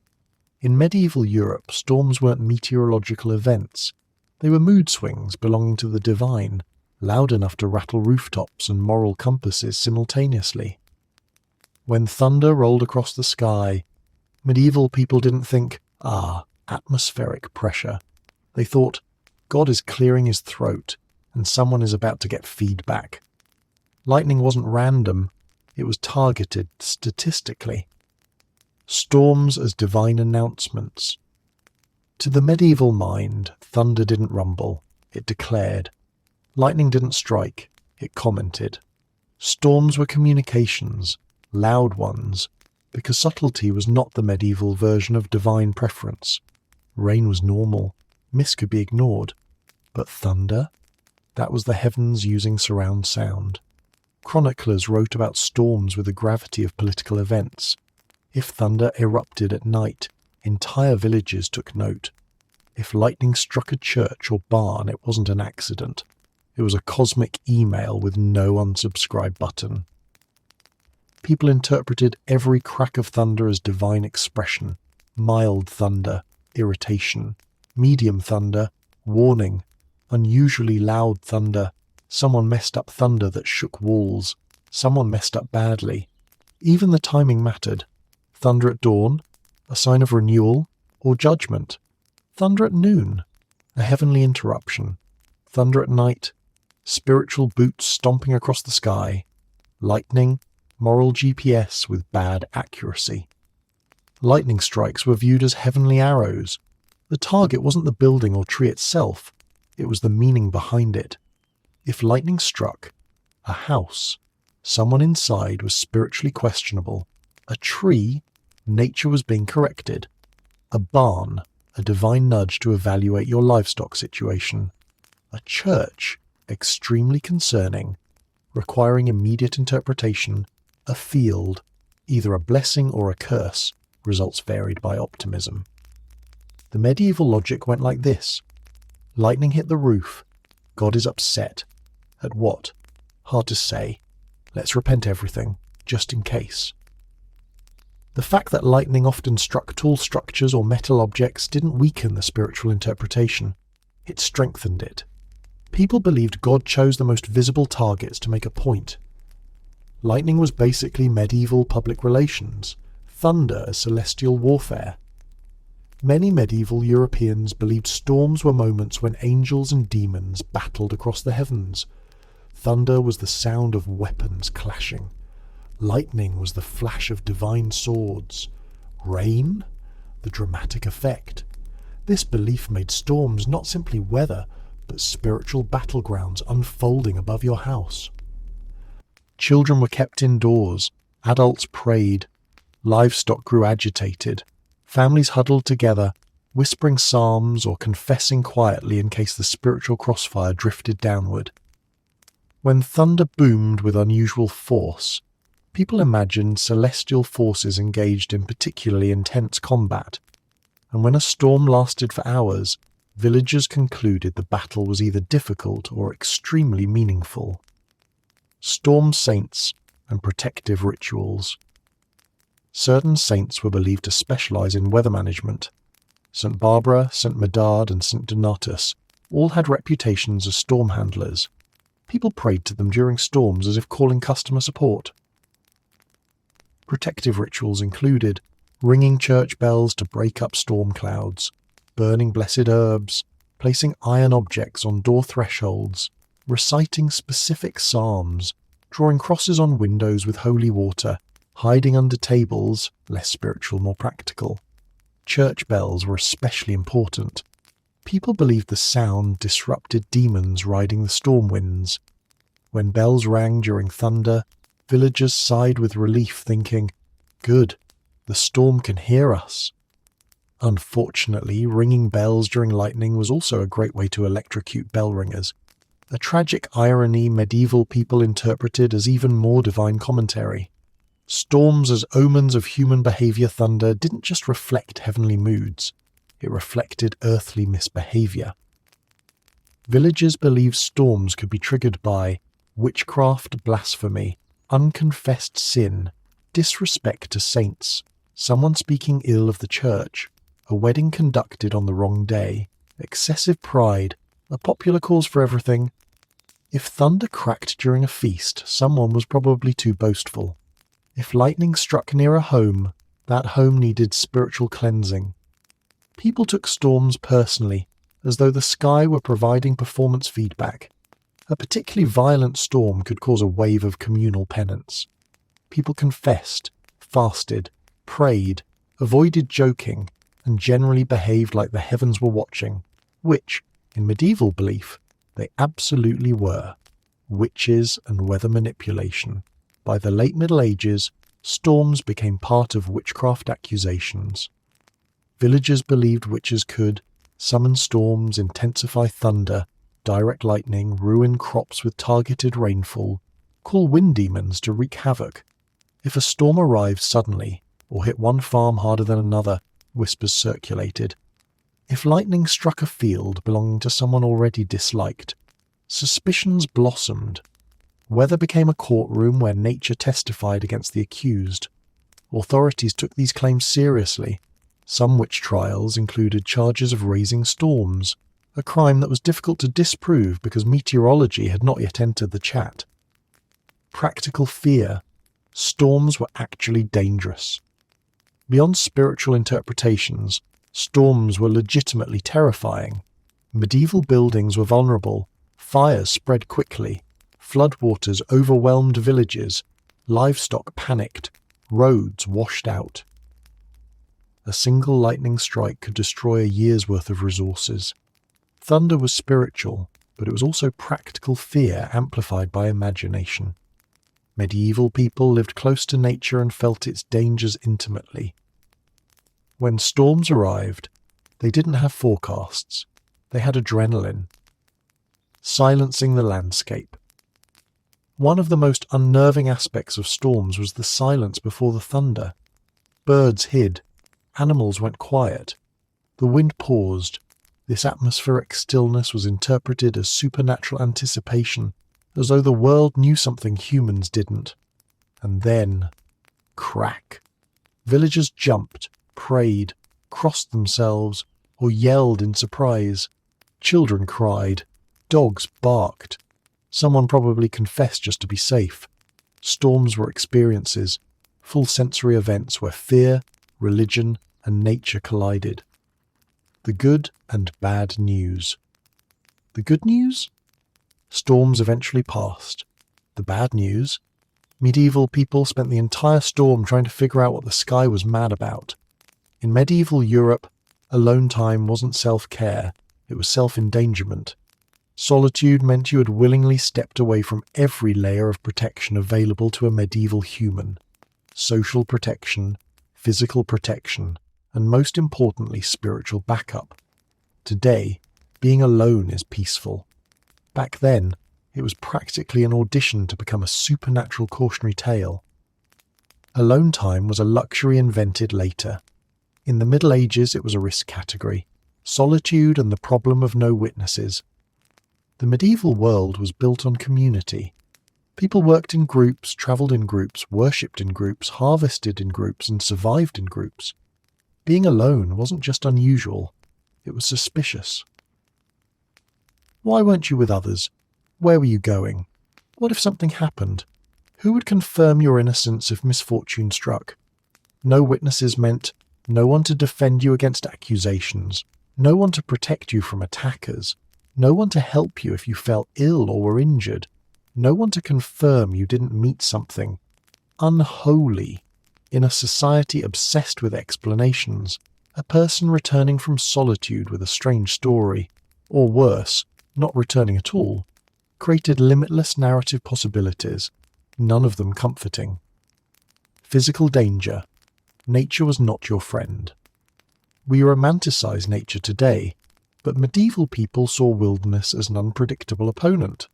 In medieval Europe, storms weren't meteorological events. They were mood swings belonging to the divine, loud enough to rattle rooftops and moral compasses simultaneously. When thunder rolled across the sky, medieval people didn't think, atmospheric pressure. They thought, God is clearing his throat, and someone is about to get feedback. Lightning wasn't random, it was targeted statistically. Storms as divine announcements. To the medieval mind, thunder didn't rumble, it declared. Lightning didn't strike, it commented. Storms were communications, loud ones, because subtlety was not the medieval version of divine preference. Rain was normal, mist could be ignored. But thunder? That was the heavens using surround sound. Chroniclers wrote about storms with the gravity of political events. If thunder erupted at night, entire villages took note. If lightning struck a church or barn, it wasn't an accident. It was a cosmic email with no unsubscribe button. People interpreted every crack of thunder as divine expression. Mild thunder, irritation. Medium thunder, warning. Unusually loud thunder. Someone messed up thunder that shook walls. Someone messed up badly. Even the timing mattered. Thunder at dawn, a sign of renewal or judgment. Thunder at noon, a heavenly interruption. Thunder at night, spiritual boots stomping across the sky. Lightning, moral GPS with bad accuracy. Lightning strikes were viewed as heavenly arrows. The target wasn't the building or tree itself, it was the meaning behind it. If lightning struck a house, someone inside was spiritually questionable. A tree, nature was being corrected. A barn, a divine nudge to evaluate your livestock situation. A church, extremely concerning, requiring immediate interpretation. A field, either a blessing or a curse, results varied by optimism. The medieval logic went like this. Lightning hit the roof. God is upset. At what? Hard to say. Let's repent everything, just in case. The fact that lightning often struck tall structures or metal objects didn't weaken the spiritual interpretation. It strengthened it. People believed God chose the most visible targets to make a point. Lightning was basically medieval public relations, thunder as celestial warfare. Many medieval Europeans believed storms were moments when angels and demons battled across the heavens. Thunder was the sound of weapons clashing. Lightning was the flash of divine swords. Rain? The dramatic effect. This belief made storms not simply weather, but spiritual battlegrounds unfolding above your house. Children were kept indoors, adults prayed, livestock grew agitated, families huddled together, whispering psalms or confessing quietly in case the spiritual crossfire drifted downward. When thunder boomed with unusual force, people imagined celestial forces engaged in particularly intense combat, and when a storm lasted for hours, villagers concluded the battle was either difficult or extremely meaningful. Storm saints and protective rituals. Certain saints were believed to specialize in weather management. St. Barbara, St. Medard, and St. Donatus all had reputations as storm handlers. People prayed to them during storms as if calling customer support. Protective rituals included ringing church bells to break up storm clouds, burning blessed herbs, placing iron objects on door thresholds, reciting specific psalms, drawing crosses on windows with holy water, hiding under tables, less spiritual, more practical. Church bells were especially important. People believed the sound disrupted demons riding the storm winds. When bells rang during thunder, villagers sighed with relief, thinking, "Good, the storm can hear us." Unfortunately, ringing bells during lightning was also a great way to electrocute bell ringers, a tragic irony medieval people interpreted as even more divine commentary. Storms as omens of human behavior. Thunder didn't just reflect heavenly moods, it reflected earthly misbehavior. Villagers believed storms could be triggered by witchcraft, blasphemy, unconfessed sin, disrespect to saints, someone speaking ill of the church, a wedding conducted on the wrong day, excessive pride, a popular cause for everything. If thunder cracked during a feast, someone was probably too boastful. If lightning struck near a home, that home needed spiritual cleansing. People took storms personally, as though the sky were providing performance feedback. A particularly violent storm could cause a wave of communal penance. People confessed, fasted, prayed, avoided joking, and generally behaved like the heavens were watching, which, in medieval belief, they absolutely were. Witches and weather manipulation. By the late Middle Ages, storms became part of witchcraft accusations. Villagers believed witches could summon storms, intensify thunder, direct lightning, ruin crops with targeted rainfall, call wind demons to wreak havoc. If a storm arrived suddenly, or hit one farm harder than another, whispers circulated. If lightning struck a field belonging to someone already disliked, suspicions blossomed. Weather became a courtroom where nature testified against the accused. Authorities took these claims seriously. Some witch trials included charges of raising storms, a crime that was difficult to disprove because meteorology had not yet entered the chat. Practical fear. Storms were actually dangerous. Beyond spiritual interpretations, storms were legitimately terrifying. Medieval buildings were vulnerable, fires spread quickly, floodwaters overwhelmed villages, livestock panicked, roads washed out. A single lightning strike could destroy a year's worth of resources. Thunder was spiritual, but it was also practical fear amplified by imagination. Medieval people lived close to nature and felt its dangers intimately. When storms arrived, they didn't have forecasts. They had adrenaline. Silencing the landscape. One of the most unnerving aspects of storms was the silence before the thunder. Birds hid. Animals went quiet. The wind paused. This atmospheric stillness was interpreted as supernatural anticipation, as though the world knew something humans didn't. And then, crack. Villagers jumped, prayed, crossed themselves, or yelled in surprise. Children cried. Dogs barked. Someone probably confessed just to be safe. Storms were experiences, full sensory events where fear, religion, and nature collided. The good and bad news. The good news? Storms eventually passed. The bad news? Medieval people spent the entire storm trying to figure out what the sky was mad about. In medieval Europe, alone time wasn't self-care, it was self-endangerment. Solitude meant you had willingly stepped away from every layer of protection available to a medieval human. Social protection, physical protection, and most importantly, spiritual backup. Today, being alone is peaceful. Back then, it was practically an audition to become a supernatural cautionary tale. Alone time was a luxury invented later. In the Middle Ages, it was a risk category. Solitude and the problem of no witnesses. The medieval world was built on community. People worked in groups, travelled in groups, worshipped in groups, harvested in groups, and survived in groups. Being alone wasn't just unusual, it was suspicious. Why weren't you with others? Where were you going? What if something happened? Who would confirm your innocence if misfortune struck? No witnesses meant no one to defend you against accusations, no one to protect you from attackers, no one to help you if you fell ill or were injured, no one to confirm you didn't meet something. Unholy. In a society obsessed with explanations, a person returning from solitude with a strange story, or worse, not returning at all, created limitless narrative possibilities, none of them comforting. Physical danger. Nature was not your friend. We romanticize nature today, but medieval people saw wilderness as an unpredictable opponent.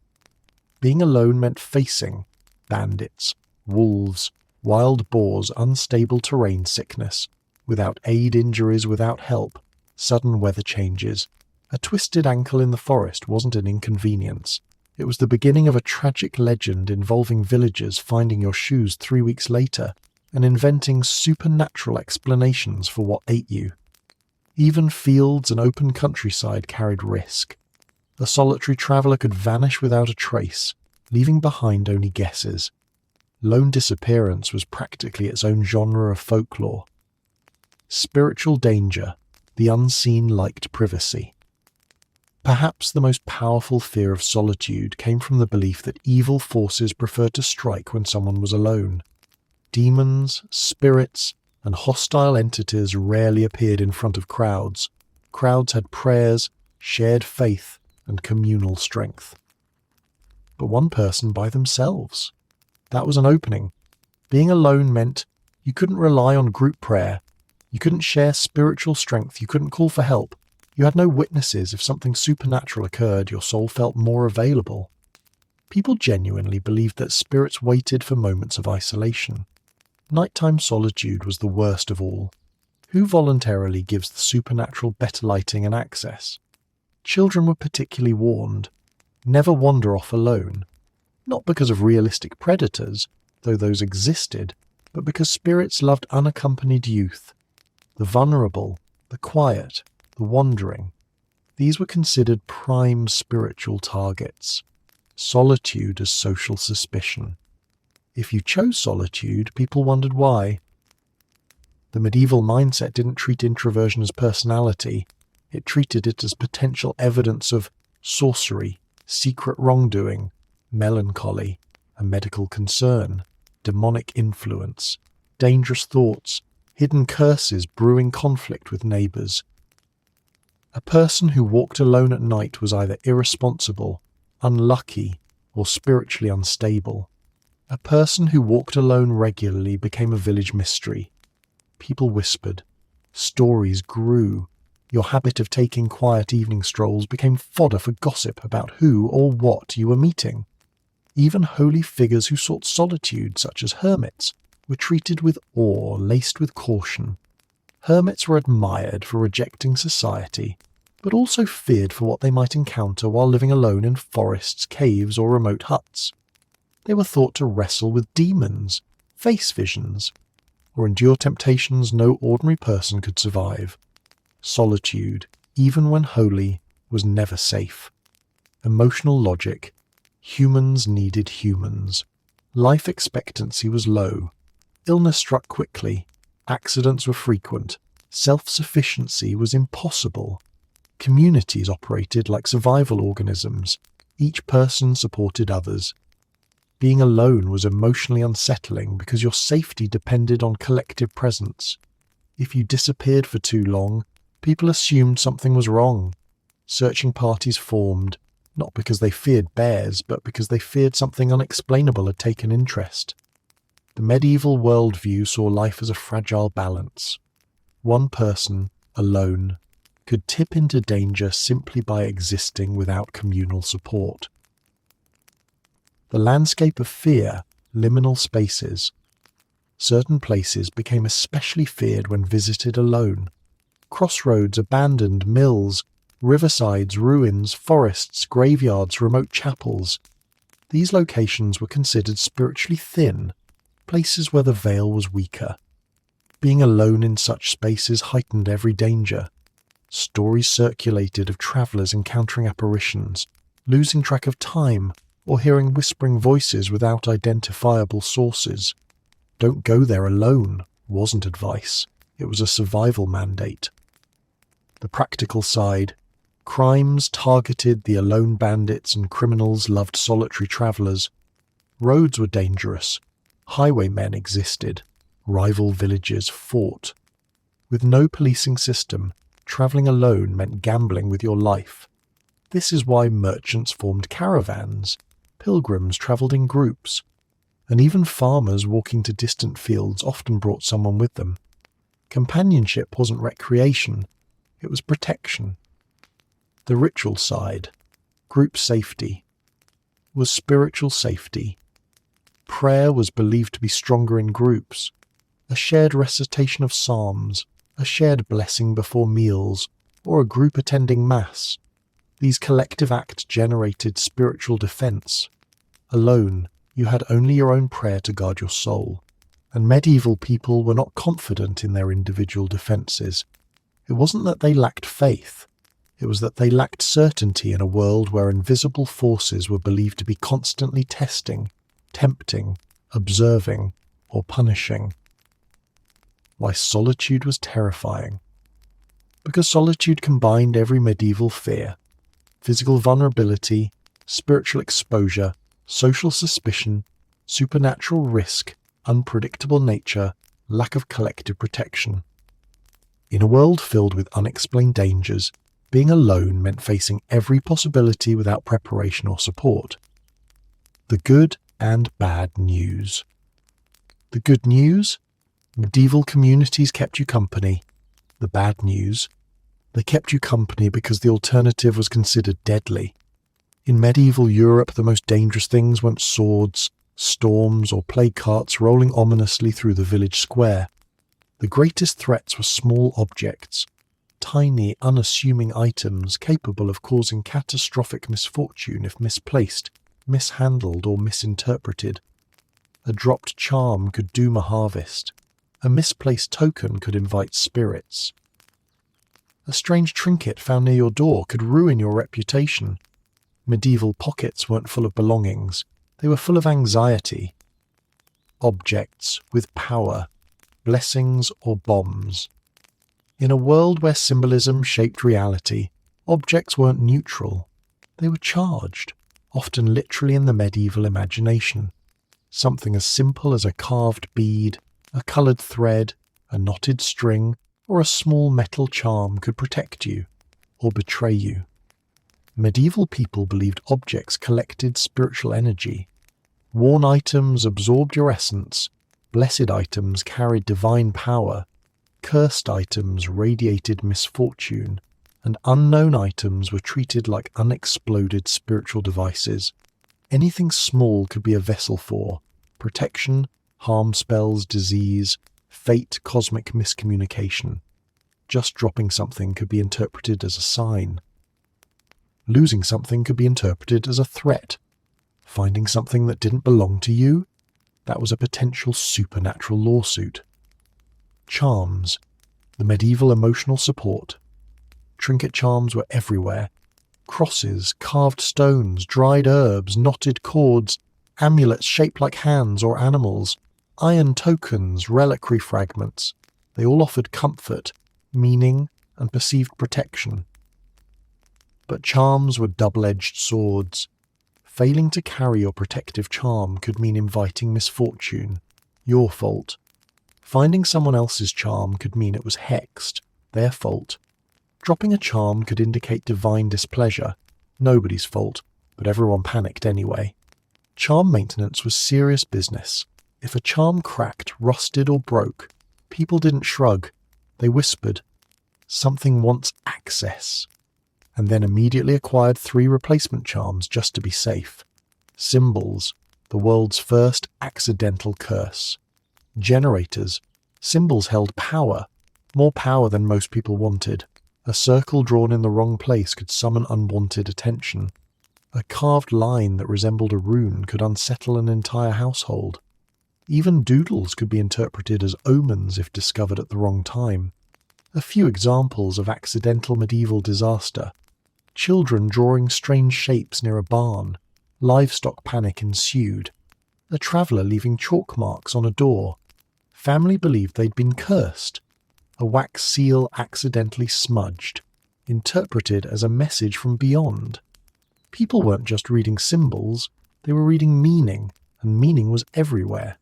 Being alone meant facing bandits, wolves, wild boars, unstable terrain sickness, without aid injuries, without help, sudden weather changes. A twisted ankle in the forest wasn't an inconvenience. It was the beginning of a tragic legend involving villagers finding your shoes 3 weeks later and inventing supernatural explanations for what ate you. Even fields and open countryside carried risk. A solitary traveller could vanish without a trace, leaving behind only guesses. Lone disappearance was practically its own genre of folklore. Spiritual danger, the unseen liked privacy. Perhaps the most powerful fear of solitude came from the belief that evil forces preferred to strike when someone was alone. Demons, spirits, and hostile entities rarely appeared in front of crowds. Crowds had prayers, shared faith, and communal strength. But one person by themselves. That was an opening. Being alone meant you couldn't rely on group prayer. You couldn't share spiritual strength. You couldn't call for help. You had no witnesses. If something supernatural occurred, your soul felt more available. People genuinely believed that spirits waited for moments of isolation. Nighttime solitude was the worst of all. Who voluntarily gives the supernatural better lighting and access? Children were particularly warned. Never wander off alone. Not because of realistic predators, though those existed, but because spirits loved unaccompanied youth. The vulnerable, the quiet, the wandering. These were considered prime spiritual targets. Solitude as social suspicion. If you chose solitude, people wondered why. The medieval mindset didn't treat introversion as personality. It treated it as potential evidence of sorcery, secret wrongdoing, melancholy, a medical concern, demonic influence, dangerous thoughts, hidden curses brewing conflict with neighbours. A person who walked alone at night was either irresponsible, unlucky, or spiritually unstable. A person who walked alone regularly became a village mystery. People whispered. Stories grew. Your habit of taking quiet evening strolls became fodder for gossip about who or what you were meeting. Even holy figures who sought solitude, such as hermits, were treated with awe laced with caution. Hermits were admired for rejecting society, but also feared for what they might encounter while living alone in forests, caves, or remote huts. They were thought to wrestle with demons, face visions, or endure temptations no ordinary person could survive. Solitude, even when holy, was never safe. Emotional logic. Humans needed humans. Life expectancy was low. Illness struck quickly. Accidents were frequent. Self-sufficiency was impossible. Communities operated like survival organisms. Each person supported others. Being alone was emotionally unsettling because your safety depended on collective presence. If you disappeared for too long, people assumed something was wrong. Searching parties formed, not because they feared bears, but because they feared something unexplainable had taken interest. The medieval worldview saw life as a fragile balance. One person, alone, could tip into danger simply by existing without communal support. The landscape of fear, liminal spaces. Certain places became especially feared when visited alone. Crossroads, abandoned mills, riversides, ruins, forests, graveyards, remote chapels. These locations were considered spiritually thin, places where the veil was weaker. Being alone in such spaces heightened every danger. Stories circulated of travellers encountering apparitions, losing track of time, or hearing whispering voices without identifiable sources. Don't go there alone wasn't advice. It was a survival mandate. The practical side. Crimes targeted the alone bandits and criminals loved solitary travellers. Roads were dangerous. Highwaymen existed. Rival villages fought. With no policing system, travelling alone meant gambling with your life. This is why merchants formed caravans. Pilgrims travelled in groups. And even farmers walking to distant fields often brought someone with them. Companionship wasn't recreation. It was protection. The ritual side, group safety, was spiritual safety. Prayer was believed to be stronger in groups. A shared recitation of psalms, a shared blessing before meals, or a group attending mass. These collective acts generated spiritual defense. Alone, you had only your own prayer to guard your soul, and medieval people were not confident in their individual defenses. It wasn't that they lacked faith. It was that they lacked certainty in a world where invisible forces were believed to be constantly testing, tempting, observing, or punishing. Why solitude was terrifying. Because solitude combined every medieval fear. physical vulnerability, spiritual exposure, social suspicion, supernatural risk, unpredictable nature, lack of collective protection. In a world filled with unexplained dangers, being alone meant facing every possibility without preparation or support. The good and bad news. The good news? Medieval communities kept you company. The bad news? They kept you company because the alternative was considered deadly. In medieval Europe, the most dangerous things weren't swords, storms, or plague carts rolling ominously through the village square. The greatest threats were small objects, tiny, unassuming items capable of causing catastrophic misfortune if misplaced, mishandled, or misinterpreted. A dropped charm could doom a harvest. A misplaced token could invite spirits. A strange trinket found near your door could ruin your reputation. Medieval pockets weren't full of belongings. They were full of anxiety. Objects with power, blessings or bombs. In a world where symbolism shaped reality, objects weren't neutral. They were charged, often literally in the medieval imagination. Something as simple as a carved bead, a coloured thread, a knotted string, or a small metal charm could protect you or betray you. Medieval people believed objects collected spiritual energy. Worn items absorbed your essence, blessed items carried divine power, cursed items radiated misfortune, and unknown items were treated like unexploded spiritual devices. Anything small could be a vessel for protection, harm spells, disease, fate, cosmic miscommunication. Just dropping something could be interpreted as a sign. Losing something could be interpreted as a threat. Finding something that didn't belong to you? That was a potential supernatural lawsuit. Charms, the medieval emotional support. Trinket charms were everywhere. Crosses, carved stones, dried herbs, knotted cords, amulets shaped like hands or animals, iron tokens, reliquary fragments. They all offered comfort, meaning, and perceived protection. But charms were double-edged swords. Failing to carry your protective charm could mean inviting misfortune, your fault. Finding someone else's charm could mean it was hexed, their fault. Dropping a charm could indicate divine displeasure, nobody's fault, but everyone panicked anyway. Charm maintenance was serious business. If a charm cracked, rusted, or broke, people didn't shrug. They whispered, "Something wants access," and then immediately acquired 3 replacement charms just to be safe. Symbols, the world's first accidental curse. Generators, symbols held power, more power than most people wanted. A circle drawn in the wrong place could summon unwanted attention. A carved line that resembled a rune could unsettle an entire household. Even doodles could be interpreted as omens if discovered at the wrong time. A few examples of accidental medieval disaster. Children drawing strange shapes near a barn. Livestock panic ensued. A traveller leaving chalk marks on a door. Family believed they'd been cursed. A wax seal accidentally smudged, interpreted as a message from beyond. People weren't just reading symbols, they were reading meaning, and meaning was everywhere.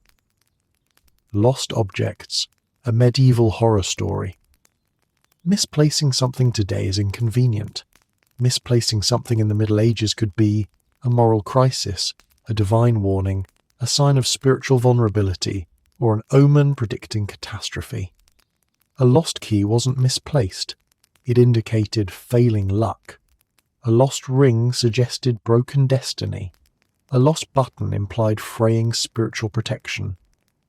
Lost objects, a medieval horror story. Misplacing something today is inconvenient. Misplacing something in the Middle Ages could be a moral crisis, a divine warning, a sign of spiritual vulnerability, or an omen predicting catastrophe. A lost key wasn't misplaced. It indicated failing luck. A lost ring suggested broken destiny. A lost button implied fraying spiritual protection.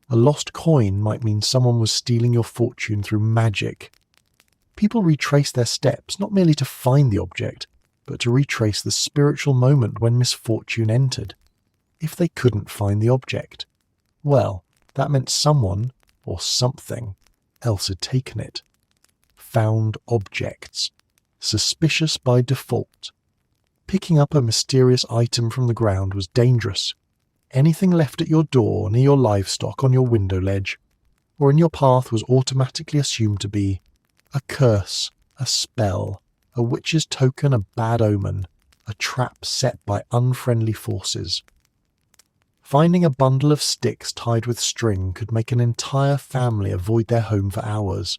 A lost coin might mean someone was stealing your fortune through magic. People retrace their steps not merely to find the object, but to retrace the spiritual moment when misfortune entered. If they couldn't find the object, well, that meant someone, or something, else had taken it. Found objects. Suspicious by default. Picking up a mysterious item from the ground was dangerous. Anything left at your door, near your livestock, on your window ledge, or in your path was automatically assumed to be a curse, a spell, a witch's token, a bad omen, a trap set by unfriendly forces. Finding a bundle of sticks tied with string could make an entire family avoid their home for hours.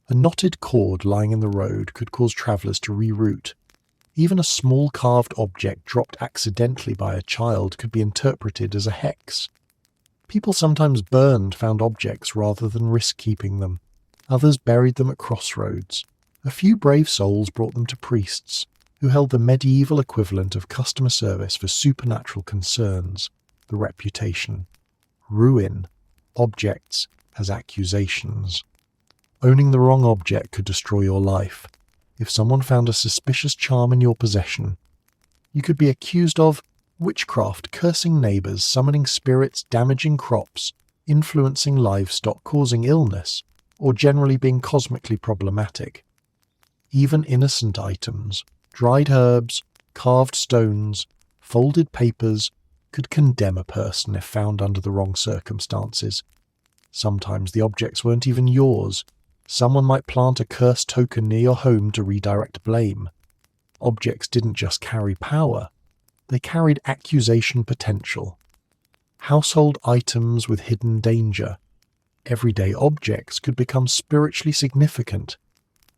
A knotted cord lying in the road could cause travellers to reroute. Even a small carved object dropped accidentally by a child could be interpreted as a hex. People sometimes burned found objects rather than risk keeping them. Others buried them at crossroads. A few brave souls brought them to priests, who held the medieval equivalent of customer service for supernatural concerns, the reputation. Ruin objects as accusations. Owning the wrong object could destroy your life. If someone found a suspicious charm in your possession, you could be accused of witchcraft, cursing neighbours, summoning spirits, damaging crops, influencing livestock, causing illness, or generally being cosmically problematic. Even innocent items, dried herbs, carved stones, folded papers, could condemn a person if found under the wrong circumstances. Sometimes the objects weren't even yours. Someone might plant a cursed token near your home to redirect blame. Objects didn't just carry power, they carried accusation potential. Household items with hidden danger. Everyday objects could become spiritually significant.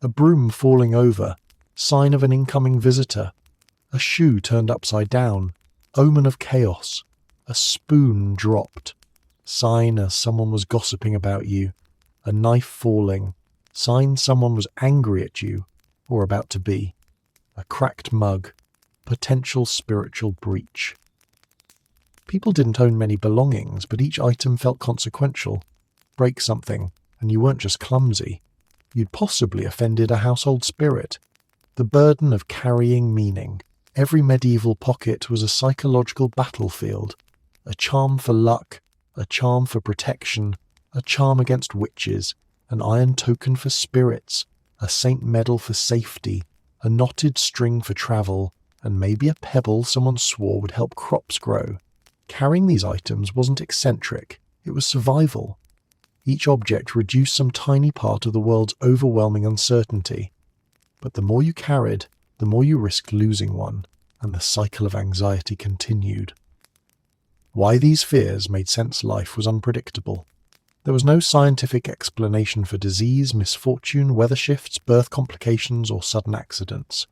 A broom falling over, sign of an incoming visitor. A shoe turned upside down, omen of chaos. A spoon dropped, sign as someone was gossiping about you. A knife falling, sign someone was angry at you or about to be. A cracked mug, potential spiritual breach. People didn't own many belongings, but each item felt consequential. Break something, and you weren't just clumsy. You'd possibly offended a household spirit. The burden of carrying meaning. Every medieval pocket was a psychological battlefield. A charm for luck, a charm for protection, a charm against witches, an iron token for spirits, a saint medal for safety, a knotted string for travel, and maybe a pebble someone swore would help crops grow. Carrying these items wasn't eccentric, it was survival. Each object reduced some tiny part of the world's overwhelming uncertainty. But the more you carried, the more you risked losing one, and the cycle of anxiety continued. Why these fears made sense life was unpredictable. There was no scientific explanation for disease, misfortune, weather shifts, birth complications, or sudden accidents.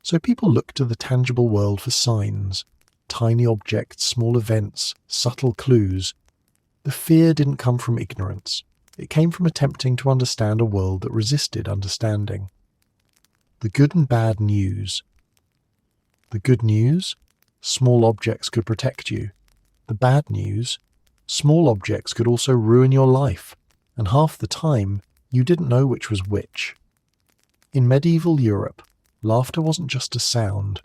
So people looked to the tangible world for signs, tiny objects, small events, subtle clues. The fear didn't come from ignorance. It came from attempting to understand a world that resisted understanding. The good and bad news. The good news? Small objects could protect you. The bad news? Small objects could also ruin your life, and half the time, you didn't know which was which. In medieval Europe, laughter wasn't just a sound.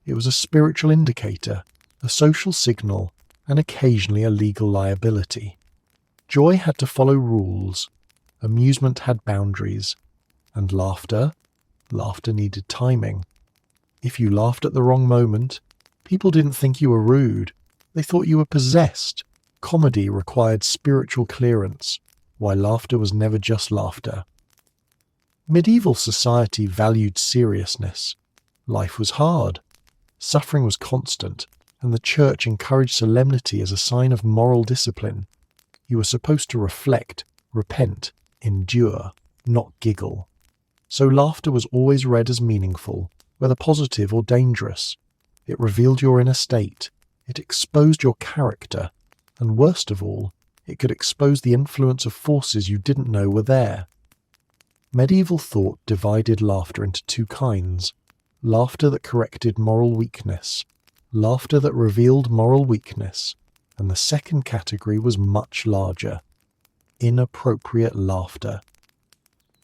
It was a spiritual indicator, a social signal, and occasionally a legal liability. Joy had to follow rules. Amusement had boundaries. And laughter needed timing. If you laughed at the wrong moment, people didn't think you were rude. They thought you were possessed. Comedy required spiritual clearance, while laughter was never just laughter. Medieval society valued seriousness. Life was hard. Suffering was constant, and the church encouraged solemnity as a sign of moral discipline. You were supposed to reflect, repent, endure, not giggle. So laughter was always read as meaningful, whether positive or dangerous. It revealed your inner state. It exposed your character. And worst of all, it could expose the influence of forces you didn't know were there. Medieval thought divided laughter into two kinds: laughter that corrected moral weakness, laughter that revealed moral weakness, and the second category was much larger: inappropriate laughter.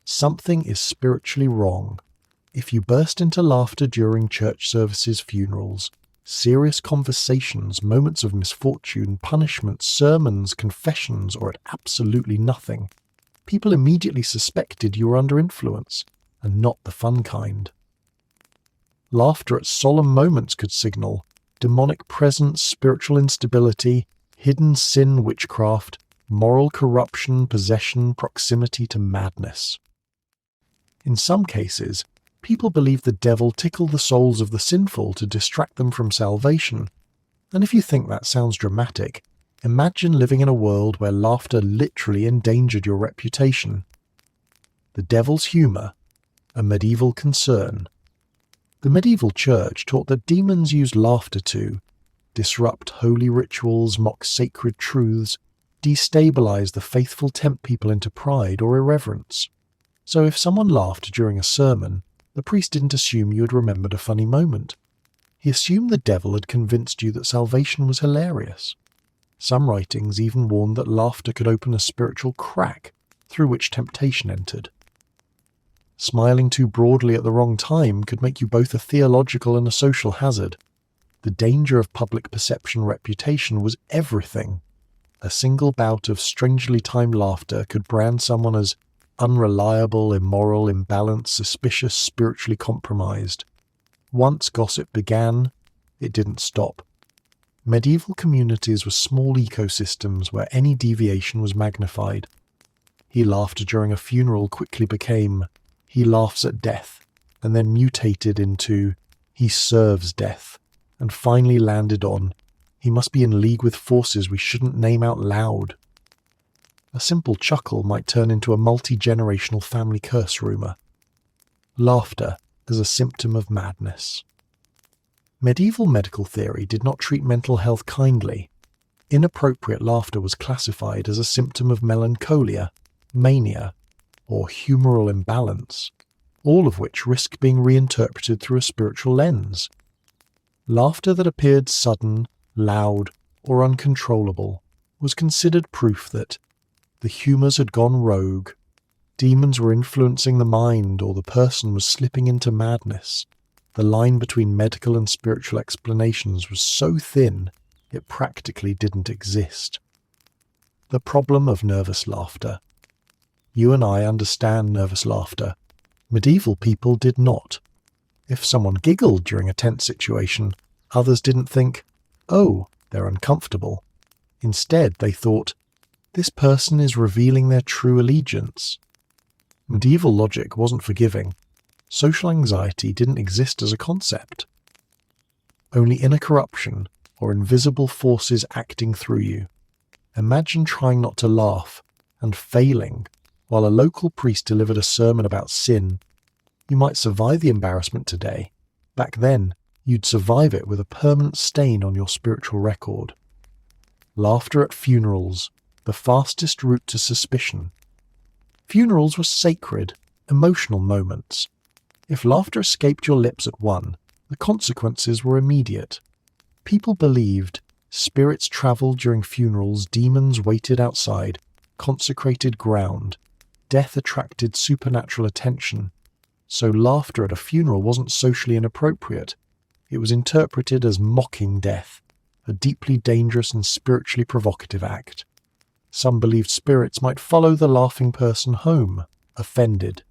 Something is spiritually wrong. If you burst into laughter during church services, funerals, serious conversations, moments of misfortune, punishments, sermons, confessions, or at absolutely nothing, people immediately suspected you were under influence, and not the fun kind. Laughter at solemn moments could signal demonic presence, spiritual instability, hidden sin, witchcraft, moral corruption, possession, proximity to madness. In some cases, People believed the devil tickled the souls of the sinful to distract them from salvation. And if you think that sounds dramatic, imagine living in a world where laughter literally endangered your reputation. The devil's humour, a medieval concern. The medieval church taught that demons used laughter to disrupt holy rituals, mock sacred truths, destabilize the faithful, tempt people into pride or irreverence. So if someone laughed during a sermon, the priest didn't assume you had remembered a funny moment. He assumed the devil had convinced you that salvation was hilarious. Some writings even warned that laughter could open a spiritual crack through which temptation entered. Smiling too broadly at the wrong time could make you both a theological and a social hazard. The danger of public perception reputation was everything. A single bout of strangely timed laughter could brand someone as unreliable, immoral, imbalanced, suspicious, spiritually compromised. Once gossip began, it didn't stop. Medieval communities were small ecosystems where any deviation was magnified. He laughed during a funeral quickly became he laughs at death, and then mutated into he serves death, and finally landed on he must be in league with forces we shouldn't name out loud. A simple chuckle might turn into a multi-generational family curse rumour. Laughter as a symptom of madness. Medieval medical theory did not treat mental health kindly. Inappropriate laughter was classified as a symptom of melancholia, mania, or humoral imbalance, all of which risked being reinterpreted through a spiritual lens. Laughter that appeared sudden, loud, or uncontrollable was considered proof that the humours had gone rogue, demons were influencing the mind, or the person was slipping into madness. The line between medical and spiritual explanations was so thin, it practically didn't exist. The problem of nervous laughter. You and I understand nervous laughter. Medieval people did not. If someone giggled during a tense situation, others didn't think, oh, they're uncomfortable. Instead, they thought, this person is revealing their true allegiance. Medieval logic wasn't forgiving. Social anxiety didn't exist as a concept. Only inner corruption or invisible forces acting through you. Imagine trying not to laugh and failing while a local priest delivered a sermon about sin. You might survive the embarrassment today. Back then, you'd survive it with a permanent stain on your spiritual record. Laughter at funerals, the fastest route to suspicion. Funerals were sacred, emotional moments. If laughter escaped your lips at one, the consequences were immediate. People believed spirits travelled during funerals, demons waited outside, consecrated ground, death attracted supernatural attention. So laughter at a funeral wasn't socially inappropriate. It was interpreted as mocking death, a deeply dangerous and spiritually provocative act. Some believed spirits might follow the laughing person home, offended.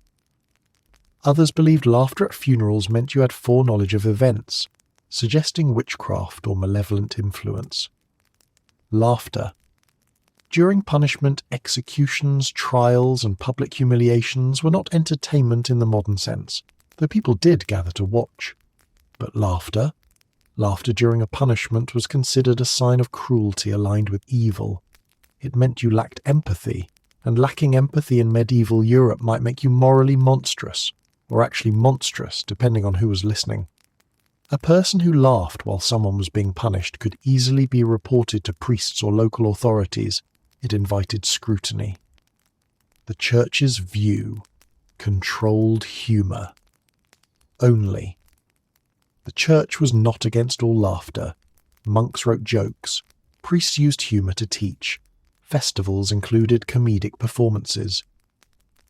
Others believed laughter at funerals meant you had foreknowledge of events, suggesting witchcraft or malevolent influence. Laughter. During punishment, executions, trials, and public humiliations were not entertainment in the modern sense, though people did gather to watch. But laughter during a punishment was considered a sign of cruelty aligned with evil. It meant you lacked empathy, and lacking empathy in medieval Europe might make you morally monstrous, or actually monstrous, depending on who was listening. A person who laughed while someone was being punished could easily be reported to priests or local authorities. It invited scrutiny. The church's view. Controlled humour. Only. The church was not against all laughter. Monks wrote jokes. Priests used humour to teach. Festivals included comedic performances.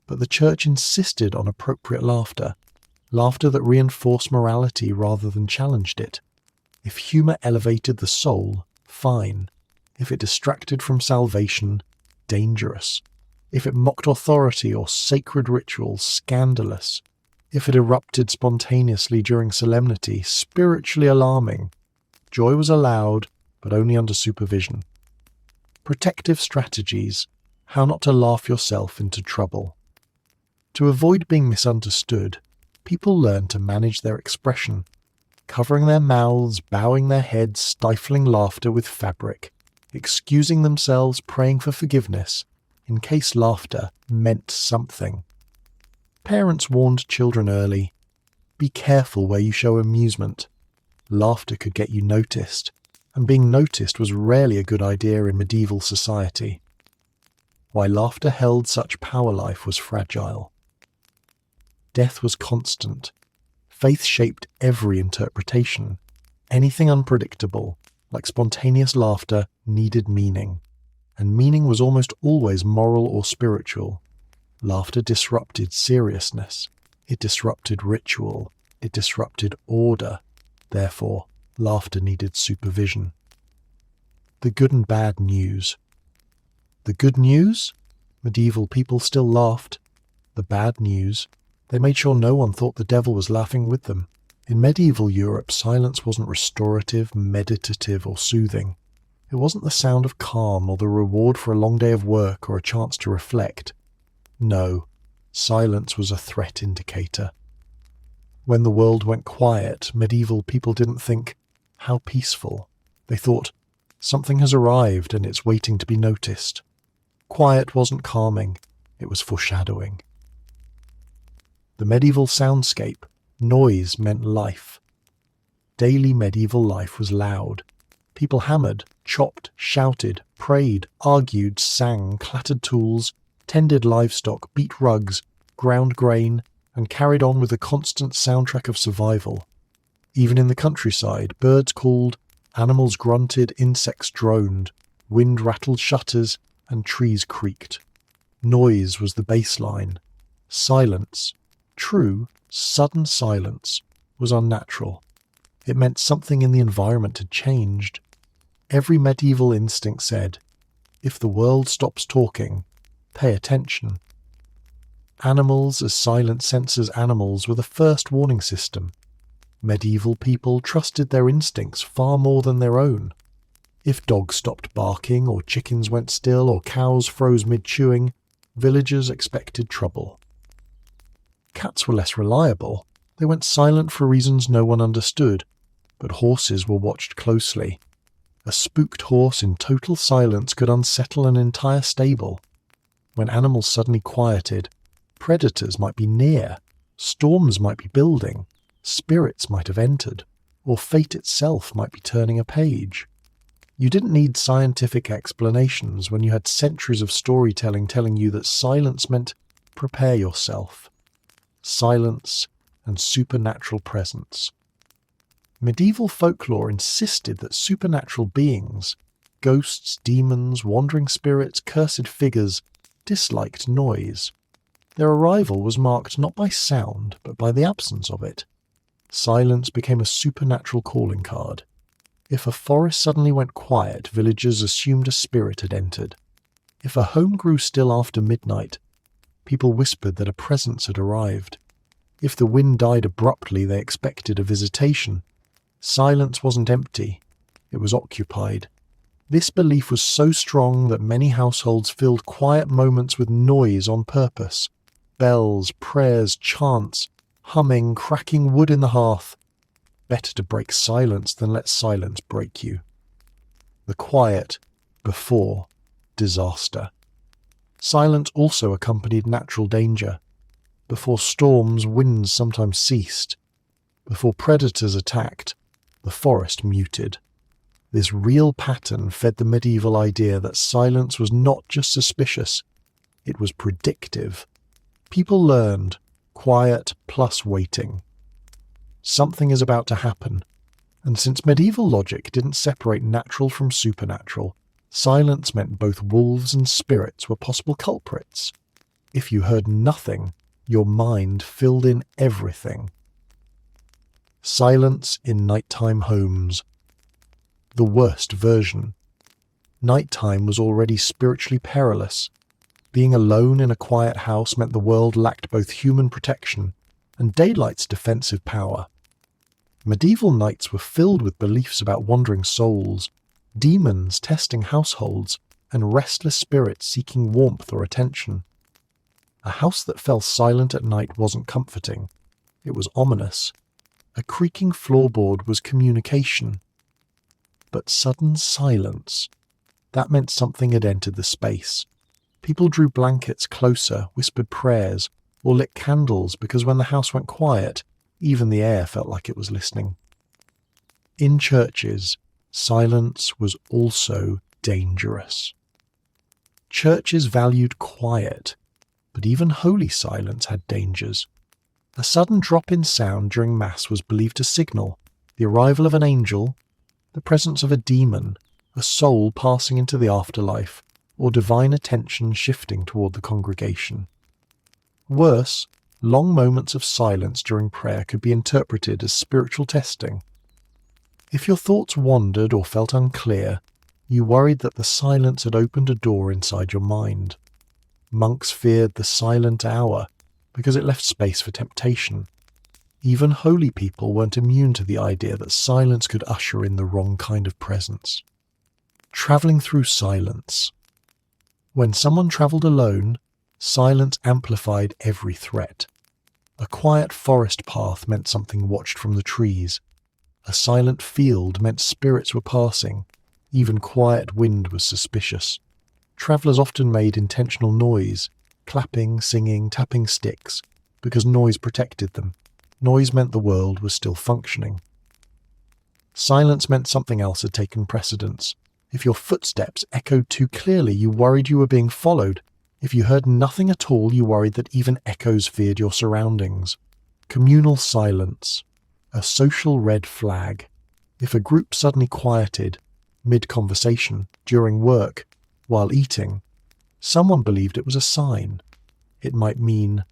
But the church insisted on appropriate laughter that reinforced morality rather than challenged it. If humour elevated the soul, fine. If it distracted from salvation, dangerous. If it mocked authority or sacred rituals, scandalous. If it erupted spontaneously during solemnity, spiritually alarming. Joy was allowed, but only under supervision. Protective strategies. How not to laugh yourself into trouble. To avoid being misunderstood, People learned to manage their expression, covering their mouths, bowing their heads, stifling laughter with fabric, excusing themselves, praying for forgiveness, in case laughter meant something. Parents warned children early, be careful where you show amusement. Laughter could get you noticed, and being noticed was rarely a good idea in medieval society. Why laughter held such power, life was fragile. Death was constant. Faith shaped every interpretation. Anything unpredictable, like spontaneous laughter, needed meaning, and meaning was almost always moral or spiritual. Laughter disrupted seriousness. It disrupted ritual. It disrupted order. Therefore, laughter needed supervision. The good and bad news. The good news? Medieval people still laughed. The bad news? They made sure no one thought the devil was laughing with them. In medieval Europe, silence wasn't restorative, meditative, or soothing. It wasn't the sound of calm or the reward for a long day of work or a chance to reflect. No, silence was a threat indicator. When the world went quiet, medieval people didn't think, how peaceful. They thought, something has arrived and it's waiting to be noticed. Quiet wasn't calming, it was foreshadowing. The medieval soundscape, noise meant life. Daily medieval life was loud. People hammered, chopped, shouted, prayed, argued, sang, clattered tools, tended livestock, beat rugs, ground grain, and carried on with a constant soundtrack of survival. Even in the countryside, birds called, animals grunted, insects droned, wind rattled shutters, and trees creaked. Noise was the baseline. Silence, true, sudden silence, was unnatural. It meant something in the environment had changed. Every medieval instinct said, if the world stops talking, pay attention. Animals as silent sensors animals were the first warning system. Medieval people trusted their instincts far more than their own. If dogs stopped barking, or chickens went still, or cows froze mid-chewing, villagers expected trouble. Cats were less reliable. They went silent for reasons no one understood, but horses were watched closely. A spooked horse in total silence could unsettle an entire stable. When animals suddenly quieted, predators might be near, storms might be building, spirits might have entered, or fate itself might be turning a page. You didn't need scientific explanations when you had centuries of storytelling telling you that silence meant prepare yourself. Silence and supernatural presence. Medieval folklore insisted that supernatural beings, ghosts, demons, wandering spirits, cursed figures, disliked noise. Their arrival was marked not by sound, but by the absence of it. Silence became a supernatural calling card. If a forest suddenly went quiet, villagers assumed a spirit had entered. If a home grew still after midnight, people whispered that a presence had arrived. If the wind died abruptly, they expected a visitation. Silence wasn't empty, it was occupied. This belief was so strong that many households filled quiet moments with noise on purpose. Bells, prayers, chants, humming, cracking wood in the hearth. Better to break silence than let silence break you. The quiet before disaster. Silence also accompanied natural danger. Before storms, winds sometimes ceased. Before predators attacked, the forest muted. This real pattern fed the medieval idea that silence was not just suspicious, it was predictive. People learned quiet plus waiting. Something is about to happen, and since medieval logic didn't separate natural from supernatural, silence meant both wolves and spirits were possible culprits. If you heard nothing, your mind filled in everything. Silence in nighttime homes. The worst version. Nighttime was already spiritually perilous. Being alone in a quiet house meant the world lacked both human protection and daylight's defensive power. Medieval nights were filled with beliefs about wandering souls, demons testing households, and restless spirits seeking warmth or attention. A house that fell silent at night wasn't comforting. It was ominous. A creaking floorboard was communication. But sudden silence. That meant something had entered the space. People drew blankets closer, whispered prayers, or lit candles because when the house went quiet, even the air felt like it was listening. In churches, silence was also dangerous. Churches valued quiet, but even holy silence had dangers. A sudden drop in sound during Mass was believed to signal the arrival of an angel, the presence of a demon, a soul passing into the afterlife, or divine attention shifting toward the congregation. Worse, long moments of silence during prayer could be interpreted as spiritual testing. If your thoughts wandered or felt unclear, you worried that the silence had opened a door inside your mind. Monks feared the silent hour because it left space for temptation. Even holy people weren't immune to the idea that silence could usher in the wrong kind of presence. Traveling through silence. When someone traveled alone, silence amplified every threat. A quiet forest path meant something watched from the trees. A silent field meant spirits were passing. Even quiet wind was suspicious. Travellers often made intentional noise, clapping, singing, tapping sticks, because noise protected them. Noise meant the world was still functioning. Silence meant something else had taken precedence. If your footsteps echoed too clearly, you worried you were being followed. If you heard nothing at all, you worried that even echoes feared your surroundings. Communal silence. A social red flag. If a group suddenly quieted, mid-conversation, during work, while eating, someone believed it was a sign. It might mean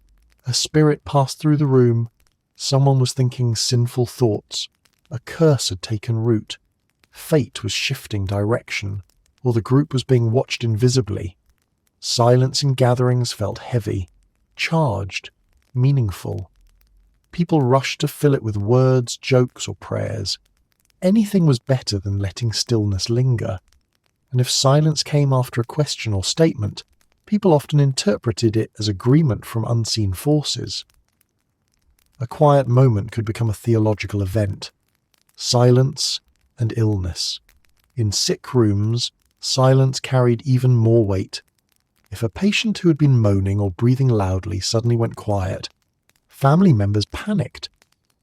a spirit passed through the room, someone was thinking sinful thoughts, a curse had taken root, fate was shifting direction, or the group was being watched invisibly. Silence in gatherings felt heavy, charged, meaningful. People rushed to fill it with words, jokes, or prayers. Anything was better than letting stillness linger. And if silence came after a question or statement, people often interpreted it as agreement from unseen forces. A quiet moment could become a theological event. Silence and illness. In sick rooms, silence carried even more weight. If a patient who had been moaning or breathing loudly suddenly went quiet, family members panicked,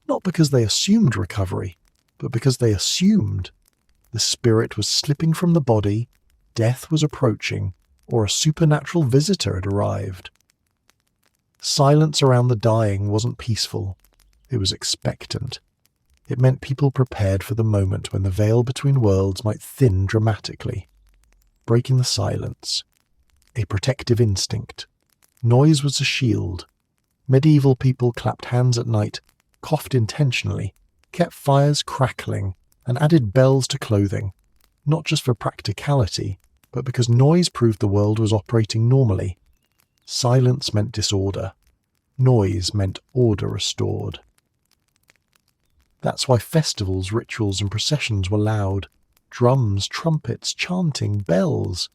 not because they assumed recovery, but because they assumed the spirit was slipping from the body, death was approaching, or a supernatural visitor had arrived. Silence around the dying wasn't peaceful. It was expectant. It meant people prepared for the moment when the veil between worlds might thin dramatically. Breaking the silence. A protective instinct. Noise was a shield. Medieval people clapped hands at night, coughed intentionally, kept fires crackling, and added bells to clothing, not just for practicality, but because noise proved the world was operating normally. Silence meant disorder. Noise meant order restored. That's why festivals, rituals, and processions were loud. Drums, trumpets, chanting, bells.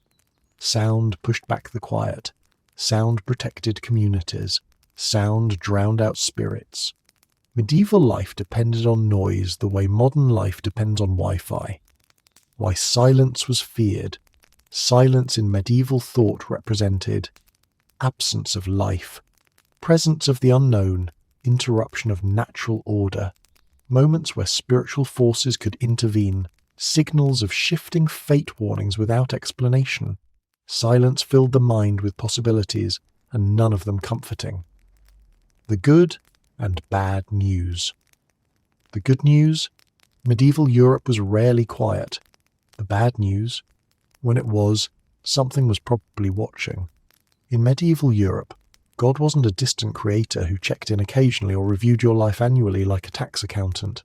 Sound pushed back the quiet. Sound protected communities. Sound drowned out spirits. Medieval life depended on noise the way modern life depends on Wi-Fi. Why silence was feared. Silence in medieval thought represented absence of life, presence of the unknown, interruption of natural order, moments where spiritual forces could intervene, signals of shifting fate warnings without explanation. Silence filled the mind with possibilities, and none of them comforting. The good and bad news. The good news? Medieval Europe was rarely quiet. The bad news? When it was, something was probably watching. In medieval Europe, God wasn't a distant creator who checked in occasionally or reviewed your life annually like a tax accountant.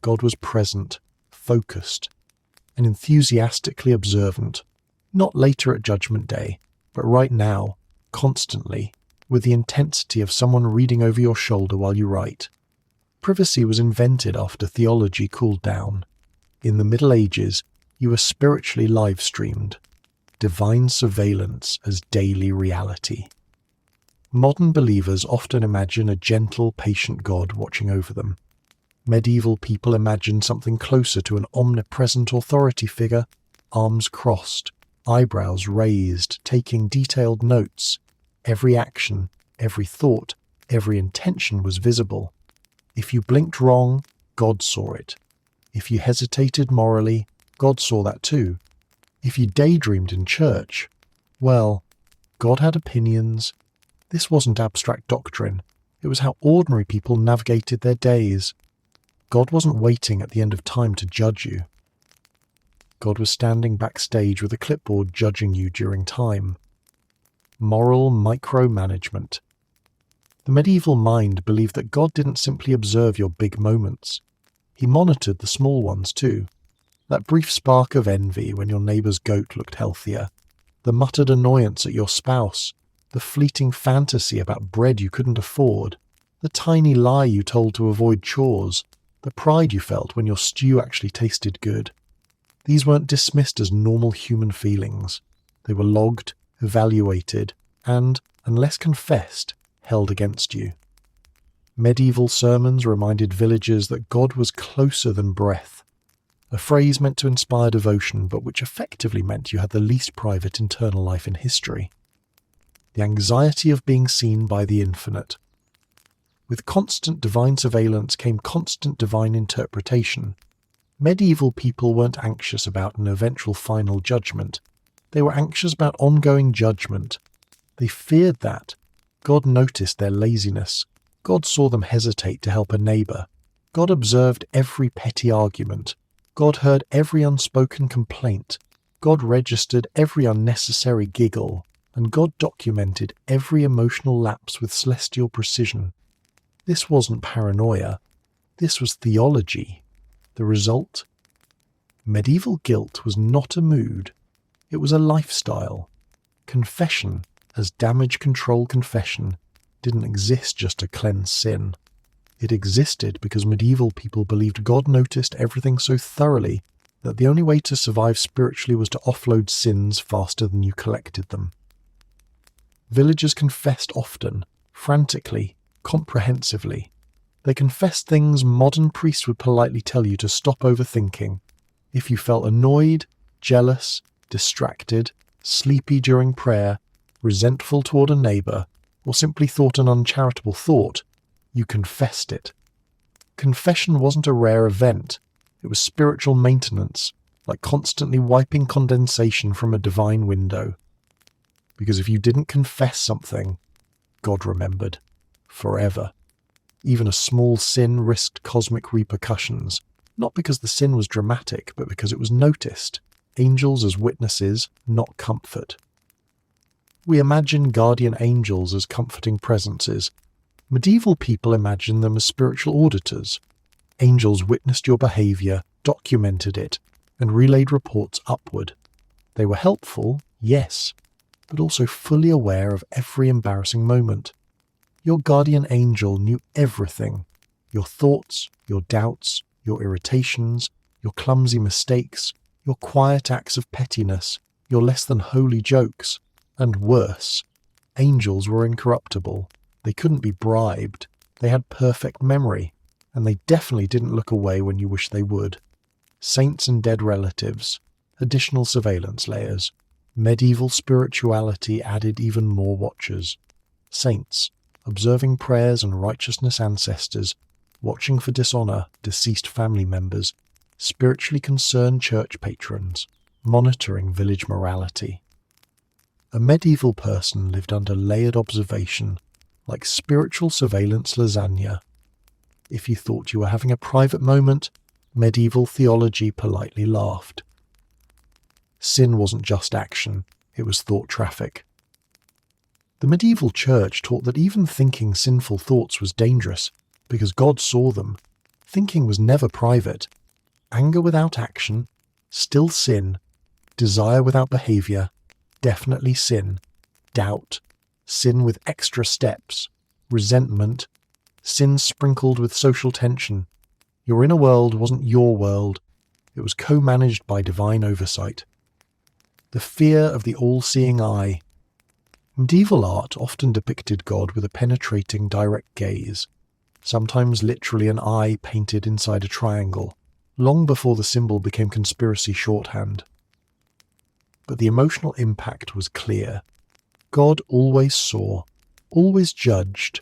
God was present, focused, and enthusiastically observant, not later at Judgment Day, but right now, constantly, with the intensity of someone reading over your shoulder while you write. Privacy was invented after theology cooled down. In the Middle Ages, you were spiritually live-streamed. Divine surveillance as daily reality. Modern believers often imagine a gentle, patient God watching over them. Medieval people imagined something closer to an omnipresent authority figure, arms crossed, eyebrows raised, taking detailed notes. Every action, every thought, every intention was visible. If you blinked wrong, God saw it. If you hesitated morally, God saw that too. If you daydreamed in church, well, God had opinions. This wasn't abstract doctrine. It was how ordinary people navigated their days. God wasn't waiting at the end of time to judge you. God was standing backstage with a clipboard judging you during time. Moral micromanagement. The medieval mind believed that God didn't simply observe your big moments. He monitored the small ones too. That brief spark of envy when your neighbour's goat looked healthier, the muttered annoyance at your spouse, the fleeting fantasy about bread you couldn't afford, the tiny lie you told to avoid chores, the pride you felt when your stew actually tasted good. These weren't dismissed as normal human feelings. They were logged, evaluated, and, unless confessed, held against you. Medieval sermons reminded villagers that God was closer than breath, a phrase meant to inspire devotion but which effectively meant you had the least private internal life in history. The anxiety of being seen by the infinite. With constant divine surveillance came constant divine interpretation. Medieval people weren't anxious about an eventual final judgment. They were anxious about ongoing judgment. They feared that. God noticed their laziness. God saw them hesitate to help a neighbour. God observed every petty argument. God heard every unspoken complaint. God registered every unnecessary giggle. And God documented every emotional lapse with celestial precision. This wasn't paranoia. This was theology. The result? Medieval guilt was not a mood. It was a lifestyle. Confession, as damage control confession, didn't exist just to cleanse sin. It existed because medieval people believed God noticed everything so thoroughly that the only way to survive spiritually was to offload sins faster than you collected them. Villagers confessed often, frantically, comprehensively. They confessed things modern priests would politely tell you to stop overthinking. If you felt annoyed, jealous, distracted, sleepy during prayer, resentful toward a neighbour, or simply thought an uncharitable thought, you confessed it. Confession wasn't a rare event. It was spiritual maintenance, like constantly wiping condensation from a divine window. Because if you didn't confess something, God remembered. Forever. Even a small sin risked cosmic repercussions, not because the sin was dramatic, but because it was noticed. Angels as witnesses, not comfort. We imagine guardian angels as comforting presences. Medieval people imagined them as spiritual auditors. Angels witnessed your behaviour, documented it, and relayed reports upward. They were helpful, yes, but also fully aware of every embarrassing moment. Your guardian angel knew everything. Your thoughts, your doubts, your irritations, your clumsy mistakes, your quiet acts of pettiness, your less than holy jokes. And worse, angels were incorruptible. They couldn't be bribed. They had perfect memory. And they definitely didn't look away when you wished they would. Saints and dead relatives. Additional surveillance layers. Medieval spirituality added even more watchers. Saints, observing prayers and righteousness ancestors, watching for dishonour, deceased family members, spiritually concerned church patrons, monitoring village morality. A medieval person lived under layered observation, like spiritual surveillance lasagna. If you thought you were having a private moment, medieval theology politely laughed. Sin wasn't just action, it was thought traffic. The medieval church taught that even thinking sinful thoughts was dangerous, because God saw them. Thinking was never private. Anger without action, still sin. Desire without behaviour, definitely sin. Doubt, sin with extra steps. Resentment, sin sprinkled with social tension. Your inner world wasn't your world. It was co-managed by divine oversight. The fear of the all-seeing eye. Medieval art often depicted God with a penetrating, direct gaze, sometimes literally an eye painted inside a triangle, long before the symbol became conspiracy shorthand. But the emotional impact was clear. God always saw, always judged,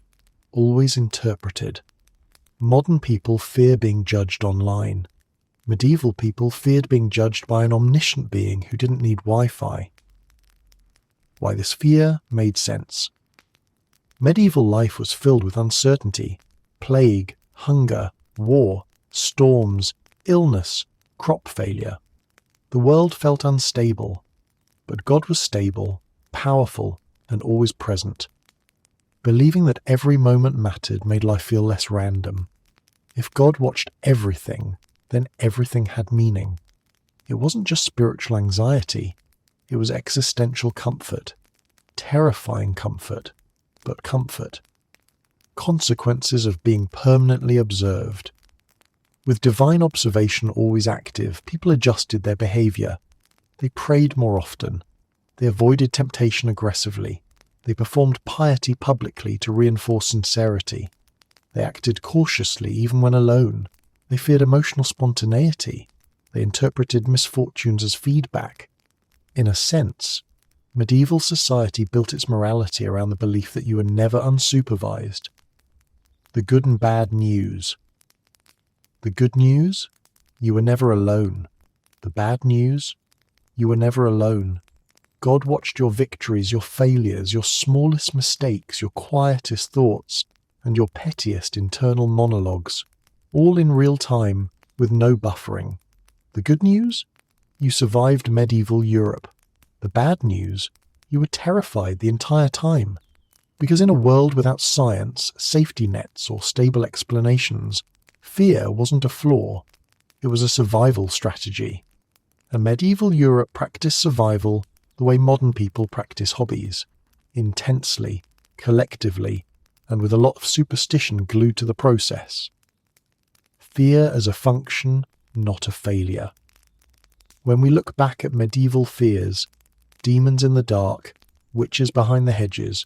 always interpreted. Modern people fear being judged online. Medieval people feared being judged by an omniscient being who didn't need Wi-Fi. Why this fear made sense. Medieval life was filled with uncertainty, plague, hunger, war, storms, illness, crop failure. The world felt unstable, but God was stable, powerful, and always present. Believing that every moment mattered made life feel less random. If God watched everything, then everything had meaning. It wasn't just spiritual anxiety, it was existential comfort. Terrifying comfort, but comfort. Consequences of being permanently observed. With divine observation always active, people adjusted their behavior. They prayed more often. They avoided temptation aggressively. They performed piety publicly to reinforce sincerity. They acted cautiously even when alone. They feared emotional spontaneity. They interpreted misfortunes as feedback. In a sense, medieval society built its morality around the belief that you were never unsupervised. The good and bad news. The good news? You were never alone. The bad news? You were never alone. God watched your victories, your failures, your smallest mistakes, your quietest thoughts, and your pettiest internal monologues, all in real time with no buffering. The good news? You survived medieval Europe. The bad news? You were terrified the entire time. Because in a world without science, safety nets, or stable explanations, fear wasn't a flaw. It was a survival strategy. And medieval Europe practiced survival the way modern people practice hobbies. Intensely, collectively, and with a lot of superstition glued to the process. Fear as a function, not a failure. When we look back at medieval fears, demons in the dark, witches behind the hedges,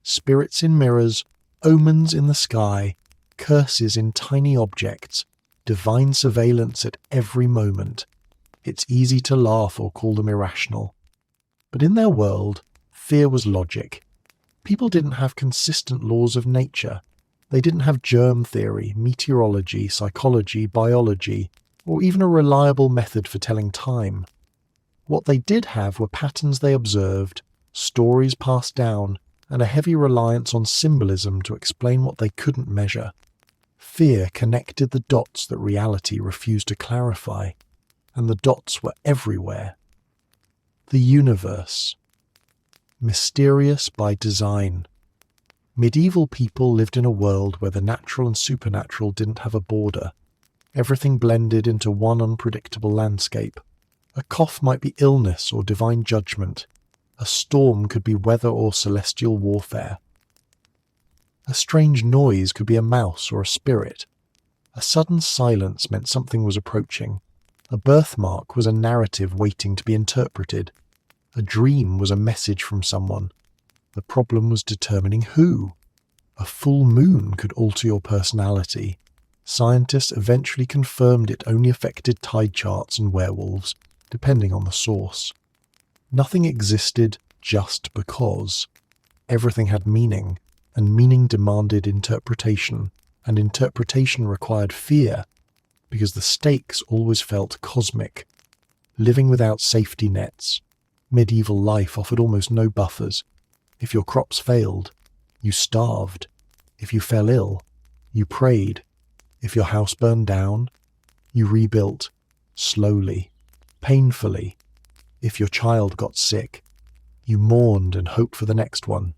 spirits in mirrors, omens in the sky, curses in tiny objects, divine surveillance at every moment, it's easy to laugh or call them irrational. But in their world, fear was logic. People didn't have consistent laws of nature. They didn't have germ theory, meteorology, psychology, biology, or even a reliable method for telling time. What they did have were patterns they observed, stories passed down, and a heavy reliance on symbolism to explain what they couldn't measure. Fear connected the dots that reality refused to clarify, and the dots were everywhere. The universe. Mysterious by design. Medieval people lived in a world where the natural and supernatural didn't have a border. Everything blended into one unpredictable landscape. A cough might be illness or divine judgment. A storm could be weather or celestial warfare. A strange noise could be a mouse or a spirit. A sudden silence meant something was approaching. A birthmark was a narrative waiting to be interpreted. A dream was a message from someone. The problem was determining who. A full moon could alter your personality. Scientists eventually confirmed it only affected tide charts and werewolves, depending on the source. Nothing existed just because. Everything had meaning, and meaning demanded interpretation, and interpretation required fear, because the stakes always felt cosmic. Living without safety nets, medieval life offered almost no buffers. If your crops failed, you starved. If you fell ill, you prayed. If your house burned down, you rebuilt, slowly, painfully. If your child got sick, you mourned and hoped for the next one.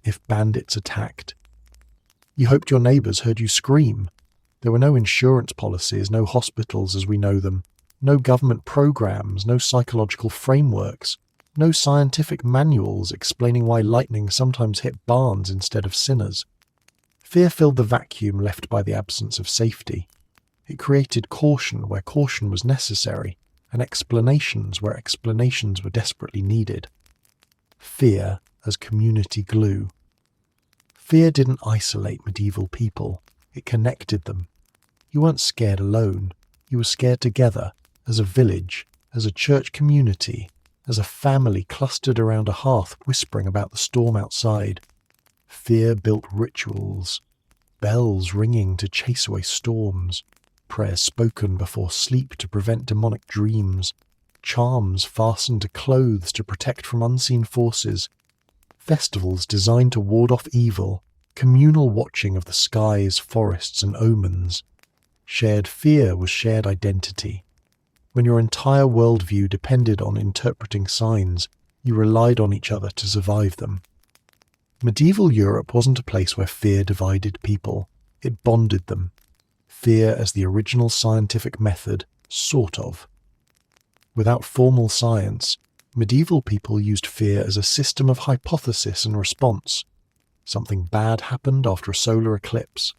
If bandits attacked, you hoped your neighbours heard you scream. There were no insurance policies, no hospitals as we know them, no government programs, no psychological frameworks, no scientific manuals explaining why lightning sometimes hit barns instead of sinners. Fear filled the vacuum left by the absence of safety. It created caution where caution was necessary, and explanations where explanations were desperately needed. Fear as community glue. Fear didn't isolate medieval people, it connected them. You weren't scared alone, you were scared together, as a village, as a church community, as a family clustered around a hearth whispering about the storm outside. Fear built rituals, bells ringing to chase away storms, prayers spoken before sleep to prevent demonic dreams, charms fastened to clothes to protect from unseen forces, festivals designed to ward off evil, communal watching of the skies, forests and omens. Shared fear was shared identity. When your entire worldview depended on interpreting signs, you relied on each other to survive them. Medieval Europe wasn't a place where fear divided people, it bonded them. Fear as the original scientific method, sort of. Without formal science, medieval people used fear as a system of hypothesis and response. Something bad happened after a solar eclipse.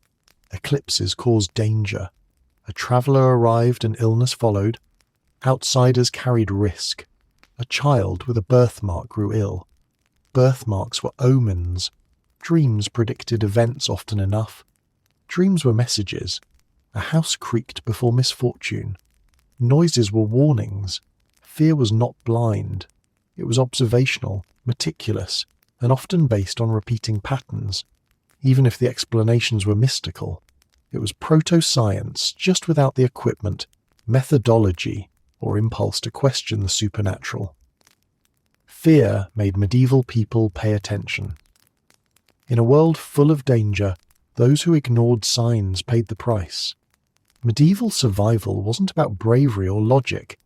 Eclipses caused danger. A traveller arrived and illness followed. Outsiders carried risk. A child with a birthmark grew ill. Birthmarks were omens. Dreams predicted events often enough. Dreams were messages. A house creaked before misfortune. Noises were warnings. Fear was not blind. It was observational, meticulous, and often based on repeating patterns. Even if the explanations were mystical, it was proto-science just without the equipment, methodology, or impulse to question the supernatural. Fear made medieval people pay attention. In a world full of danger, those who ignored signs paid the price. Medieval survival wasn't about bravery or logic.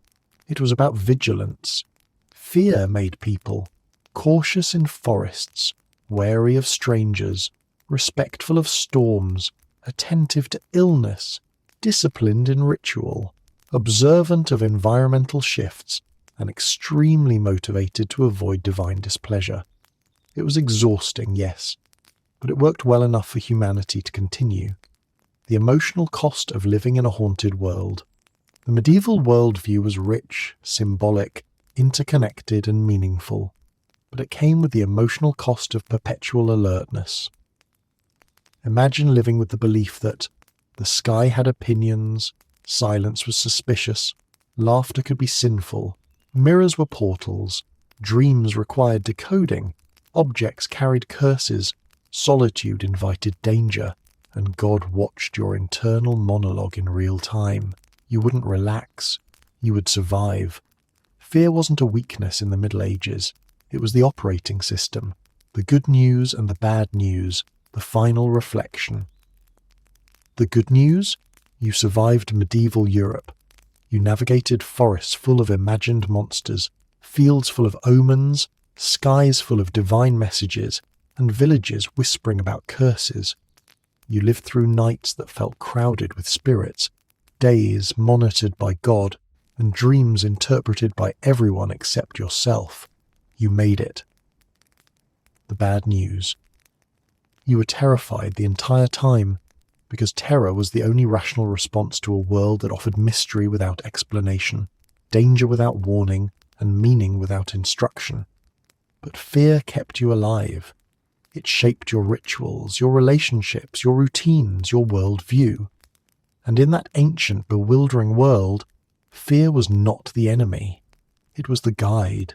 It was about vigilance. Fear made people cautious in forests, wary of strangers, respectful of storms, attentive to illness, disciplined in ritual, observant of environmental shifts, and extremely motivated to avoid divine displeasure. It was exhausting, yes, but it worked well enough for humanity to continue. The emotional cost of living in a haunted world. The medieval worldview was rich, symbolic, interconnected and meaningful, but it came with the emotional cost of perpetual alertness. Imagine living with the belief that the sky had opinions, silence was suspicious, laughter could be sinful, mirrors were portals, dreams required decoding, objects carried curses, solitude invited danger, and God watched your internal monologue in real time. You wouldn't relax, you would survive. Fear wasn't a weakness in the Middle Ages, it was the operating system, the good news and the bad news, the final reflection. The good news? You survived medieval Europe. You navigated forests full of imagined monsters, fields full of omens, skies full of divine messages, and villages whispering about curses. You lived through nights that felt crowded with spirits, days monitored by God, and dreams interpreted by everyone except yourself. You made it. The bad news. You were terrified the entire time, because terror was the only rational response to a world that offered mystery without explanation, danger without warning, and meaning without instruction. But fear kept you alive. It shaped your rituals, your relationships, your routines, your worldview. And in that ancient, bewildering world, fear was not the enemy. It was the guide.